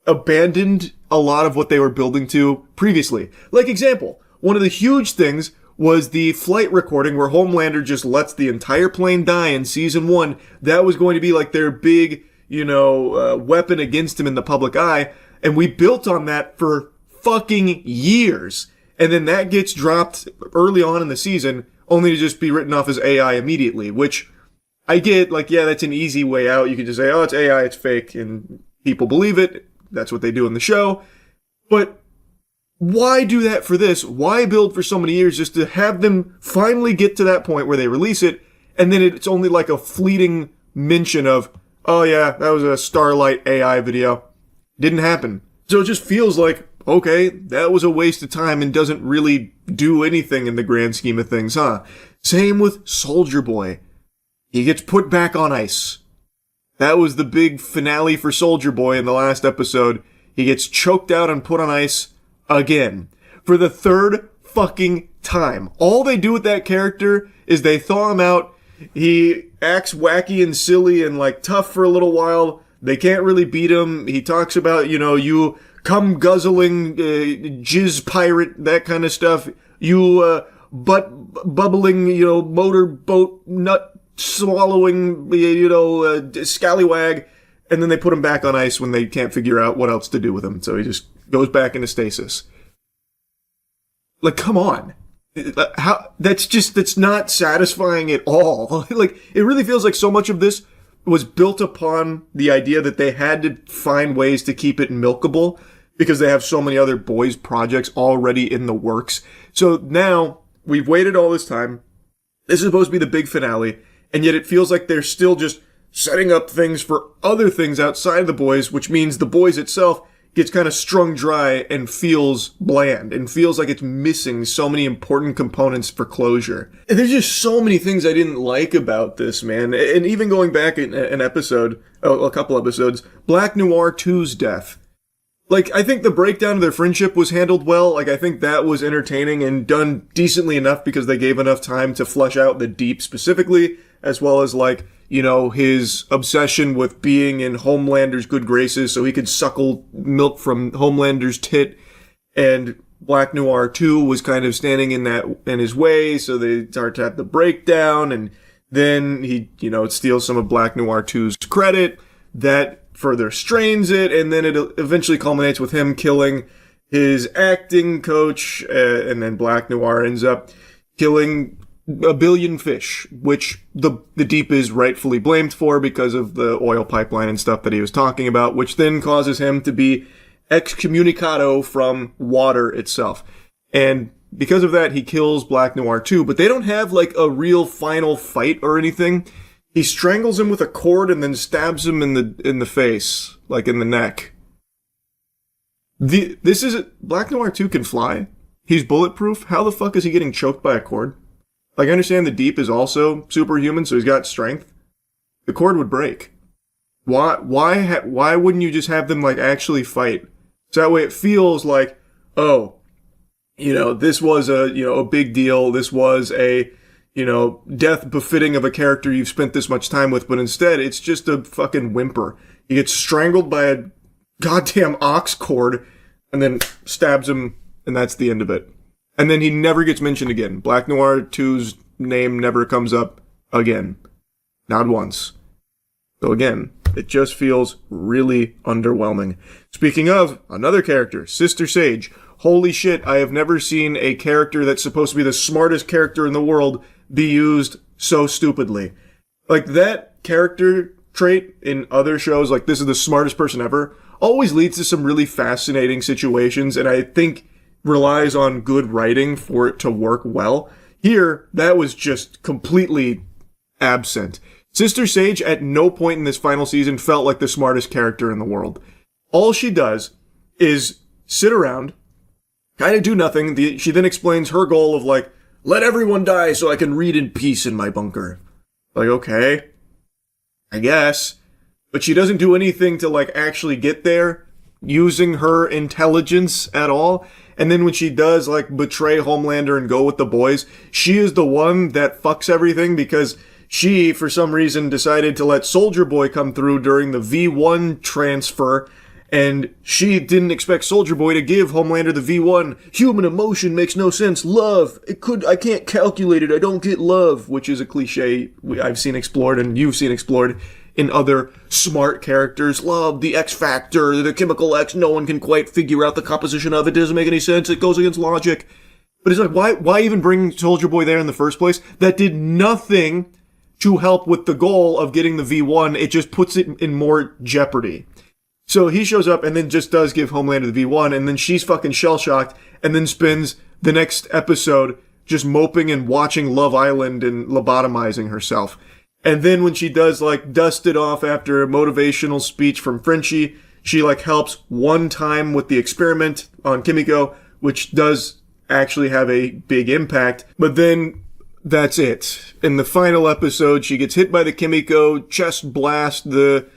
abandoned a lot of what they were building to previously. Like, example, one of the huge things was the flight recording where Homelander just lets the entire plane die in season 1. That was going to be like their big, weapon against him in the public eye. And we built on that for fucking years. And then that gets dropped early on in the season, only to just be written off as AI immediately, which I get, that's an easy way out. You can just say, oh, it's AI, it's fake, and people believe it. That's what they do in the show. But why do that for this? Why build for so many years just to have them finally get to that point where they release it, and then it's only like a fleeting mention of, oh yeah, that was a Starlight AI video. Didn't happen. So it just feels like, okay, that was a waste of time and doesn't really do anything in the grand scheme of things, huh? Same with Soldier Boy. He gets put back on ice. That was the big finale for Soldier Boy in the last episode. He gets choked out and put on ice again. For the third fucking time. All they do with that character is they thaw him out. He acts wacky and silly and tough for a little while. They can't really beat him. He talks about, you cum guzzling, jizz pirate, that kind of stuff. You, butt bubbling, motorboat nut swallowing, scallywag. And then they put him back on ice when they can't figure out what else to do with him. So he just goes back into stasis. Come on. That's not satisfying at all. It really feels like so much of this was built upon the idea that they had to find ways to keep it milkable because they have so many other Boys projects already in the works. So now we've waited all this time. This is supposed to be the big finale. and yet it feels like they're still just setting up things for other things outside of the boys, which means the boys itself gets kind of strung dry and feels bland and feels like it's missing so many important components for closure. And there's just so many things I didn't like about this, man. And even going back a couple episodes, Black Noir 2's death. Like, I think the breakdown of their friendship was handled well. Like, I think that was entertaining and done decently enough because they gave enough time to flesh out the Deep specifically, as well as, like, you know, his obsession with being in Homelander's good graces so he could suckle milk from Homelander's tit. And Black Noir 2 was kind of standing in his way, so they start to have the breakdown, and then he, you know, steals some of Black Noir 2's credit. That further strains it, and then it eventually culminates with him killing his acting coach, and then Black Noir ends up killing a billion fish, which the Deep is rightfully blamed for because of the oil pipeline and stuff that he was talking about, which then causes him to be excommunicado from water itself. And because of that, he kills Black Noir too, but they don't have like a real final fight or anything. He strangles him with a cord and then stabs him in the face, like in the neck. Black Noir 2 can fly. He's bulletproof. How the fuck is he getting choked by a cord? Like, I understand the Deep is also superhuman, so he's got strength. The cord would break. Why wouldn't you just have them, like, actually fight? So that way it feels like, oh, you know, this was a big deal. This was a, you know, death befitting of a character you've spent this much time with, but instead it's just a fucking whimper. He gets strangled by a goddamn ox cord and then stabs him, and that's the end of it. And then he never gets mentioned again. Black Noir 2's name never comes up again. Not once. So again, it just feels really underwhelming. Speaking of another character, Sister Sage. Holy shit, I have never seen a character that's supposed to be the smartest character in the world be used so stupidly. Like, that character trait in other shows, like this is the smartest person ever, always leads to some really fascinating situations, and I think relies on good writing for it to work well. Here, that was just completely absent. Sister Sage at no point in this final season felt like the smartest character in the world. All she does is sit around, kind of do nothing. She then explains her goal of like, let everyone die so I can read in peace in my bunker. Like, okay, I guess. But she doesn't do anything to like actually get there using her intelligence at all. And then when she does like betray Homelander and go with the boys, she is the one that fucks everything because she, for some reason, decided to let Soldier Boy come through during the V1 transfer, and she didn't expect Soldier Boy to give Homelander the V1. Human emotion makes no sense. Love. I can't calculate it. I don't get love, which is a cliche I've seen explored and you've seen explored in other smart characters. Love, the X factor, the chemical X, no one can quite figure out the composition of it. Doesn't make any sense. It goes against logic. But it's like, why even bring Soldier Boy there in the first place? That did nothing to help with the goal of getting the V1. It just puts it in more jeopardy. So he shows up and then just does give Homelander the V1, and then she's fucking shell-shocked, and then spends the next episode just moping and watching Love Island and lobotomizing herself. And then when she does, like, dust it off after a motivational speech from Frenchie, she, like, helps one time with the experiment on Kimiko, which does actually have a big impact. But then that's it. In the final episode, she gets hit by the Kimiko, chest blast, the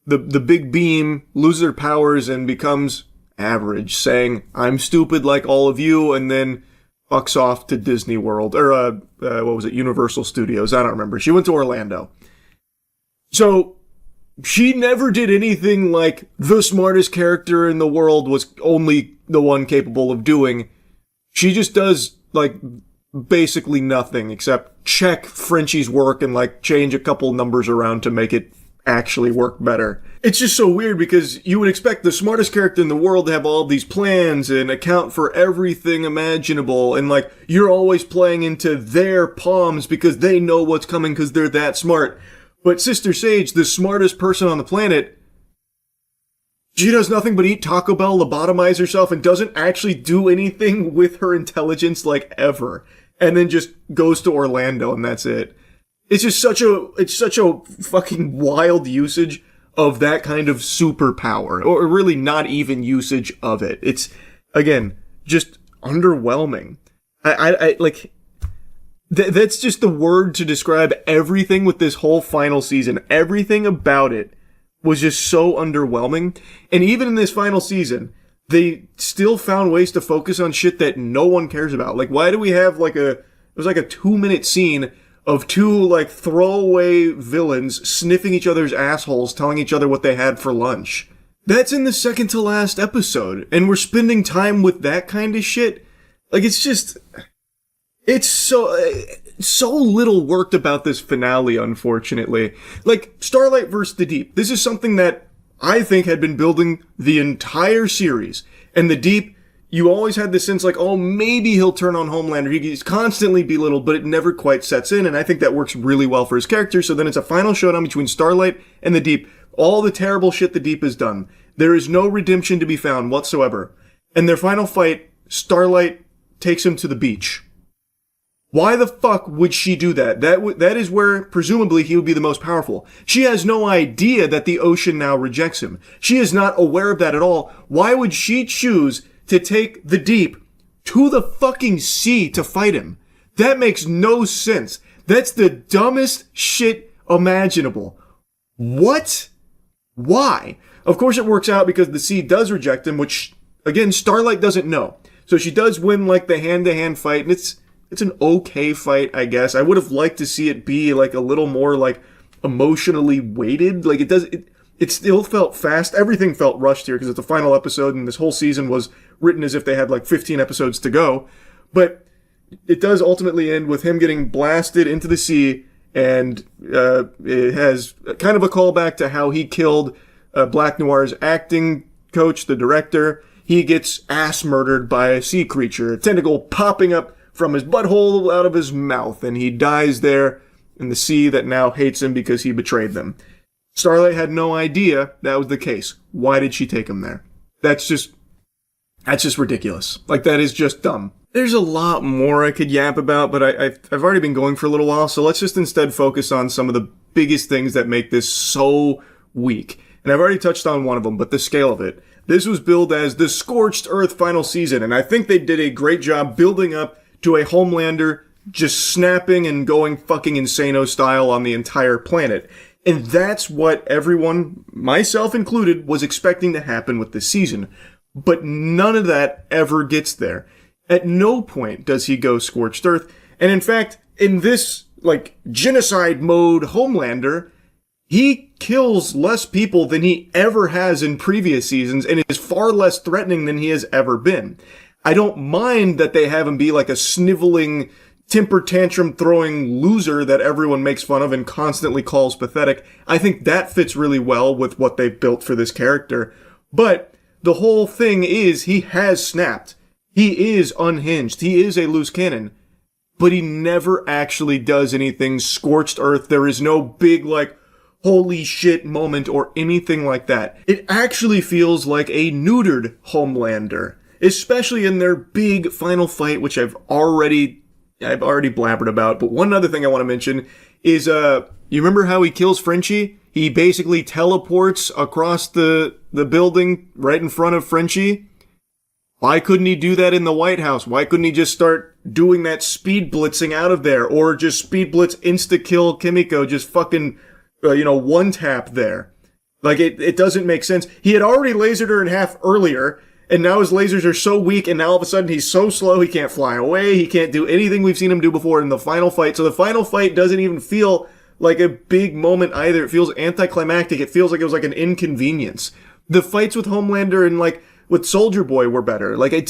big beam, loses her powers, and becomes average, saying, I'm stupid like all of you, and then fucks off to Disney World, or, Universal Studios, I don't remember. She went to Orlando. So, she never did anything like the smartest character in the world was only the one capable of doing. She just does, like, basically nothing except check Frenchie's work and, like, change a couple numbers around to make it actually work better. It's just so weird because you would expect the smartest character in the world to have all these plans and account for everything imaginable, and like you're always playing into their palms because they know what's coming because they're that smart. But Sister Sage, the smartest person on the planet, she does nothing but eat Taco Bell, lobotomize herself, and doesn't actually do anything with her intelligence like ever. And then just goes to Orlando and that's it. It's just such a fucking wild usage of that kind of superpower, or really not even usage of it. It's, again, just underwhelming. I like, that's just the word to describe everything with this whole final season. Everything about it was just so underwhelming. And even in this final season, they still found ways to focus on shit that no one cares about. Like, why do we have it was like a 2-minute scene of two, like, throwaway villains sniffing each other's assholes, telling each other what they had for lunch? That's in the second to last episode, and we're spending time with that kind of shit? Like, it's just... It's so little worked about this finale, unfortunately. Like, Starlight vs. the Deep. This is something that I think had been building the entire series. And the Deep, you always had this sense like, oh, maybe he'll turn on Homelander. He's constantly belittled, but it never quite sets in, and I think that works really well for his character. So then it's a final showdown between Starlight and the Deep. All the terrible shit the Deep has done. There is no redemption to be found whatsoever. And their final fight, Starlight takes him to the beach. Why the fuck would she do that? That is where, presumably, he would be the most powerful. She has no idea that the ocean now rejects him. She is not aware of that at all. Why would she choose to take the Deep to the fucking sea to fight him? That makes no sense. That's the dumbest shit imaginable. What? Why? Of course it works out because the sea does reject him, which, again, Starlight doesn't know. So she does win, like, the hand-to-hand fight, and it's an okay fight, I guess. I would have liked to see it be, like, a little more, like, emotionally weighted. Like, it still felt fast. Everything felt rushed here because it's the final episode, and this whole season was written as if they had, like, 15 episodes to go. But it does ultimately end with him getting blasted into the sea, and it has kind of a callback to how he killed Black Noir's acting coach, the director. He gets ass murdered by a sea creature, a tentacle popping up from his butthole out of his mouth, and he dies there in the sea that now hates him because he betrayed them. Starlight had no idea that was the case. Why did she take him there? That's just ridiculous. Like, that is just dumb. There's a lot more I could yap about, but I've already been going for a little while, so let's just instead focus on some of the biggest things that make this so weak. And I've already touched on one of them, but the scale of it. This was billed as the Scorched Earth final season, and I think they did a great job building up to a Homelander just snapping and going fucking insano style on the entire planet. And that's what everyone, myself included, was expecting to happen with this season. But none of that ever gets there. At no point does he go Scorched Earth. And in fact, in this, like, genocide mode Homelander, he kills less people than he ever has in previous seasons and is far less threatening than he has ever been. I don't mind that they have him be like a sniveling, temper tantrum throwing loser that everyone makes fun of and constantly calls pathetic. I think that fits really well with what they've built for this character. But the whole thing is he has snapped. He is unhinged. He is a loose cannon. But he never actually does anything Scorched Earth. There is no big, like, holy shit moment or anything like that. It actually feels like a neutered Homelander. Especially in their big final fight, which I've already blabbered about. But one other thing I want to mention is, you remember how he kills Frenchie? He basically teleports across the building right in front of Frenchie. Why couldn't he do that in the White House? Why couldn't he just start doing that speed blitzing out of there? Or just speed blitz insta-kill Kimiko, just fucking, one tap there. Like, it doesn't make sense. He had already lasered her in half earlier, and now his lasers are so weak, and now all of a sudden he's so slow he can't fly away, he can't do anything we've seen him do before in the final fight. So the final fight doesn't even feel like a big moment either. It feels anticlimactic. It feels like it was like an inconvenience. The fights with Homelander and, like, with Soldier Boy were better. Like, I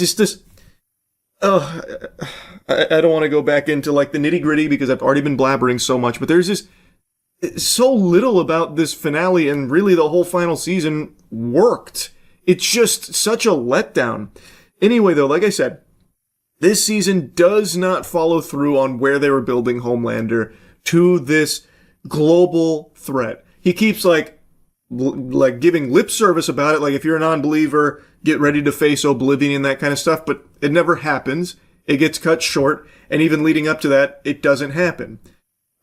don't want to go back into, like, the nitty gritty because I've already been blabbering so much, but there's just so little about this finale, and really the whole final season worked. It's just such a letdown. Anyway, though, like I said, this season does not follow through on where they were building Homelander to this global threat. He keeps, like giving lip service about it, like, if you're a non-believer, get ready to face oblivion and that kind of stuff, but it never happens. It gets cut short, and even leading up to that, it doesn't happen.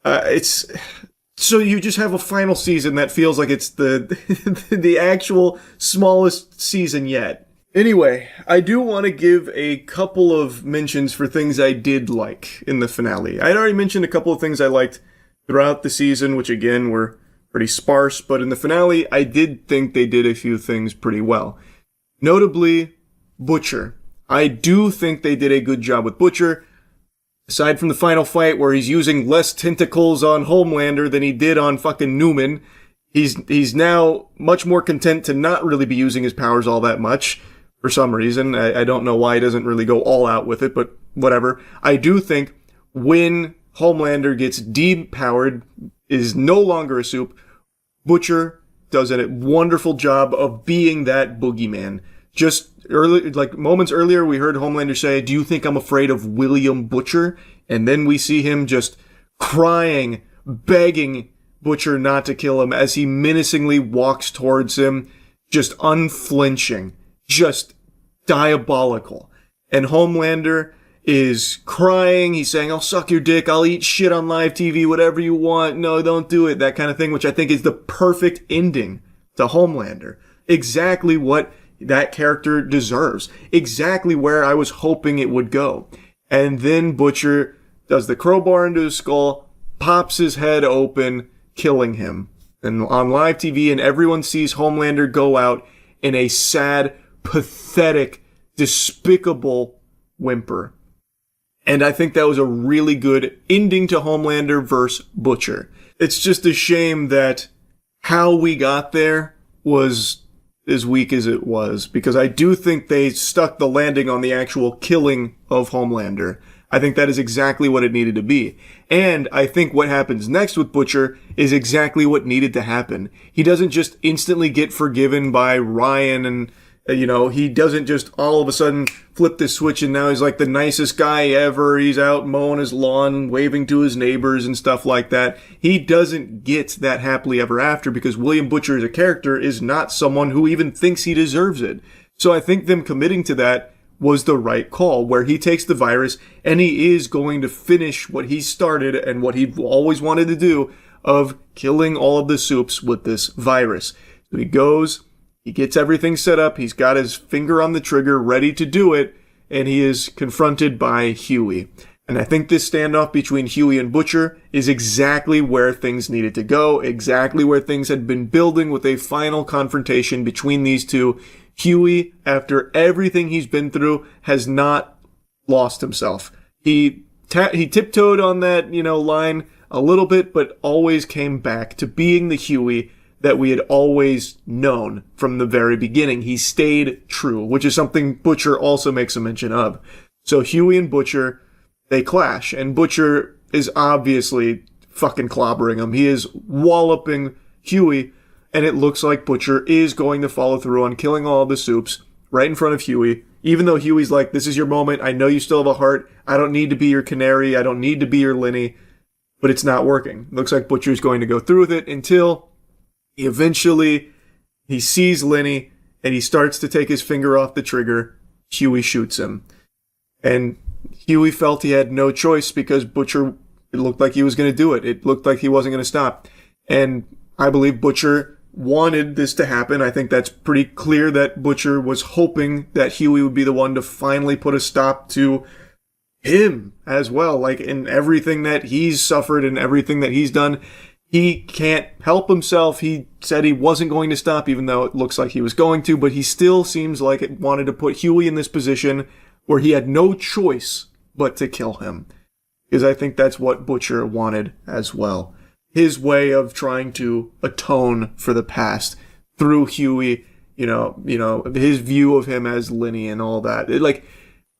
It's so you just have a final season that feels like it's the the actual smallest season yet. Anyway, I do want to give a couple of mentions for things I did like in the finale. I had already mentioned a couple of things I liked throughout the season, which again were pretty sparse, but in the finale, I did think they did a few things pretty well. Notably, Butcher. I do think they did a good job with Butcher. Aside from the final fight where he's using less tentacles on Homelander than he did on fucking Newman, he's now much more content to not really be using his powers all that much for some reason. I don't know why he doesn't really go all out with it, but whatever. I do think when Homelander gets depowered, is no longer a soup, Butcher does a wonderful job of being that boogeyman. Just early, like moments earlier, we heard Homelander say, "Do you think I'm afraid of William Butcher?" And then we see him just crying, begging Butcher not to kill him as he menacingly walks towards him, just unflinching, just diabolical. And Homelander is crying. He's saying, "I'll suck your dick. I'll eat shit on live TV, whatever you want. No, don't do it." That kind of thing, which I think is the perfect ending to Homelander. Exactly what that character deserves. Exactly where I was hoping it would go. And then Butcher does the crowbar into his skull, pops his head open, killing him. And on live TV, and everyone sees Homelander go out in a sad, pathetic, despicable whimper. And I think that was a really good ending to Homelander versus Butcher. It's just a shame that how we got there was as weak as it was, because I do think they stuck the landing on the actual killing of Homelander. I think that is exactly what it needed to be. And I think what happens next with Butcher is exactly what needed to happen. He doesn't just instantly get forgiven by Ryan and he doesn't just all of a sudden flip this switch and now he's like the nicest guy ever. He's out mowing his lawn, waving to his neighbors and stuff like that. He doesn't get that happily ever after because William Butcher as a character is not someone who even thinks he deserves it. So I think them committing to that was the right call, where he takes the virus and he is going to finish what he started and what he always wanted to do of killing all of the soups with this virus. So he goes, he gets everything set up, he's got his finger on the trigger, ready to do it, and he is confronted by Huey. And I think this standoff between Huey and Butcher is exactly where things needed to go, exactly where things had been building with a final confrontation between these two. Huey, after everything he's been through, has not lost himself. He tiptoed on that, line a little bit, but always came back to being the Huey that we had always known from the very beginning. He stayed true, which is something Butcher also makes a mention of. So Huey and Butcher, they clash, and Butcher is obviously fucking clobbering him. He is walloping Huey, and it looks like Butcher is going to follow through on killing all the soups right in front of Huey, even though Huey's like, "This is your moment. I know you still have a heart. I don't need to be your canary. I don't need to be your Lenny." But it's not working. Looks like Butcher's going to go through with it until eventually he sees Lenny and he starts to take his finger off the trigger. Huey shoots him. And Huey felt he had no choice because Butcher, it looked like he was going to do it. It looked like he wasn't going to stop. And I believe Butcher wanted this to happen. I think that's pretty clear that Butcher was hoping that Huey would be the one to finally put a stop to him as well. Like in everything that he's suffered and everything that he's done, he can't help himself. He said he wasn't going to stop, even though it looks like he was going to, but he still seems like it wanted to put Huey in this position where he had no choice but to kill him. Because I think that's what Butcher wanted as well. His way of trying to atone for the past through Huey, his view of him as Lenny and all that.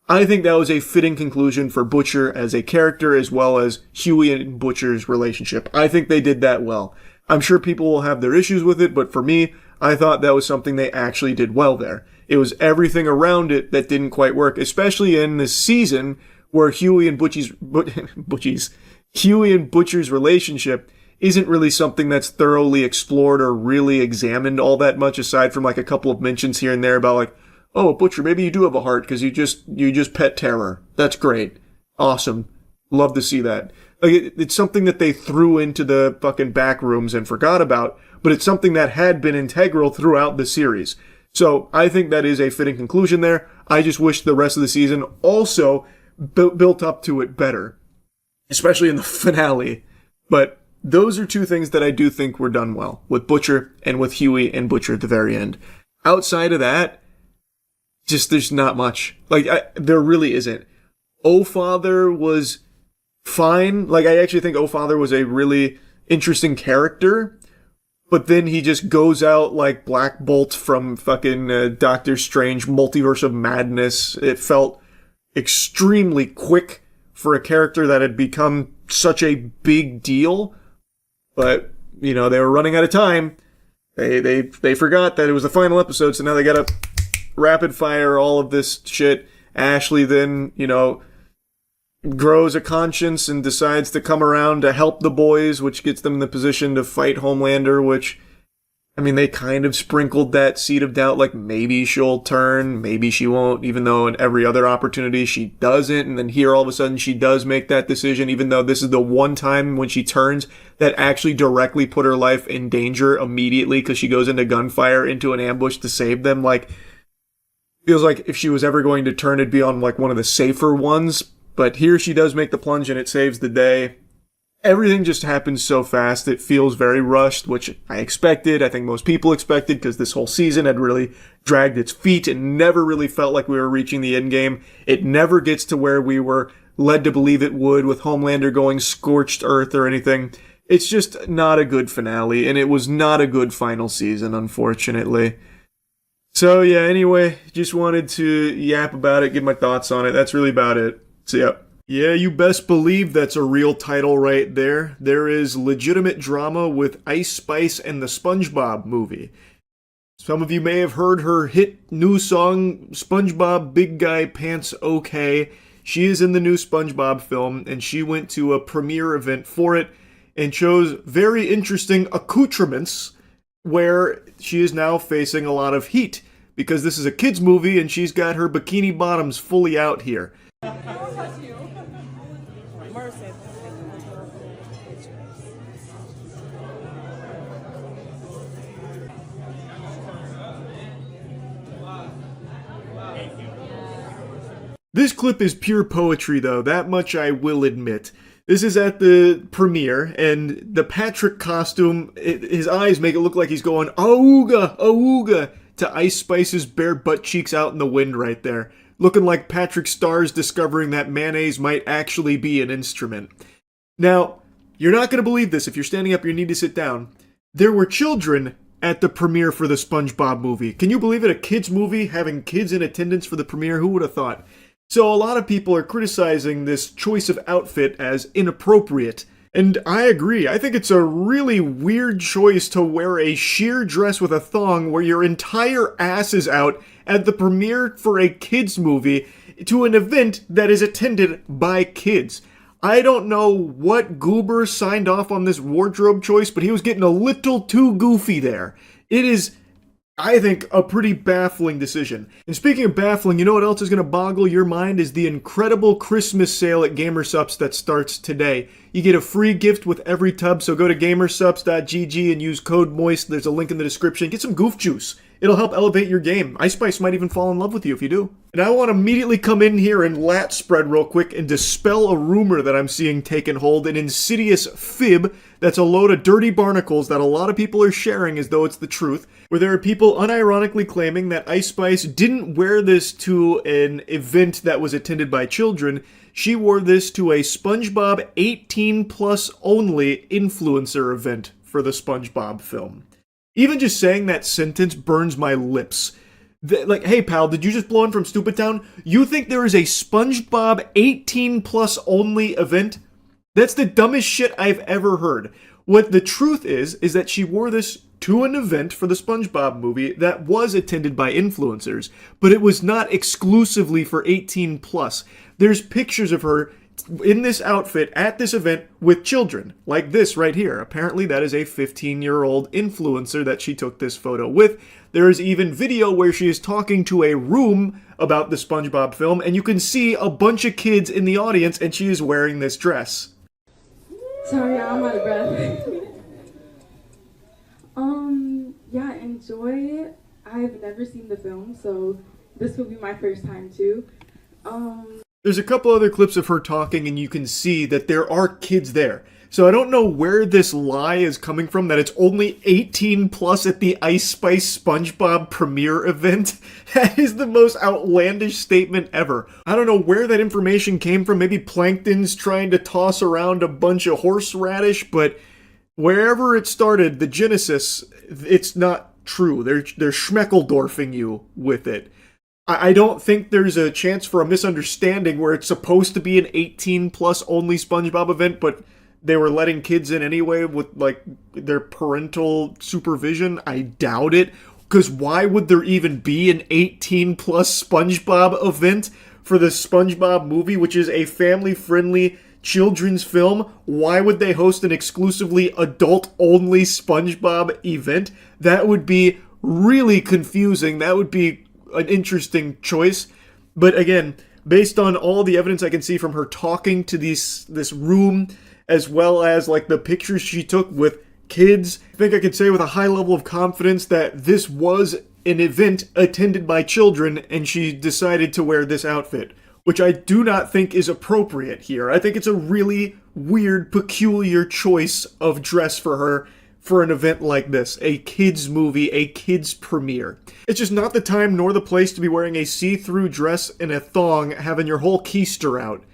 I think that was a fitting conclusion for Butcher as a character as well as Huey and Butcher's relationship. I think they did that well. I'm sure people will have their issues with it, but for me, I thought that was something they actually did well there. It was everything around it that didn't quite work, especially in this season where Huey and Butcher's relationship isn't really something that's thoroughly explored or really examined all that much, aside from like a couple of mentions here and there about like, "Oh, Butcher, maybe you do have a heart because you just pet terror. That's great. Awesome. Love to see that. Like, it's something that they threw into the fucking back rooms and forgot about, but it's something that had been integral throughout the series. So I think that is a fitting conclusion there. I just wish the rest of the season also built up to it better, especially in the finale. But those are two things that I do think were done well, with Butcher and with Huey and Butcher at the very end. Outside of that, just there's not much. Like, there really isn't. Oh Father was fine. Like, I actually think Oh Father was a really interesting character, but then he just goes out like Black Bolt from fucking Doctor Strange Multiverse of Madness. It felt extremely quick for a character that had become such a big deal, but you know, they were running out of time. They forgot that it was the final episode, so now they gotta rapid fire all of this shit. Ashley then, you know, grows a conscience and decides to come around to help the boys, which gets them in the position to fight Homelander, which, I mean, they kind of sprinkled that seed of doubt, like maybe she'll turn, maybe she won't, even though in every other opportunity she doesn't, and then here all of a sudden she does make that decision, even though this is the one time when she turns that actually directly put her life in danger immediately because she goes into gunfire into an ambush to save them. Like, feels like if she was ever going to turn, it'd be on like one of the safer ones. But here she does make the plunge and it saves the day. Everything just happens so fast. It feels very rushed, which I expected. I think most people expected because this whole season had really dragged its feet and never really felt like we were reaching the end game. It never gets to where we were led to believe it would with Homelander going scorched earth or anything. It's just not a good finale, and it was not a good final season, unfortunately. So yeah, anyway, just wanted to yap about it, give my thoughts on it. That's really about it. So yeah, you best believe that's a real title right there. There is legitimate drama with Ice Spice and the SpongeBob movie. Some of you may have heard her hit new song, SpongeBob Big Guy Pants OK. She is in the new SpongeBob film, and she went to a premiere event for it and chose very interesting accoutrements where she is now facing a lot of heat because this is a kid's movie and she's got her bikini bottoms fully out here. This clip is pure poetry though, that much I will admit. This is at the premiere, and the Patrick costume, his eyes make it look like he's going, "Auga, auga," to Ice Spice's bare butt cheeks out in the wind right there. Looking like Patrick Starr's discovering that mayonnaise might actually be an instrument. Now, you're not going to believe this. If you're standing up, you need to sit down. There were children at the premiere for the SpongeBob movie. Can you believe it? A kid's movie having kids in attendance for the premiere? Who would have thought? So a lot of people are criticizing this choice of outfit as inappropriate. And I agree. I think it's a really weird choice to wear a sheer dress with a thong where your entire ass is out at the premiere for a kids movie to an event that is attended by kids. I don't know what goober signed off on this wardrobe choice, but he was getting a little too goofy there. It is, I think, a pretty baffling decision. And speaking of baffling, you know what else is going to boggle your mind is the incredible Christmas sale at GamerSupps that starts today. You get a free gift with every tub, so go to gamersupps.gg and use code MOIST. There's a link in the description. Get some goof juice. It'll help elevate your game. Ice Spice might even fall in love with you if you do. And I want to immediately come in here and lat spread real quick and dispel a rumor that I'm seeing taken hold, an insidious fib that's a load of dirty barnacles that a lot of people are sharing as though it's the truth, where there are people unironically claiming that Ice Spice didn't wear this to an event that was attended by children. She wore this to a SpongeBob 18 plus only influencer event for the SpongeBob film. Even just saying that sentence burns my lips. Like, hey pal, did you just blow in from Stupid Town? You think there is a SpongeBob 18 plus only event? That's the dumbest shit I've ever heard. What the truth is that she wore this to an event for the SpongeBob movie that was attended by influencers, but it was not exclusively for 18 plus. There's pictures of her in this outfit at this event with children, like this right here. Apparently that is a 15-year-old influencer that she took this photo with. There is even video where she is talking to a room about the SpongeBob film, and you can see a bunch of kids in the audience, and she is wearing this dress. Sorry, I'm out of breath. Yeah, enjoy it. I've never seen the film, so this will be my first time too. There's a couple other clips of her talking, and you can see that there are kids there. So I don't know where this lie is coming from, that it's only 18 plus at the Ice Spice SpongeBob premiere event. That is the most outlandish statement ever. I don't know where that information came from. Maybe Plankton's trying to toss around a bunch of horseradish, but wherever it started, the genesis, it's not true. They're Schmeckeldorfing you with it. I don't think there's a chance for a misunderstanding where it's supposed to be an 18 plus only SpongeBob event, but they were letting kids in anyway with like their parental supervision. I doubt it, because why would there even be an 18 plus SpongeBob event for the SpongeBob movie, which is a family friendly children's film? Why would they host an exclusively adult only SpongeBob event? That would be really confusing. That would be an interesting choice. But again, based on all the evidence I can see from her talking to this room, as well as like the pictures she took with kids, I think I could say with a high level of confidence that this was an event attended by children, and she decided to wear this outfit, which I do not think is appropriate here. I think it's a really weird, peculiar choice of dress for her for an event like this, a kids movie, a kids premiere. It's just not the time nor the place to be wearing a see-through dress and a thong, having your whole keister out.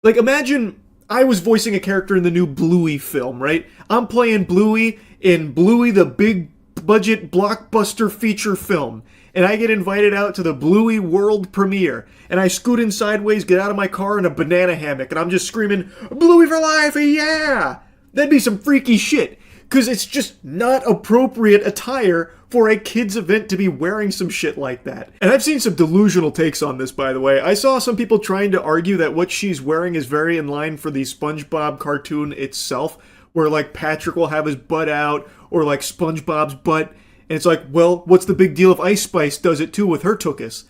Like, imagine I was voicing a character in the new Bluey film, right? I'm playing Bluey in Bluey the big budget blockbuster feature film, and I get invited out to the Bluey world premiere, and I scoot in sideways, get out of my car in a banana hammock, and I'm just screaming, "Bluey for life, yeah!" That'd be some freaky shit. Because it's just not appropriate attire for a kid's event to be wearing some shit like that. And I've seen some delusional takes on this, by the way. I saw some people trying to argue that what she's wearing is very in line for the SpongeBob cartoon itself, where like Patrick will have his butt out, or like SpongeBob's butt, and it's like, well, what's the big deal if Ice Spice does it too with her tuchus?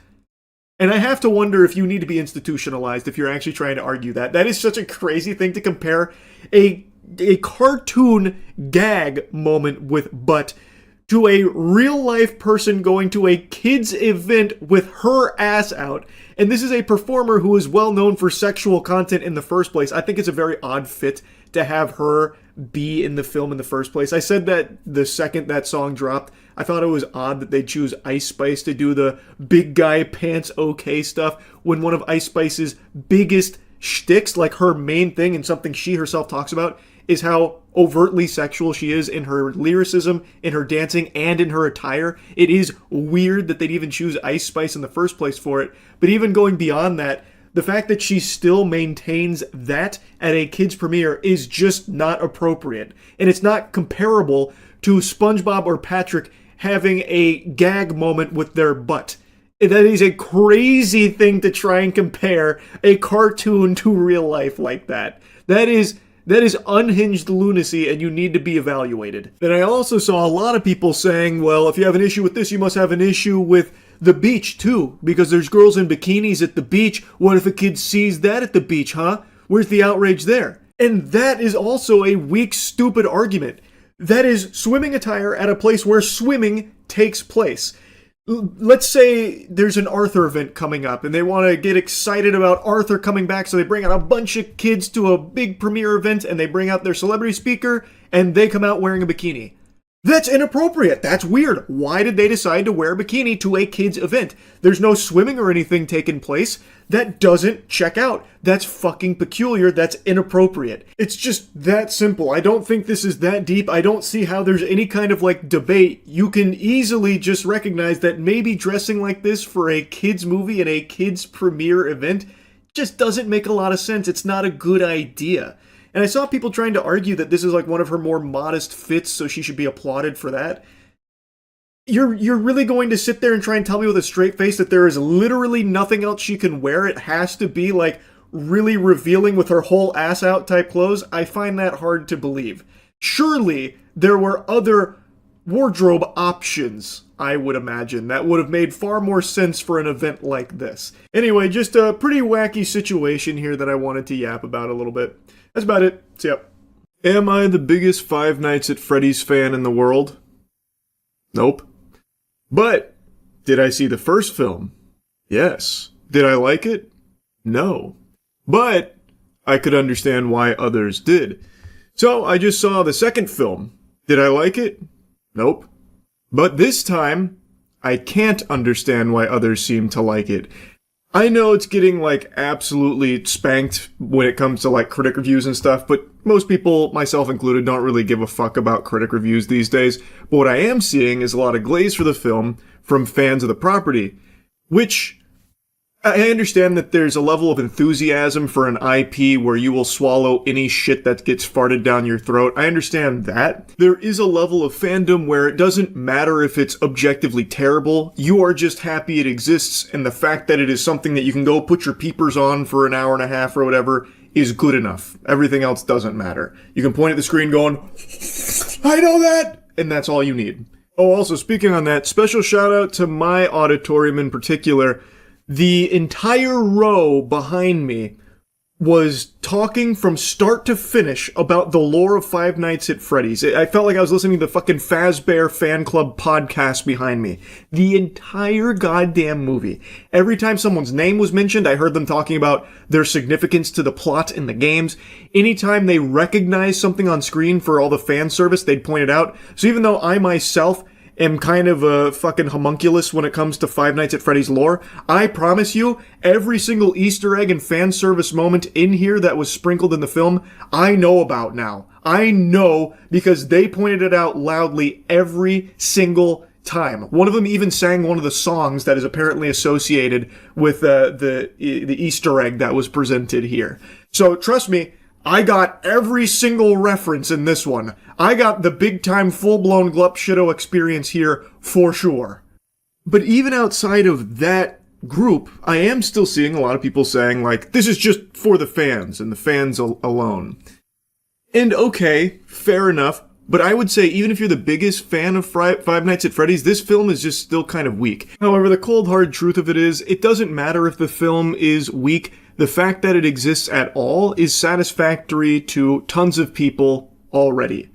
And I have to wonder if you need to be institutionalized if you're actually trying to argue that. That is such a crazy thing to compare a cartoon gag moment with butt to a real life person going to a kids event with her ass out. And this is a performer who is well known for sexual content in the first place. I think it's a very odd fit to have her be in the film in the first place. I said that the second that song dropped, I thought it was odd that they choose Ice Spice to do the big guy pants okay stuff when one of Ice Spice's biggest shticks, like her main thing and something she herself talks about, is how overtly sexual she is in her lyricism, in her dancing, and in her attire. It is weird that they'd even choose Ice Spice in the first place for it. But even going beyond that, the fact that she still maintains that at a kid's premiere is just not appropriate. And it's not comparable to SpongeBob or Patrick having a gag moment with their butt. That is a crazy thing to try and compare a cartoon to real life like that. That is unhinged lunacy, and you need to be evaluated. Then I also saw a lot of people saying, well, if you have an issue with this, you must have an issue with the beach too, because there's girls in bikinis at the beach. What if a kid sees that at the beach, huh? Where's the outrage there? And that is also a weak, stupid argument. That is swimming attire at a place where swimming takes place. Let's say there's an Arthur event coming up and they want to get excited about Arthur coming back, so they bring out a bunch of kids to a big premiere event and they bring out their celebrity speaker and they come out wearing a bikini. That's inappropriate. That's weird. Why did they decide to wear a bikini to a kid's event? There's no swimming or anything taking place. That doesn't check out. That's fucking peculiar. That's inappropriate. It's just that simple. I don't think this is that deep. I don't see how there's any kind of like debate. You can easily just recognize that maybe dressing like this for a kid's movie and a kid's premiere event just doesn't make a lot of sense. It's not a good idea. And I saw people trying to argue that this is like one of her more modest fits, so she should be applauded for that. You're really going to sit there and try and tell me with a straight face that there is literally nothing else she can wear? It has to be like really revealing with her whole ass out type clothes, I find that hard to believe. Surely there were other wardrobe options, I would imagine, that would have made far more sense for an event like this. Anyway, just a pretty wacky situation here that I wanted to yap about a little bit. That's about it. See ya. Am I the biggest Five Nights at Freddy's fan in the world? Nope. But, did I see the first film? Yes. Did I like it? No. But, I could understand why others did. So, I just saw the second film. Did I like it? Nope. But this time, I can't understand why others seem to like it. I know it's getting, like, absolutely spanked when it comes to, like, critic reviews and stuff, but most people, myself included, don't really give a fuck about critic reviews these days. But what I am seeing is a lot of glaze for the film from fans of the property, which I understand that there's a level of enthusiasm for an IP where you will swallow any shit that gets farted down your throat. I understand that. There is a level of fandom where it doesn't matter if it's objectively terrible. You are just happy it exists, and the fact that it is something that you can go put your peepers on for an hour and a half or whatever is good enough. Everything else doesn't matter. You can point at the screen going, I know that! And that's all you need. Oh, also, speaking on that, special shout out to my auditorium in particular. The entire row behind me was talking from start to finish about the lore of Five Nights at Freddy's. I felt like I was listening to the fucking Fazbear Fan Club podcast behind me. The entire goddamn movie. Every time someone's name was mentioned, I heard them talking about their significance to the plot in the games. Anytime they recognized something on screen for all the fan service, they'd point it out. So even though I myself am kind of a fucking homunculus when it comes to Five Nights at Freddy's lore, I promise you, every single Easter egg and fan service moment in here that was sprinkled in the film, I know about now. I know because they pointed it out loudly every single time. One of them even sang one of the songs that is apparently associated with the Easter egg that was presented here. So trust me, I got every single reference in this one. I got the big-time, full-blown Glup Shitto experience here, for sure. But even outside of that group, I am still seeing a lot of people saying, like, this is just for the fans, and the fans alone. And okay, fair enough, but I would say even if you're the biggest fan of Five Nights at Freddy's, this film is just still kind of weak. However, the cold hard truth of it is, it doesn't matter if the film is weak. The fact that it exists at all is satisfactory to tons of people already.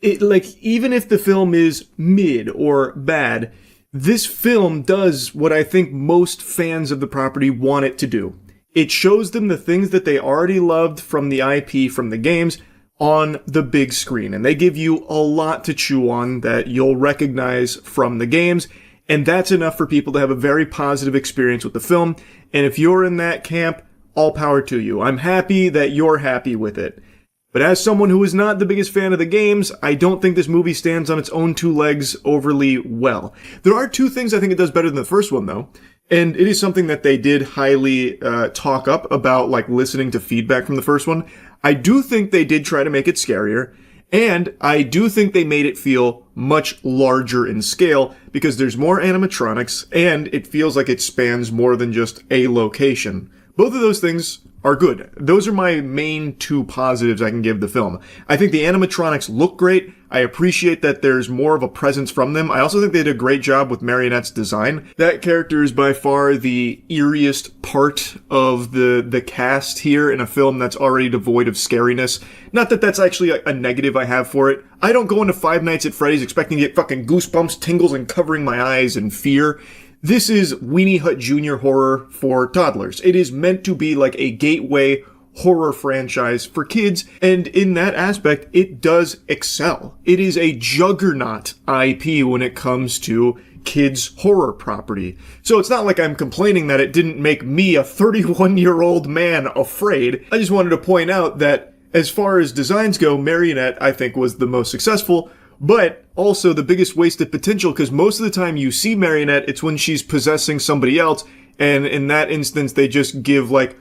Even if the film is mid or bad, this film does what I think most fans of the property want it to do. It shows them the things that they already loved from the IP, from the games, on the big screen. And they give you a lot to chew on that you'll recognize from the games. And that's enough for people to have a very positive experience with the film. And if you're in that camp, all power to you. I'm happy that you're happy with it. But as someone who is not the biggest fan of the games, I don't think this movie stands on its own two legs overly well. There are two things I think it does better than the first one, though. And it is something that they did highly talk up about, like, listening to feedback from the first one. I do think they did try to make it scarier. And I do think they made it feel much larger in scale because there's more animatronics and it feels like it spans more than just a location. Both of those things are good. Those are my main two positives I can give the film. I think the animatronics look great. I appreciate that there's more of a presence from them. I also think they did a great job with Marionette's design. That character is by far the eeriest part of the cast here in a film that's already devoid of scariness. Not that that's actually a negative I have for it. I don't go into Five Nights at Freddy's expecting to get fucking goosebumps, tingles, and covering my eyes in fear. This is Weenie Hut Jr. horror for toddlers. It is meant to be like a gateway horror franchise for kids, and in that aspect, it does excel. It is a juggernaut IP when it comes to kids' horror property. So it's not like I'm complaining that it didn't make me, a 31-year-old man, afraid. I just wanted to point out that as far as designs go, Marionette, I think, was the most successful, but also the biggest wasted potential, because most of the time you see Marionette, it's when she's possessing somebody else, and in that instance, they just give, like,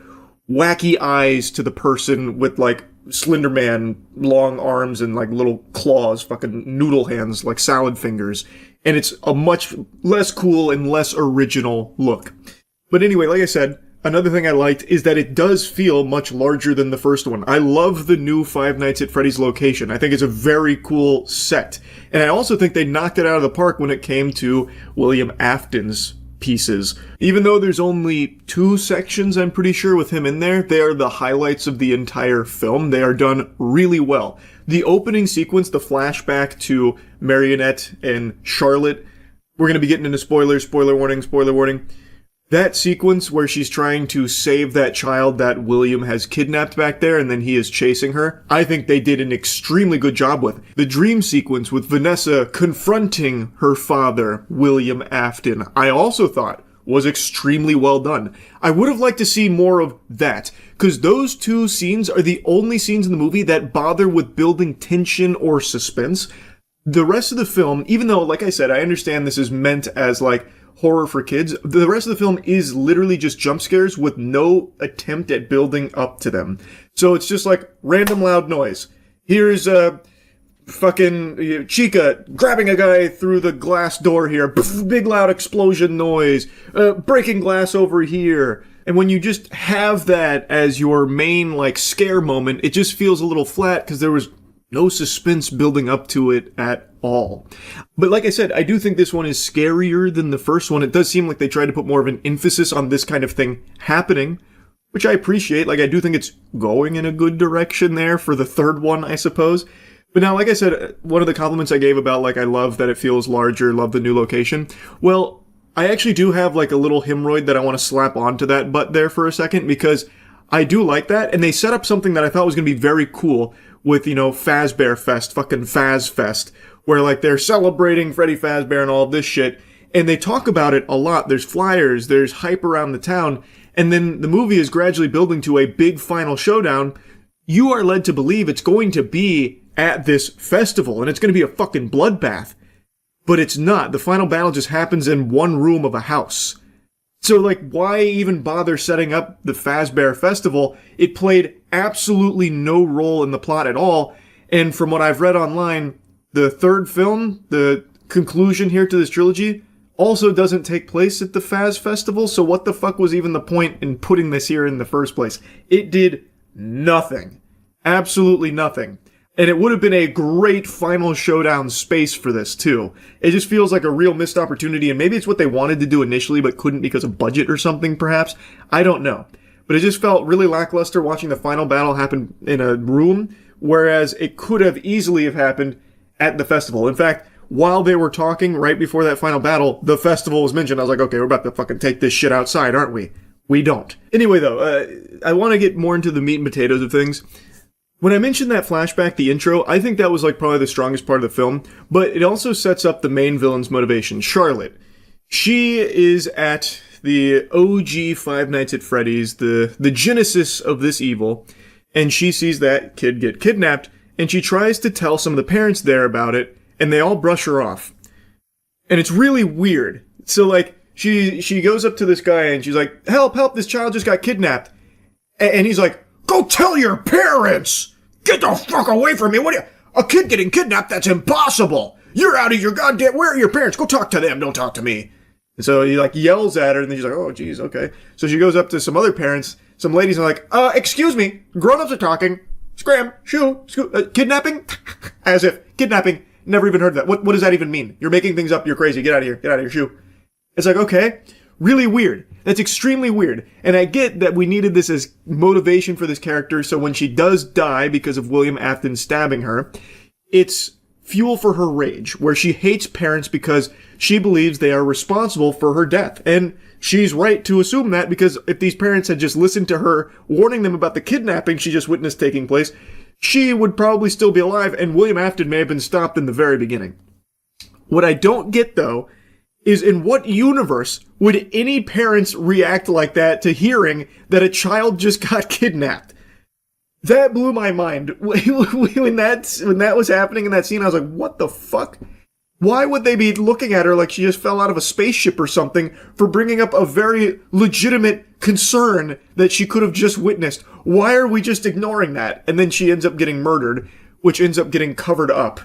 wacky eyes to the person with, like, Slender Man, long arms and, like, little claws, fucking noodle hands, like salad fingers. And it's a much less cool and less original look. But anyway, like I said, another thing I liked is that it does feel much larger than the first one. I love the new Five Nights at Freddy's location. I think it's a very cool set. And I also think they knocked it out of the park when it came to William Afton's pieces. Even though there's only 2 sections, I'm pretty sure, with him in there, they are the highlights of the entire film. They are done really well. The opening sequence, the flashback to Marionette and Charlotte, we're going to be getting into spoilers, spoiler warning. That sequence where she's trying to save that child that William has kidnapped back there and then he is chasing her, I think they did an extremely good job with. The dream sequence with Vanessa confronting her father, William Afton, I also thought was extremely well done. I would have liked to see more of that, because those 2 scenes are the only scenes in the movie that bother with building tension or suspense. The rest of the film, even though, like I said, I understand this is meant as, like, horror for kids, the rest of the film is literally just jump scares with no attempt at building up to them. So it's just like random loud noise. Here's fucking Chica grabbing a guy through the glass door here. Big loud explosion noise. Breaking glass over here. And when you just have that as your main, like, scare moment, it just feels a little flat because there was no suspense building up to it at all. But like I said, I do think this one is scarier than the first one. It does seem like they tried to put more of an emphasis on this kind of thing happening, which I appreciate. Like, I do think it's going in a good direction there for the third one, I suppose. But now, like I said, one of the compliments I gave about, like, I love that it feels larger, love the new location. Well, I actually do have, like, a little hemorrhoid that I want to slap onto that butt there for a second, because I do like that, and they set up something that I thought was going to be very cool with, you know, Fazbear Fest, fucking Faz Fest, where, like, they're celebrating Freddy Fazbear and all of this shit, and they talk about it a lot. There's flyers, there's hype around the town, and then the movie is gradually building to a big final showdown. You are led to believe it's going to be at this festival, and it's going to be a fucking bloodbath. But it's not. The final battle just happens in one room of a house. So, like, why even bother setting up the Fazbear Festival? It played absolutely no role in the plot at all, and from what I've read online, the third film, the conclusion here to this trilogy, also doesn't take place at the Faz Festival, so what the fuck was even the point in putting this here in the first place? It did nothing. Absolutely nothing. And it would have been a great final showdown space for this, too. It just feels like a real missed opportunity, and maybe it's what they wanted to do initially but couldn't because of budget or something, perhaps. I don't know. But it just felt really lackluster watching the final battle happen in a room, whereas it could have easily have happened at the festival. In fact, while they were talking right before that final battle, the festival was mentioned. I was like, okay, we're about to fucking take this shit outside, aren't we? We don't. Anyway, though, I want to get more into the meat and potatoes of things. When I mentioned that flashback, the intro, I think that was like probably the strongest part of the film, but it also sets up the main villain's motivation, Charlotte. She is at the OG Five Nights at Freddy's, the genesis of this evil, and she sees that kid get kidnapped, and she tries to tell some of the parents there about it, and they all brush her off. And it's really weird. So, like, she goes up to this guy, and she's like, help, this child just got kidnapped. And he's like, go tell your parents! Get the fuck away from me! What are you? A kid getting kidnapped? That's impossible! You're out of your goddamn... Where are your parents? Go talk to them, don't talk to me. And so he, like, yells at her, and then she's like, oh, geez, okay. So she goes up to some other parents, some ladies, and are like, excuse me, grown-ups are talking. Scram, kidnapping? As if, kidnapping, never even heard of that. What does that even mean? You're making things up, you're crazy, get out of here, get out of here, shoo. It's like, okay, really weird. That's extremely weird. And I get that we needed this as motivation for this character, so when she does die because of William Afton stabbing her, it's fuel for her rage, where she hates parents because she believes they are responsible for her death. And she's right to assume that, because if these parents had just listened to her warning them about the kidnapping she just witnessed taking place, she would probably still be alive, and William Afton may have been stopped in the very beginning. What I don't get, though, is in what universe would any parents react like that to hearing that a child just got kidnapped? That blew my mind. When that was happening in that scene, I was like, what the fuck? Why would they be looking at her like she just fell out of a spaceship or something for bringing up a very legitimate concern that she could have just witnessed? Why are we just ignoring that? And then she ends up getting murdered, which ends up getting covered up.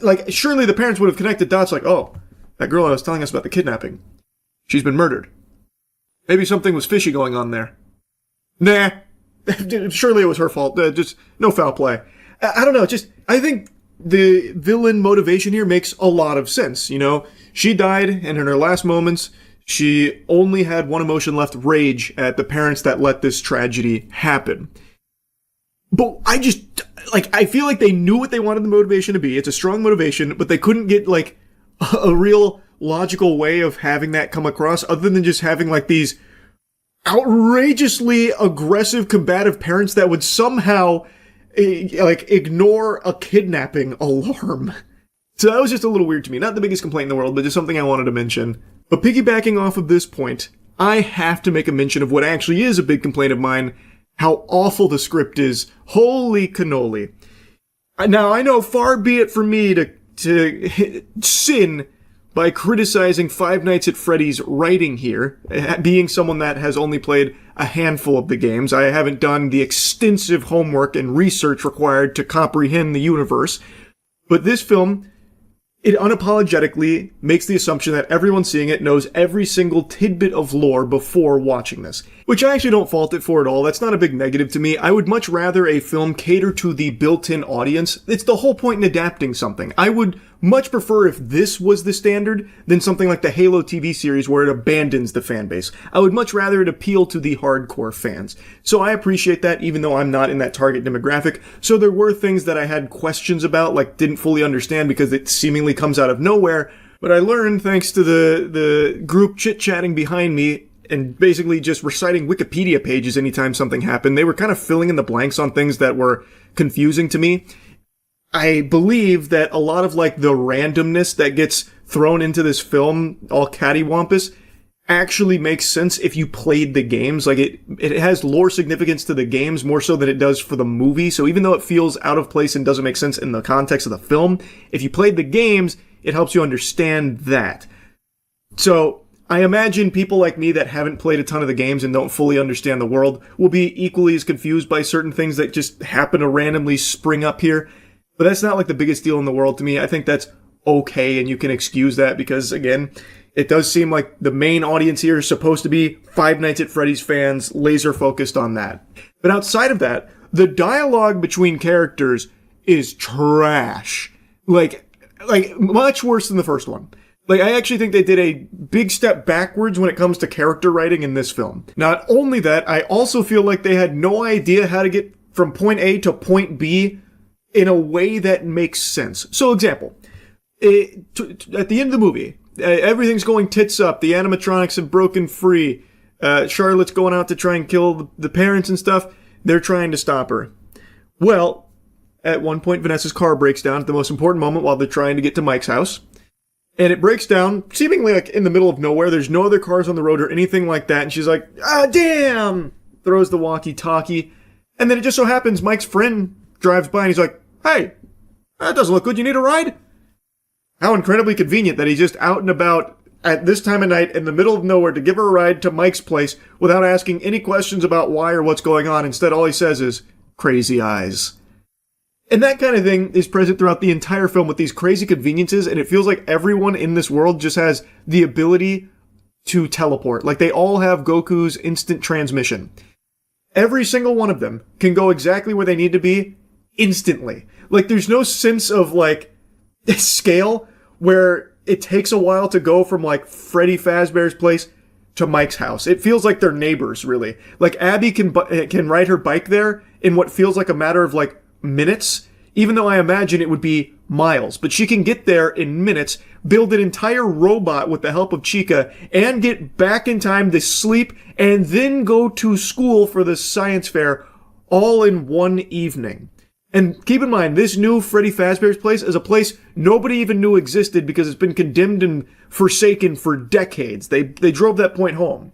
Like, surely the parents would have connected dots like, oh, that girl that was telling us about the kidnapping, she's been murdered. Maybe something was fishy going on there. Nah. Surely it was her fault. Just no foul play. I don't know. I think the villain motivation here makes a lot of sense. You know, she died, and in her last moments, she only had one emotion left, rage at the parents that let this tragedy happen. But I feel like they knew what they wanted the motivation to be. It's a strong motivation, but they couldn't get, like, a real logical way of having that come across other than just having, like, these outrageously aggressive, combative parents that would somehow, ignore a kidnapping alarm. So that was just a little weird to me. Not the biggest complaint in the world, but just something I wanted to mention. But piggybacking off of this point, I have to make a mention of what actually is a big complaint of mine, how awful the script is. Holy cannoli. Now, I know far be it from me to sin by criticizing Five Nights at Freddy's writing here, being someone that has only played a handful of the games. I haven't done the extensive homework and research required to comprehend the universe. But this film, it unapologetically makes the assumption that everyone seeing it knows every single tidbit of lore before watching this. Which I actually don't fault it for at all. That's not a big negative to me. I would much rather a film cater to the built-in audience. It's the whole point in adapting something. I would much prefer if this was the standard than something like the Halo TV series where it abandons the fan base. I would much rather it appeal to the hardcore fans. So I appreciate that, even though I'm not in that target demographic. So there were things that I had questions about, like didn't fully understand because it seemingly comes out of nowhere. But I learned, thanks to the group chit-chatting behind me, and basically just reciting Wikipedia pages anytime something happened. They were kind of filling in the blanks on things that were confusing to me. I believe that a lot of, like, the randomness that gets thrown into this film, all cattywampus, actually makes sense if you played the games. Like, it has lore significance to the games more so than it does for the movie. So even though it feels out of place and doesn't make sense in the context of the film, if you played the games, it helps you understand that. So I imagine people like me that haven't played a ton of the games and don't fully understand the world will be equally as confused by certain things that just happen to randomly spring up here. But that's not like the biggest deal in the world to me. I think that's okay, and you can excuse that because, again, it does seem like the main audience here is supposed to be Five Nights at Freddy's fans, laser focused on that. But outside of that, the dialogue between characters is trash. Like much worse than the first one. Like, I actually think they did a big step backwards when it comes to character writing in this film. Not only that, I also feel like they had no idea how to get from point A to point B in a way that makes sense. So, example, at the end of the movie, everything's going tits up, the animatronics have broken free, Charlotte's going out to try and kill the parents and stuff, they're trying to stop her. Well, at one point, Vanessa's car breaks down at the most important moment while they're trying to get to Mike's house. And it breaks down, seemingly like in the middle of nowhere. There's no other cars on the road or anything like that. And she's like, ah, damn! Throws the walkie-talkie. And then it just so happens Mike's friend drives by and he's like, hey, that doesn't look good. You need a ride? How incredibly convenient that he's just out and about at this time of night in the middle of nowhere to give her a ride to Mike's place without asking any questions about why or what's going on. Instead, all he says is, crazy eyes. And that kind of thing is present throughout the entire film with these crazy conveniences, and it feels like everyone in this world just has the ability to teleport. Like, they all have Goku's instant transmission. Every single one of them can go exactly where they need to be instantly. Like, there's no sense of, like, scale where it takes a while to go from, like, Freddy Fazbear's place to Mike's house. It feels like they're neighbors, really. Like, Abby can ride her bike there in what feels like a matter of, like, minutes, even though I imagine it would be miles. But she can get there in minutes, build an entire robot with the help of Chica, and get back in time to sleep, and then go to school for the science fair all in one evening. And keep in mind, this new Freddy Fazbear's place is a place nobody even knew existed because it's been condemned and forsaken for decades. They drove that point home.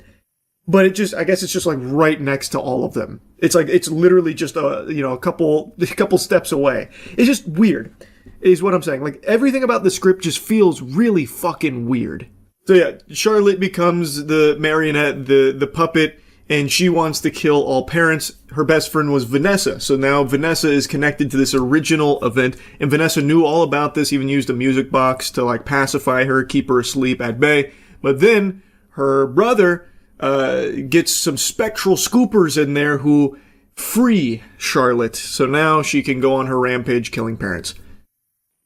But I guess it's just like right next to all of them. It's like, it's literally just a couple steps away. It's just weird, is what I'm saying. Like, everything about the script just feels really fucking weird. So yeah, Charlotte becomes the marionette, the puppet, and she wants to kill all parents. Her best friend was Vanessa. So now Vanessa is connected to this original event, and Vanessa knew all about this, even used a music box to like pacify her, keep her asleep at bay. But then her brother gets some spectral scoopers in there who free Charlotte. So now she can go on her rampage killing parents.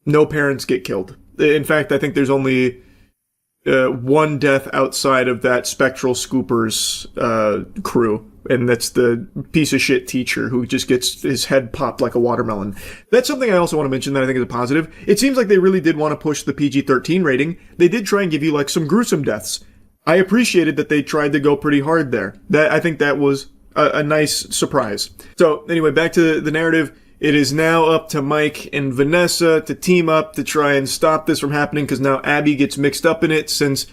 No parents get killed. In fact, I think there's only one death outside of that spectral scoopers crew. And that's the piece of shit teacher who just gets his head popped like a watermelon. That's something I also want to mention that I think is a positive. It seems like they really did want to push the PG-13 rating. They did try and give you like some gruesome deaths. I appreciated that they tried to go pretty hard there. I think that was a nice surprise. So anyway, back to the narrative. It is now up to Mike and Vanessa to team up to try and stop this from happening because now Abby gets mixed up in it since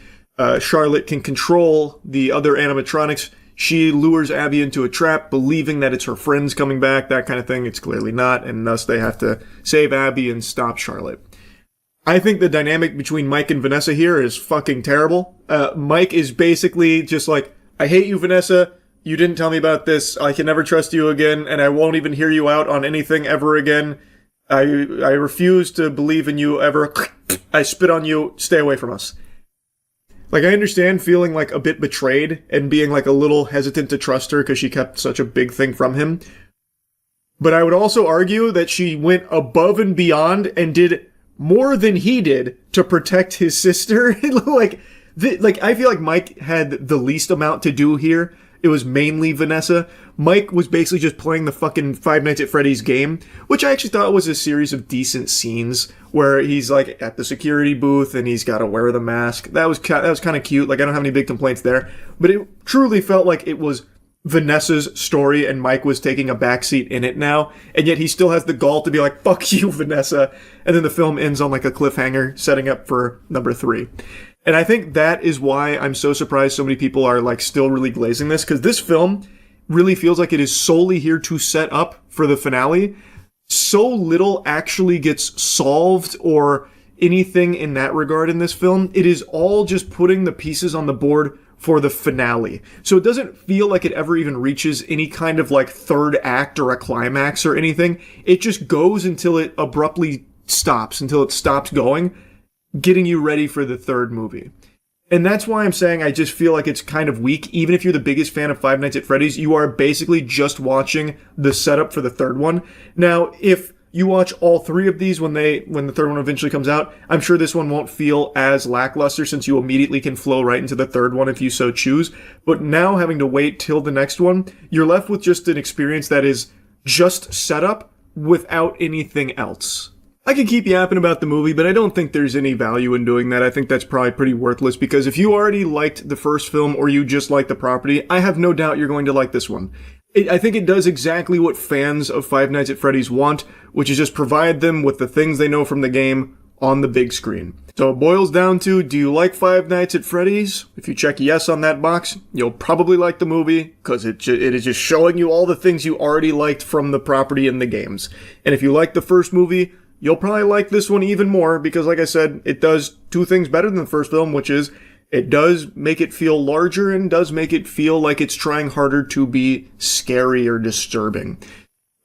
Charlotte can control the other animatronics. She lures Abby into a trap, believing that it's her friends coming back, that kind of thing. It's clearly not, and thus they have to save Abby and stop Charlotte. I think the dynamic between Mike and Vanessa here is fucking terrible. Mike is basically just like, I hate you, Vanessa. You didn't tell me about this. I can never trust you again, and I won't even hear you out on anything ever again. I refuse to believe in you ever. I spit on you. Stay away from us. Like, I understand feeling like a bit betrayed and being like a little hesitant to trust her because she kept such a big thing from him. But I would also argue that she went above and beyond and did more than he did to protect his sister. I feel like Mike had the least amount to do here. It was mainly Vanessa. Mike was basically just playing the fucking Five Nights at Freddy's game, which I actually thought was a series of decent scenes where he's like at the security booth and he's got to wear the mask. That was kind of cute. Like, I don't have any big complaints there, but it truly felt like it was Vanessa's story and Mike was taking a backseat in it now, and yet he still has the gall to be like, fuck you, Vanessa. And then the film ends on like a cliffhanger setting up for number 3. And I think that is why I'm so surprised so many people are like still really glazing this, because this film really feels like it is solely here to set up for the finale. So little actually gets solved or anything in that regard in this film. It is all just putting the pieces on the board for the finale. So it doesn't feel like it ever even reaches any kind of like third act or a climax or anything. It just goes until it abruptly stops, until it stops going, getting you ready for the third movie. And that's why I'm saying I just feel like it's kind of weak. Even if you're the biggest fan of Five Nights at Freddy's, you are basically just watching the setup for the third one. Now, if you watch all 3 of these when the third one eventually comes out, I'm sure this one won't feel as lackluster since you immediately can flow right into the third one if you so choose. But now having to wait till the next one, you're left with just an experience that is just setup without anything else. I could keep yapping about the movie, but I don't think there's any value in doing that. I think that's probably pretty worthless because if you already liked the first film or you just like the property, I have no doubt you're going to like this one. I think it does exactly what fans of Five Nights at Freddy's want, which is just provide them with the things they know from the game on the big screen. So it boils down to, do you like Five Nights at Freddy's? If you check yes on that box, you'll probably like the movie, because it is just showing you all the things you already liked from the property in the games. And if you like the first movie, you'll probably like this one even more, because like I said, it does 2 things better than the first film, which is it does make it feel larger and does make it feel like it's trying harder to be scary or disturbing.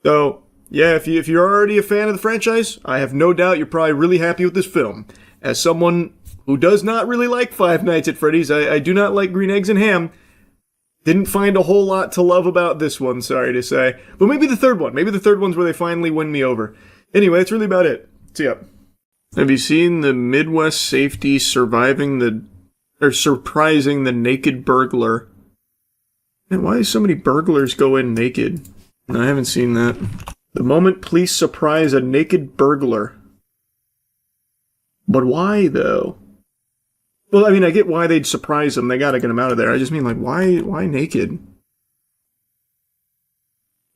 So, yeah, if you're already a fan of the franchise, I have no doubt you're probably really happy with this film. As someone who does not really like Five Nights at Freddy's, I do not like green eggs and ham. Didn't find a whole lot to love about this one, sorry to say. But maybe the third one. Maybe the third one's where they finally win me over. Anyway, that's really about it. See ya. Have you seen the Midwest safety surprising the naked burglar? Man, why do so many burglars go in naked? No, I haven't seen that. The moment police surprise a naked burglar. But why, though? Well, I mean, I get why they'd surprise him. They gotta get him out of there. I just mean, like, why naked?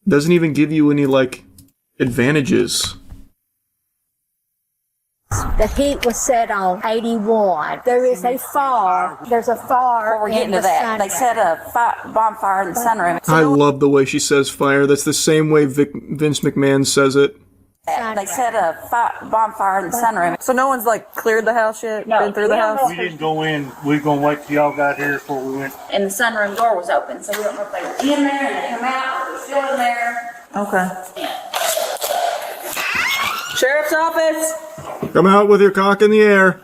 Doesn't even give you any, like, advantages. The heat was set on 81. There is a fire. There's a fire. Before we're getting to that, they set a bonfire in the sunroom. I love the way she says fire. That's the same way Vince McMahon says it. They set a bonfire in the sunroom. So no one's like cleared the house yet? No, been through the house? We didn't go in. We were going to wait till y'all got here before we went. And the sunroom door was open, so we don't know if they were in there and they come out or they're still in there. Okay. Sheriff's office! Come out with your cock in the air.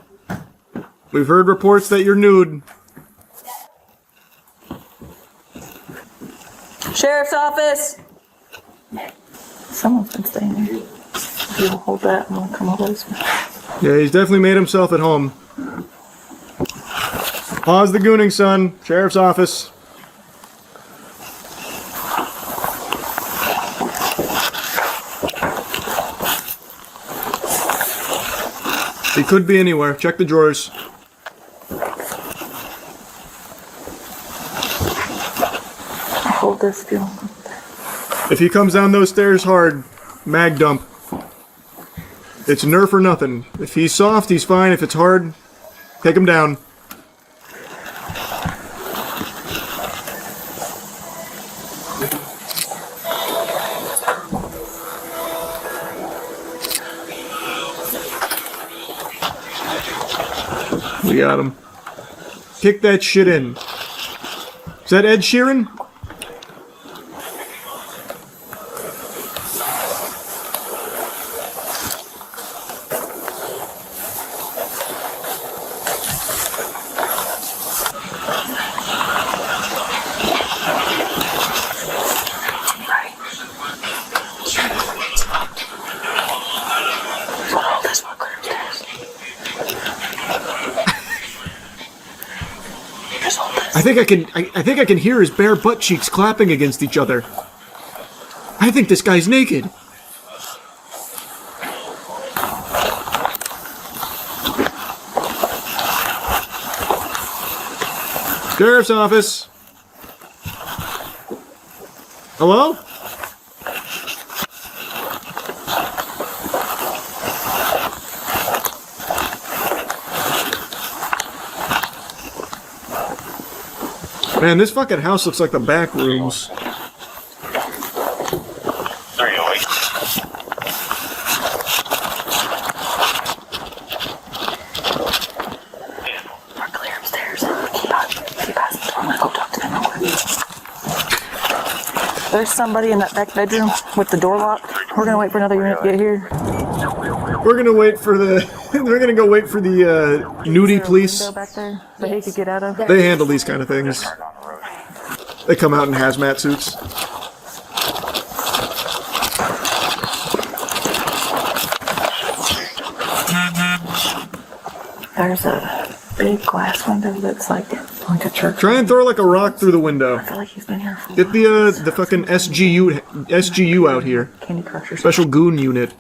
We've heard reports that you're nude. Sheriff's office. Someone's been staying there. If you'll hold that, I'm gonna come over this way. Yeah, he's definitely made himself at home. Pause the gooning, son. Sheriff's office. He could be anywhere. Check the drawers. Hold this deal. If he comes down those stairs hard, mag dump. It's nerf or nothing. If he's soft, he's fine. If it's hard, take him down. We got him. Kick that shit in. Is that Ed Sheeran? I think I can hear his bare butt cheeks clapping against each other. I think this guy's naked. Sheriff's office. Hello? Man, this fucking house looks like the back rooms. We're clear upstairs. Keep passing through. I'm gonna go talk to them real quick. There's somebody in that back bedroom with the door locked. We're gonna wait for another unit to get here. We're gonna wait for the. We're gonna go wait for the nudie police. Back there that he could get out of. They handle these kind of things. They come out in hazmat suits. There's a big glass window that's like a church. Try and throw like a rock through the window. I feel like he's been here for Get the fucking SGU out here. Candy Crush or Special goon unit.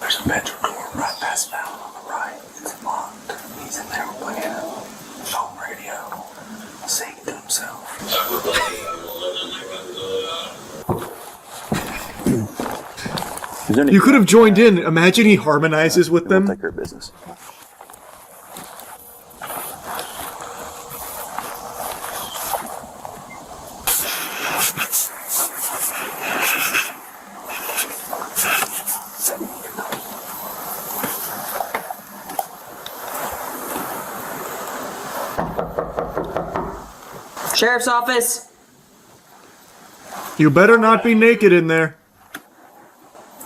There's a bedroom door right past Val on the right. It's locked. He's in there playing phone radio, singing to himself. You could have joined in. Imagine he harmonizes with them. Take care of business. Sheriff's office. You better not be naked in there.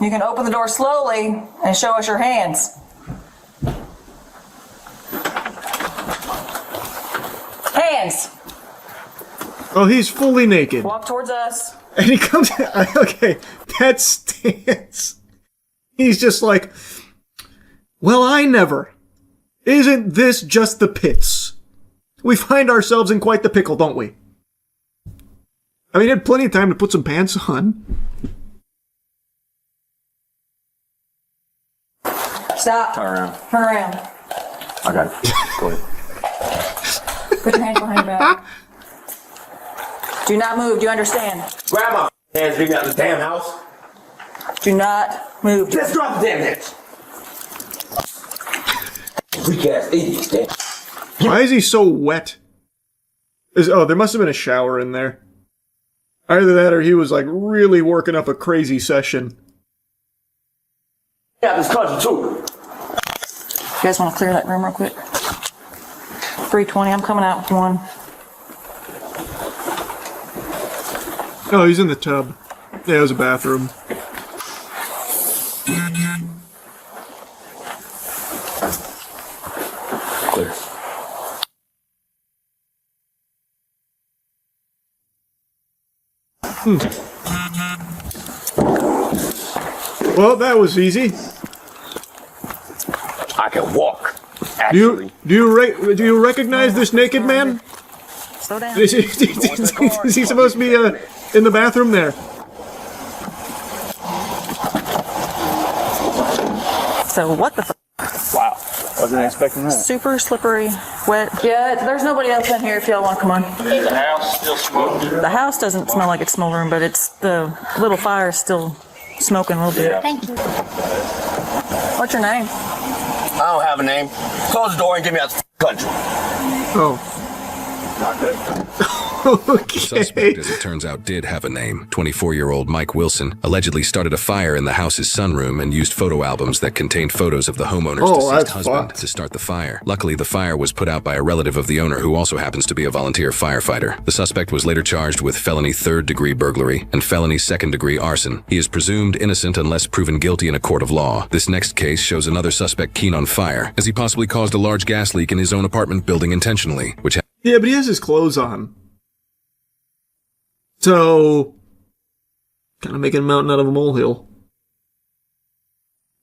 You can open the door slowly and show us your hands. Hands. Oh, he's fully naked. Walk towards us. And he comes. Okay, that stance. He's just like, well, I never. Isn't this just the pits? We find ourselves in quite the pickle, don't we? I mean, he had plenty of time to put some pants on. Stop. Turn around. Turn around. I got it. Go ahead. Put your hands behind your back. Do not move. Do you understand? Grab my hands, leave me out of the damn house. Do not move. Just drop the damn hands. Weak ass idiots, damn. Why is he so wet? Oh, there must have been a shower in there. Either that or he was like really working up a crazy session. Yeah, this country too. You guys want to clear that room real quick? 320, I'm coming out with one. Oh, he's in the tub. Yeah, it was a bathroom. Clear. Well, that was easy. I can walk. Do you recognize this naked man? Slow down. Is he supposed to be in the bathroom there? So what the Wow. Wasn't expecting that. Super slippery, wet. Yeah, there's nobody else in here if y'all want to come on. Is the house still smoking? The house doesn't smell like it's smoldering, but it's the little fire still smoking a little bit. Thank you. What's your name? I don't have a name. Close the door and get me out of the country. Oh. The suspect, as it turns out, did have a name. 24-year-old Mike Wilson allegedly started a fire in the house's sunroom and used photo albums that contained photos of the homeowner's deceased husband to start the fire. Luckily, the fire was put out by a relative of the owner who also happens to be a volunteer firefighter. The suspect was later charged with felony third-degree burglary and felony second-degree arson. He is presumed innocent unless proven guilty in a court of law. This next case shows another suspect keen on fire, as he possibly caused a large gas leak in his own apartment building intentionally, which Yeah, but he has his clothes on. So, kind of making a mountain out of a molehill.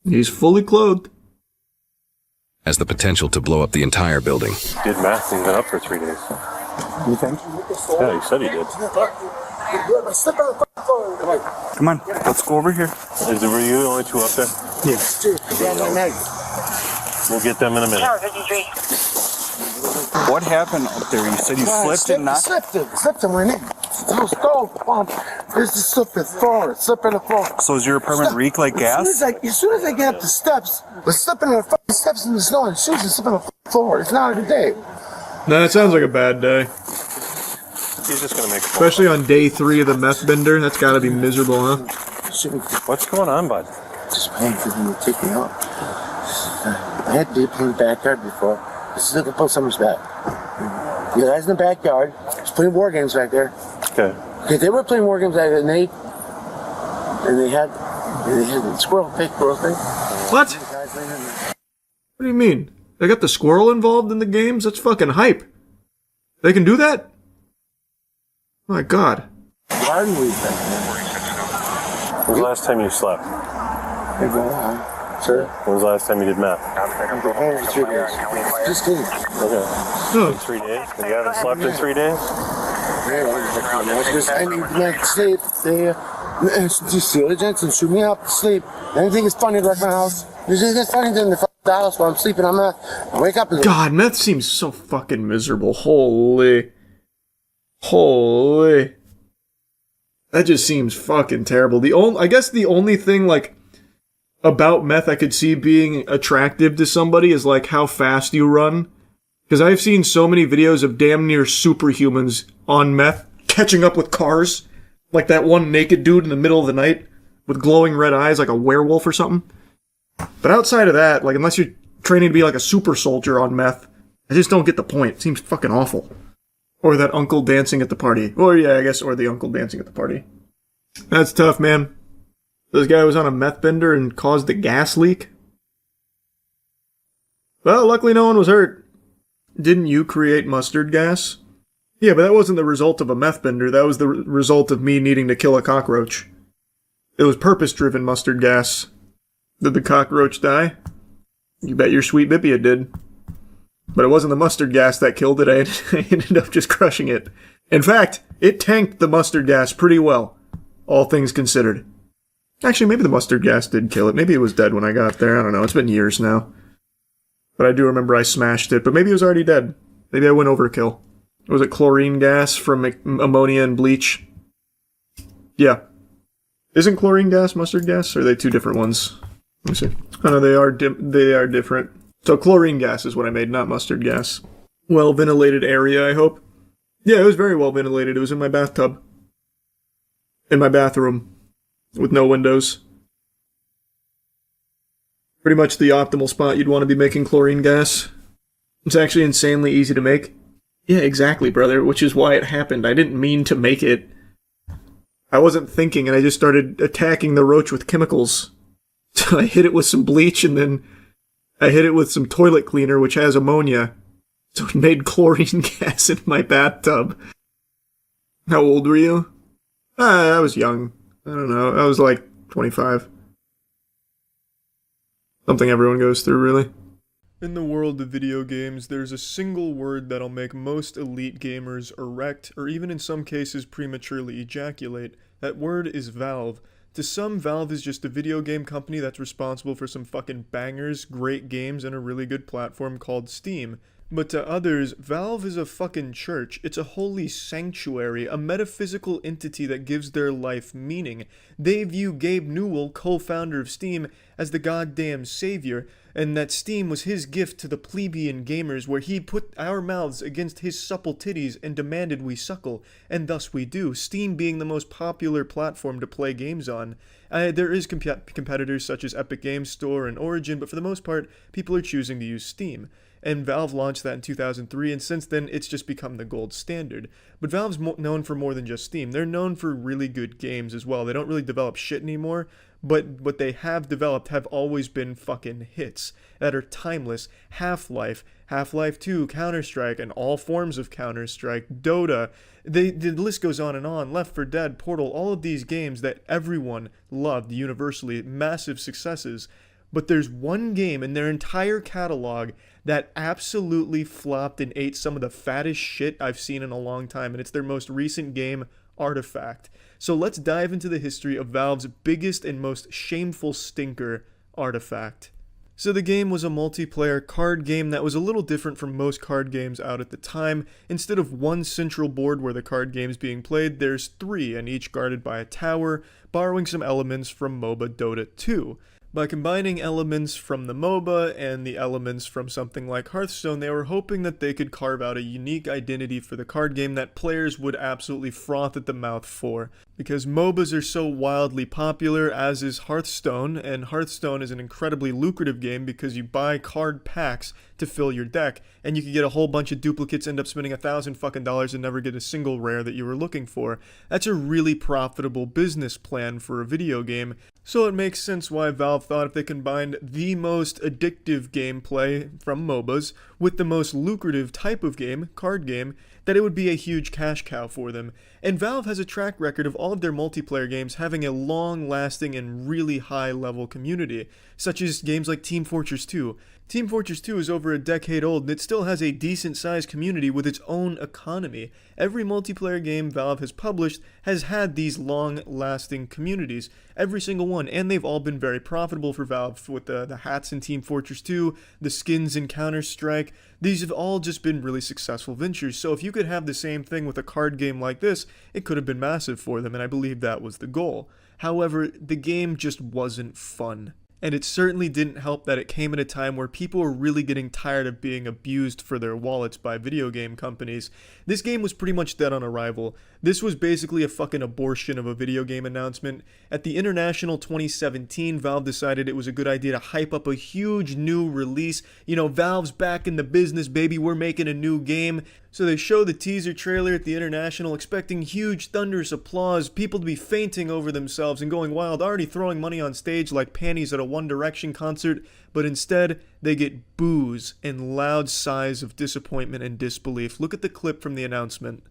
He's fully clothed. has the potential to blow up the entire building. Did math and got up for 3 days. You think? Yeah, he said he did. Come on, let's go over here. Is it were you the only two up there? Yes. We'll get them in a minute. What happened up there? You said you slipped and not. Slipped in my name. Stove pump. There's the slip in the floor. Slip in the floor. So does your apartment reek like gas? As soon as I get up the steps, we're slipping on the fucking steps in the snow and shoes and slipping on the floor. It's not a good day. No, it sounds like a bad day. He's just gonna make. Especially on day 3 of the meth bender. That's gotta be miserable, huh? What's going on, bud? Just waiting for them to take me out. I had people in the backyard before. This is looking for someone's back. The guys in the backyard was playing war games back there. Okay. Okay, they were playing war games back there, and they had the squirrel, fake squirrel thing. What? What do you mean? They got the squirrel involved in the games? That's fucking hype. They can do that? My God. Garden leaf back there. When was the last time you slept? Sir? When was the last time you did math? I'm going for 3 days. Just kidding. Okay. 3 days? And you haven't slept in 3 days? I need to sleep. They just steal agents and shoot me up to sleep. Anything is funny like my house. There's just funny than the house while I'm sleeping. I wake up and God, meth seems so fucking miserable. Holy. Holy. That just seems fucking terrible. I guess the only thing, like, about meth I could see being attractive to somebody is, like, how fast you run. Because I've seen so many videos of damn near superhumans on meth catching up with cars. Like that one naked dude in the middle of the night with glowing red eyes like a werewolf or something. But outside of that, like, unless you're training to be like a super soldier on meth, I just don't get the point. It seems fucking awful. Or that uncle dancing at the party. Or the uncle dancing at the party. That's tough, man. This guy was on a meth bender and caused a gas leak. Well, luckily no one was hurt. Didn't you create mustard gas? Yeah, but that wasn't the result of a meth bender. That was the result of me needing to kill a cockroach. It was purpose-driven mustard gas. Did the cockroach die? You bet your sweet bippy it did. But it wasn't the mustard gas that killed it. I ended up just crushing it. In fact, it tanked the mustard gas pretty well, all things considered. Actually, maybe the mustard gas did kill it. Maybe it was dead when I got there. I don't know. It's been years now. But I do remember I smashed it. But maybe it was already dead. Maybe I went overkill. Was it chlorine gas from ammonia and bleach? Yeah. Isn't chlorine gas mustard gas? Or are they two different ones? Let me see. Oh no, they are different. So chlorine gas is what I made, not mustard gas. Well ventilated area, I hope. Yeah, it was very well ventilated. It was in my bathtub. In my bathroom. With no windows. Pretty much the optimal spot you'd want to be making chlorine gas. It's actually insanely easy to make. Yeah, exactly, brother, which is why it happened. I didn't mean to make it. I wasn't thinking, and I just started attacking the roach with chemicals. So I hit it with some bleach, and then I hit it with some toilet cleaner, which has ammonia. So it made chlorine gas in my bathtub. How old were you? I was young. I don't know. I was like 25. Something everyone goes through, really. In the world of video games, there's a single word that'll make most elite gamers erect, or even in some cases prematurely ejaculate. That word is Valve. To some, Valve is just a video game company that's responsible for some fucking bangers, great games, and a really good platform called Steam. But to others, Valve is a fucking church. It's a holy sanctuary, a metaphysical entity that gives their life meaning. They view Gabe Newell, co-founder of Steam, as the goddamn savior, and that Steam was his gift to the plebeian gamers, where he put our mouths against his supple titties and demanded we suckle, and thus we do, Steam being the most popular platform to play games on. There is competitors such as Epic Games Store and Origin, but for the most part, people are choosing to use Steam. And Valve launched that in 2003, and since then, it's just become the gold standard. But Valve's known for more than just Steam. They're known for really good games as well. They don't really develop shit anymore, but what they have developed have always been fucking hits that are timeless. Half-Life, Half-Life 2, Counter-Strike, and all forms of Counter-Strike, Dota. The list goes on and on. Left 4 Dead, Portal, all of these games that everyone loved universally, massive successes. But there's one game in their entire catalog that absolutely flopped and ate some of the fattest shit I've seen in a long time, and it's their most recent game, Artifact. So let's dive into the history of Valve's biggest and most shameful stinker, Artifact. So the game was a multiplayer card game that was a little different from most card games out at the time. Instead of one central board where the card game's being played, there's 3, and each guarded by a tower, borrowing some elements from MOBA Dota 2. By combining elements from the MOBA and the elements from something like Hearthstone, they were hoping that they could carve out a unique identity for the card game that players would absolutely froth at the mouth for. Because MOBAs are so wildly popular, as is Hearthstone, and Hearthstone is an incredibly lucrative game because you buy card packs to fill your deck, and you can get a whole bunch of duplicates, end up spending $1,000 and never get a single rare that you were looking for. That's a really profitable business plan for a video game, so it makes sense why Valve thought if they combined the most addictive gameplay from MOBAs with the most lucrative type of game, card game, that it would be a huge cash cow for them. And Valve has a track record of all of their multiplayer games having a long-lasting and really high-level community, such as games like Team Fortress 2. Team Fortress 2 is over a decade old, and it still has a decent-sized community with its own economy. Every multiplayer game Valve has published has had these long-lasting communities, every single one, and they've all been very profitable for Valve, with the hats in Team Fortress 2, the skins in Counter-Strike. These have all just been really successful ventures, so if you could have the same thing with a card game like this, it could have been massive for them, and I believe that was the goal. However, the game just wasn't fun. And it certainly didn't help that it came at a time where people were really getting tired of being abused for their wallets by video game companies. This game was pretty much dead on arrival. This was basically a fucking abortion of a video game announcement. At the International 2017, Valve decided it was a good idea to hype up a huge new release. You know, Valve's back in the business, baby, we're making a new game. So they show the teaser trailer at the International, expecting huge thunderous applause, people to be fainting over themselves and going wild, already throwing money on stage like panties at a One Direction concert, but instead they get boos and loud sighs of disappointment and disbelief. Look at the clip from the announcement.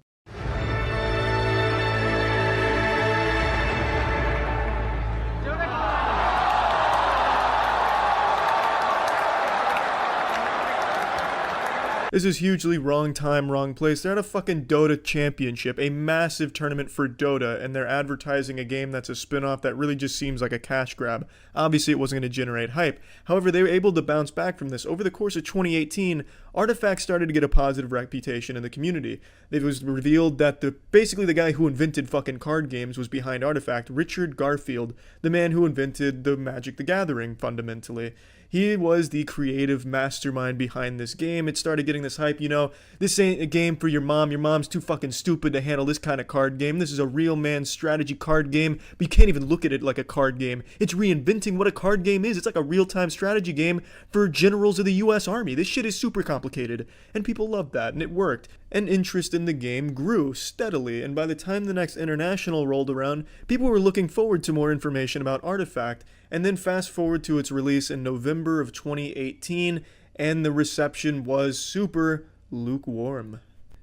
This is hugely wrong time, wrong place. They're at a fucking Dota championship, a massive tournament for Dota, and they're advertising a game that's a spin-off that really just seems like a cash grab. Obviously, it wasn't going to generate hype. However, they were able to bounce back from this. Over the course of 2018, Artifact started to get a positive reputation in the community. It was revealed that basically the guy who invented fucking card games was behind Artifact, Richard Garfield, the man who invented the Magic the Gathering, fundamentally. He was the creative mastermind behind this game. It started getting this hype, you know, this ain't a game for your mom. Your mom's too fucking stupid to handle this kind of card game. This is a real man strategy card game, but you can't even look at it like a card game. It's reinventing what a card game is. It's like a real-time strategy game for generals of the US Army. This shit is super complicated, and people loved that, and it worked. And interest in the game grew steadily, and by the time the next International rolled around, people were looking forward to more information about Artifact. And then fast forward to its release in November of 2018, and the reception was super lukewarm.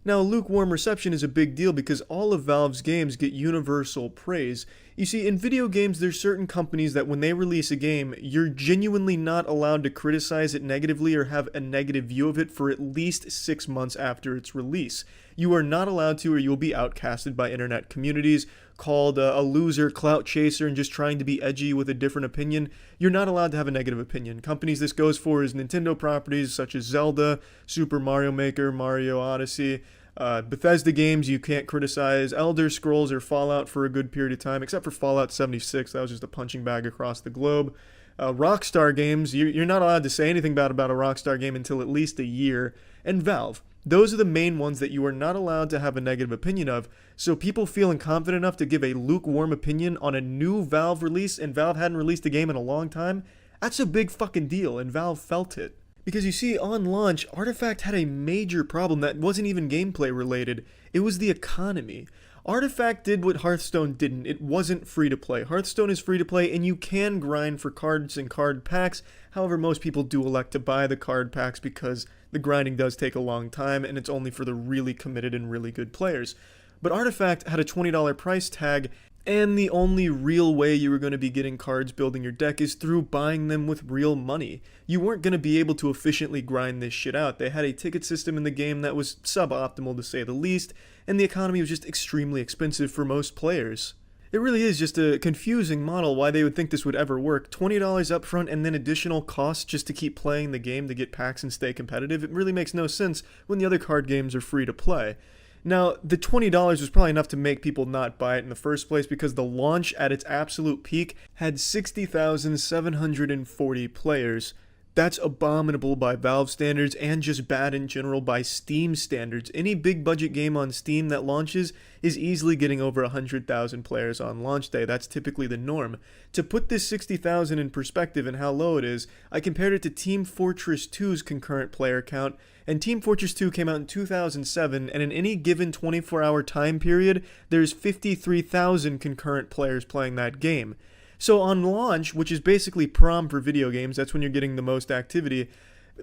Now, lukewarm reception is a big deal because all of Valve's games get universal praise. You see, in video games, there's certain companies that when they release a game, you're genuinely not allowed to criticize it negatively or have a negative view of it for at least 6 months after its release. You are not allowed to, or you'll be outcasted by internet communities, called a loser, clout chaser, and just trying to be edgy with a different opinion. You're not allowed to have a negative opinion. Companies this goes for is Nintendo properties such as Zelda, Super Mario Maker, Mario Odyssey, Bethesda games you can't criticize, Elder Scrolls or Fallout for a good period of time, except for Fallout 76, that was just a punching bag across the globe. Rockstar games, you're not allowed to say anything bad about a Rockstar game until at least a year. And Valve. Those are the main ones that you are not allowed to have a negative opinion of, so people feeling confident enough to give a lukewarm opinion on a new Valve release, and Valve hadn't released a game in a long time, that's a big fucking deal, and Valve felt it. Because you see, on launch, Artifact had a major problem that wasn't even gameplay related. It was the economy. Artifact did what Hearthstone didn't. It wasn't free to play. Hearthstone is free to play, and you can grind for cards and card packs. However, most people do elect to buy the card packs because the grinding does take a long time, and it's only for the really committed and really good players. But Artifact had a $20 price tag, and the only real way you were going to be getting cards building your deck is through buying them with real money. You weren't going to be able to efficiently grind this shit out. They had a ticket system in the game that was suboptimal to say the least, and the economy was just extremely expensive for most players. It really is just a confusing model why they would think this would ever work. $20 upfront and then additional costs just to keep playing the game to get packs and stay competitive. It really makes no sense when the other card games are free to play. Now, the $20 was probably enough to make people not buy it in the first place because the launch at its absolute peak had 60,740 players. That's abominable by Valve standards and just bad in general by Steam standards. Any big budget game on Steam that launches is easily getting over 100,000 players on launch day. That's typically the norm. To put this 60,000 in perspective and how low it is, I compared it to Team Fortress 2's concurrent player count, and Team Fortress 2 came out in 2007, and in any given 24-hour time period, there's 53,000 concurrent players playing that game. So on launch, which is basically prom for video games, that's when you're getting the most activity,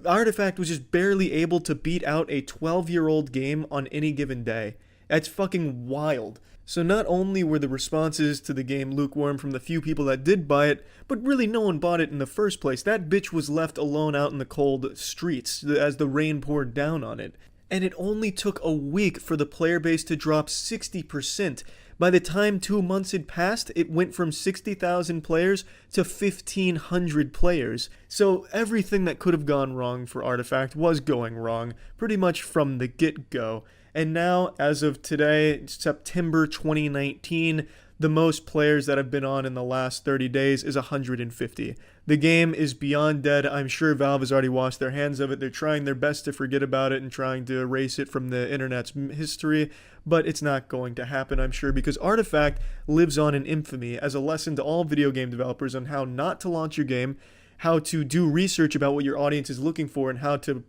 Artifact was just barely able to beat out a 12-year-old game on any given day. That's fucking wild. So not only were the responses to the game lukewarm from the few people that did buy it, but really no one bought it in the first place. That bitch was left alone out in the cold streets as the rain poured down on it. And it only took a week for the player base to drop 60%. By the time 2 months had passed, it went from 60,000 players to 1,500 players. So everything that could have gone wrong for Artifact was going wrong, pretty much from the get-go. And now, as of today, September 2019, the most players that have been on in the last 30 days is 150. The game is beyond dead. I'm sure Valve has already washed their hands of it. They're trying their best to forget about it and trying to erase it from the internet's history, but it's not going to happen, I'm sure, because Artifact lives on in infamy as a lesson to all video game developers on how not to launch your game, how to do research about what your audience is looking for, and how to,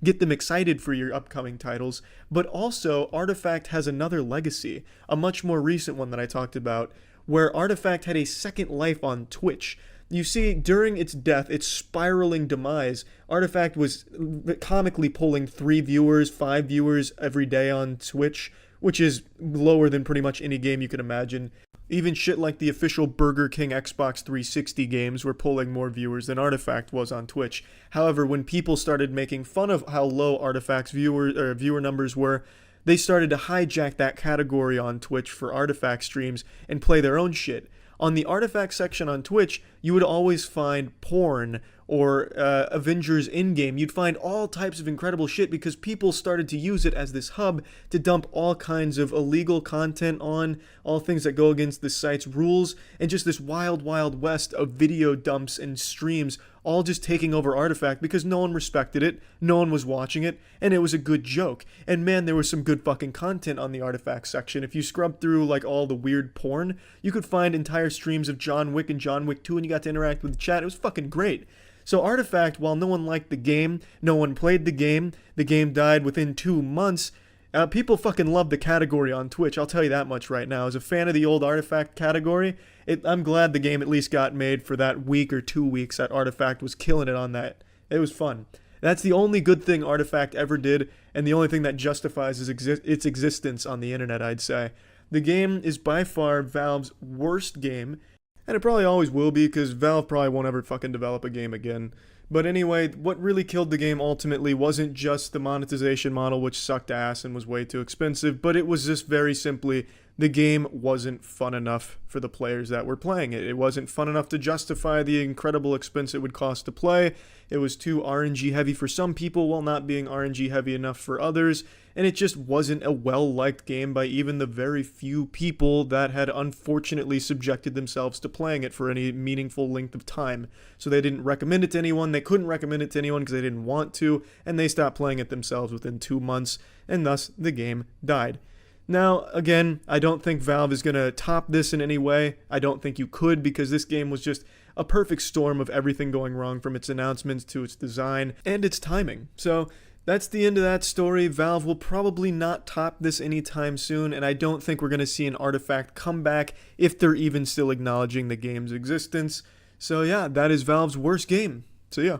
get them excited for your upcoming titles. But also, Artifact has another legacy, a much more recent one that I talked about, where Artifact had a second life on Twitch. You see, during its death, its spiraling demise, Artifact was comically pulling 3 viewers, 5 viewers every day on Twitch, which is lower than pretty much any game you can imagine. Even shit like the official Burger King Xbox 360 games were pulling more viewers than Artifact was on Twitch. However, when people started making fun of how low Artifact's viewer numbers were, they started to hijack that category on Twitch for Artifact streams and play their own shit. On the Artifact section on Twitch, you would always find porn or Avengers in-game. You'd find all types of incredible shit because people started to use it as this hub to dump all kinds of illegal content on, all things that go against the site's rules, and just this wild, wild west of video dumps and streams all just taking over Artifact because no one respected it, no one was watching it, and it was a good joke. And man, there was some good fucking content on the Artifact section. If you scrub through like all the weird porn, you could find entire streams of John Wick and John Wick 2, and you got to interact with the chat. It was fucking great. So Artifact, while no one liked the game, no one played the game died within 2 months, people fucking love the category on Twitch, I'll tell you that much right now. As a fan of the old Artifact category, I'm glad the game at least got made for that week or 2 weeks that Artifact was killing it on that. It was fun. That's the only good thing Artifact ever did, and the only thing that justifies its existence on the internet, I'd say. The game is by far Valve's worst game, and it probably always will be, because Valve probably won't ever fucking develop a game again. But anyway, what really killed the game ultimately wasn't just the monetization model, which sucked ass and was way too expensive, but it was just very simply, the game wasn't fun enough for the players that were playing it. It wasn't fun enough to justify the incredible expense it would cost to play. It was too RNG heavy for some people while not being RNG heavy enough for others, and it just wasn't a well-liked game by even the very few people that had unfortunately subjected themselves to playing it for any meaningful length of time. So they didn't recommend it to anyone, they couldn't recommend it to anyone because they didn't want to, and they stopped playing it themselves within 2 months, and thus the game died. Now, again, I don't think Valve is going to top this in any way. I don't think you could, because this game was just a perfect storm of everything going wrong, from its announcements to its design and its timing. So that's the end of that story. Valve will probably not top this anytime soon, and I don't think we're going to see an Artifact come back if they're even still acknowledging the game's existence. So yeah, that is Valve's worst game. So yeah.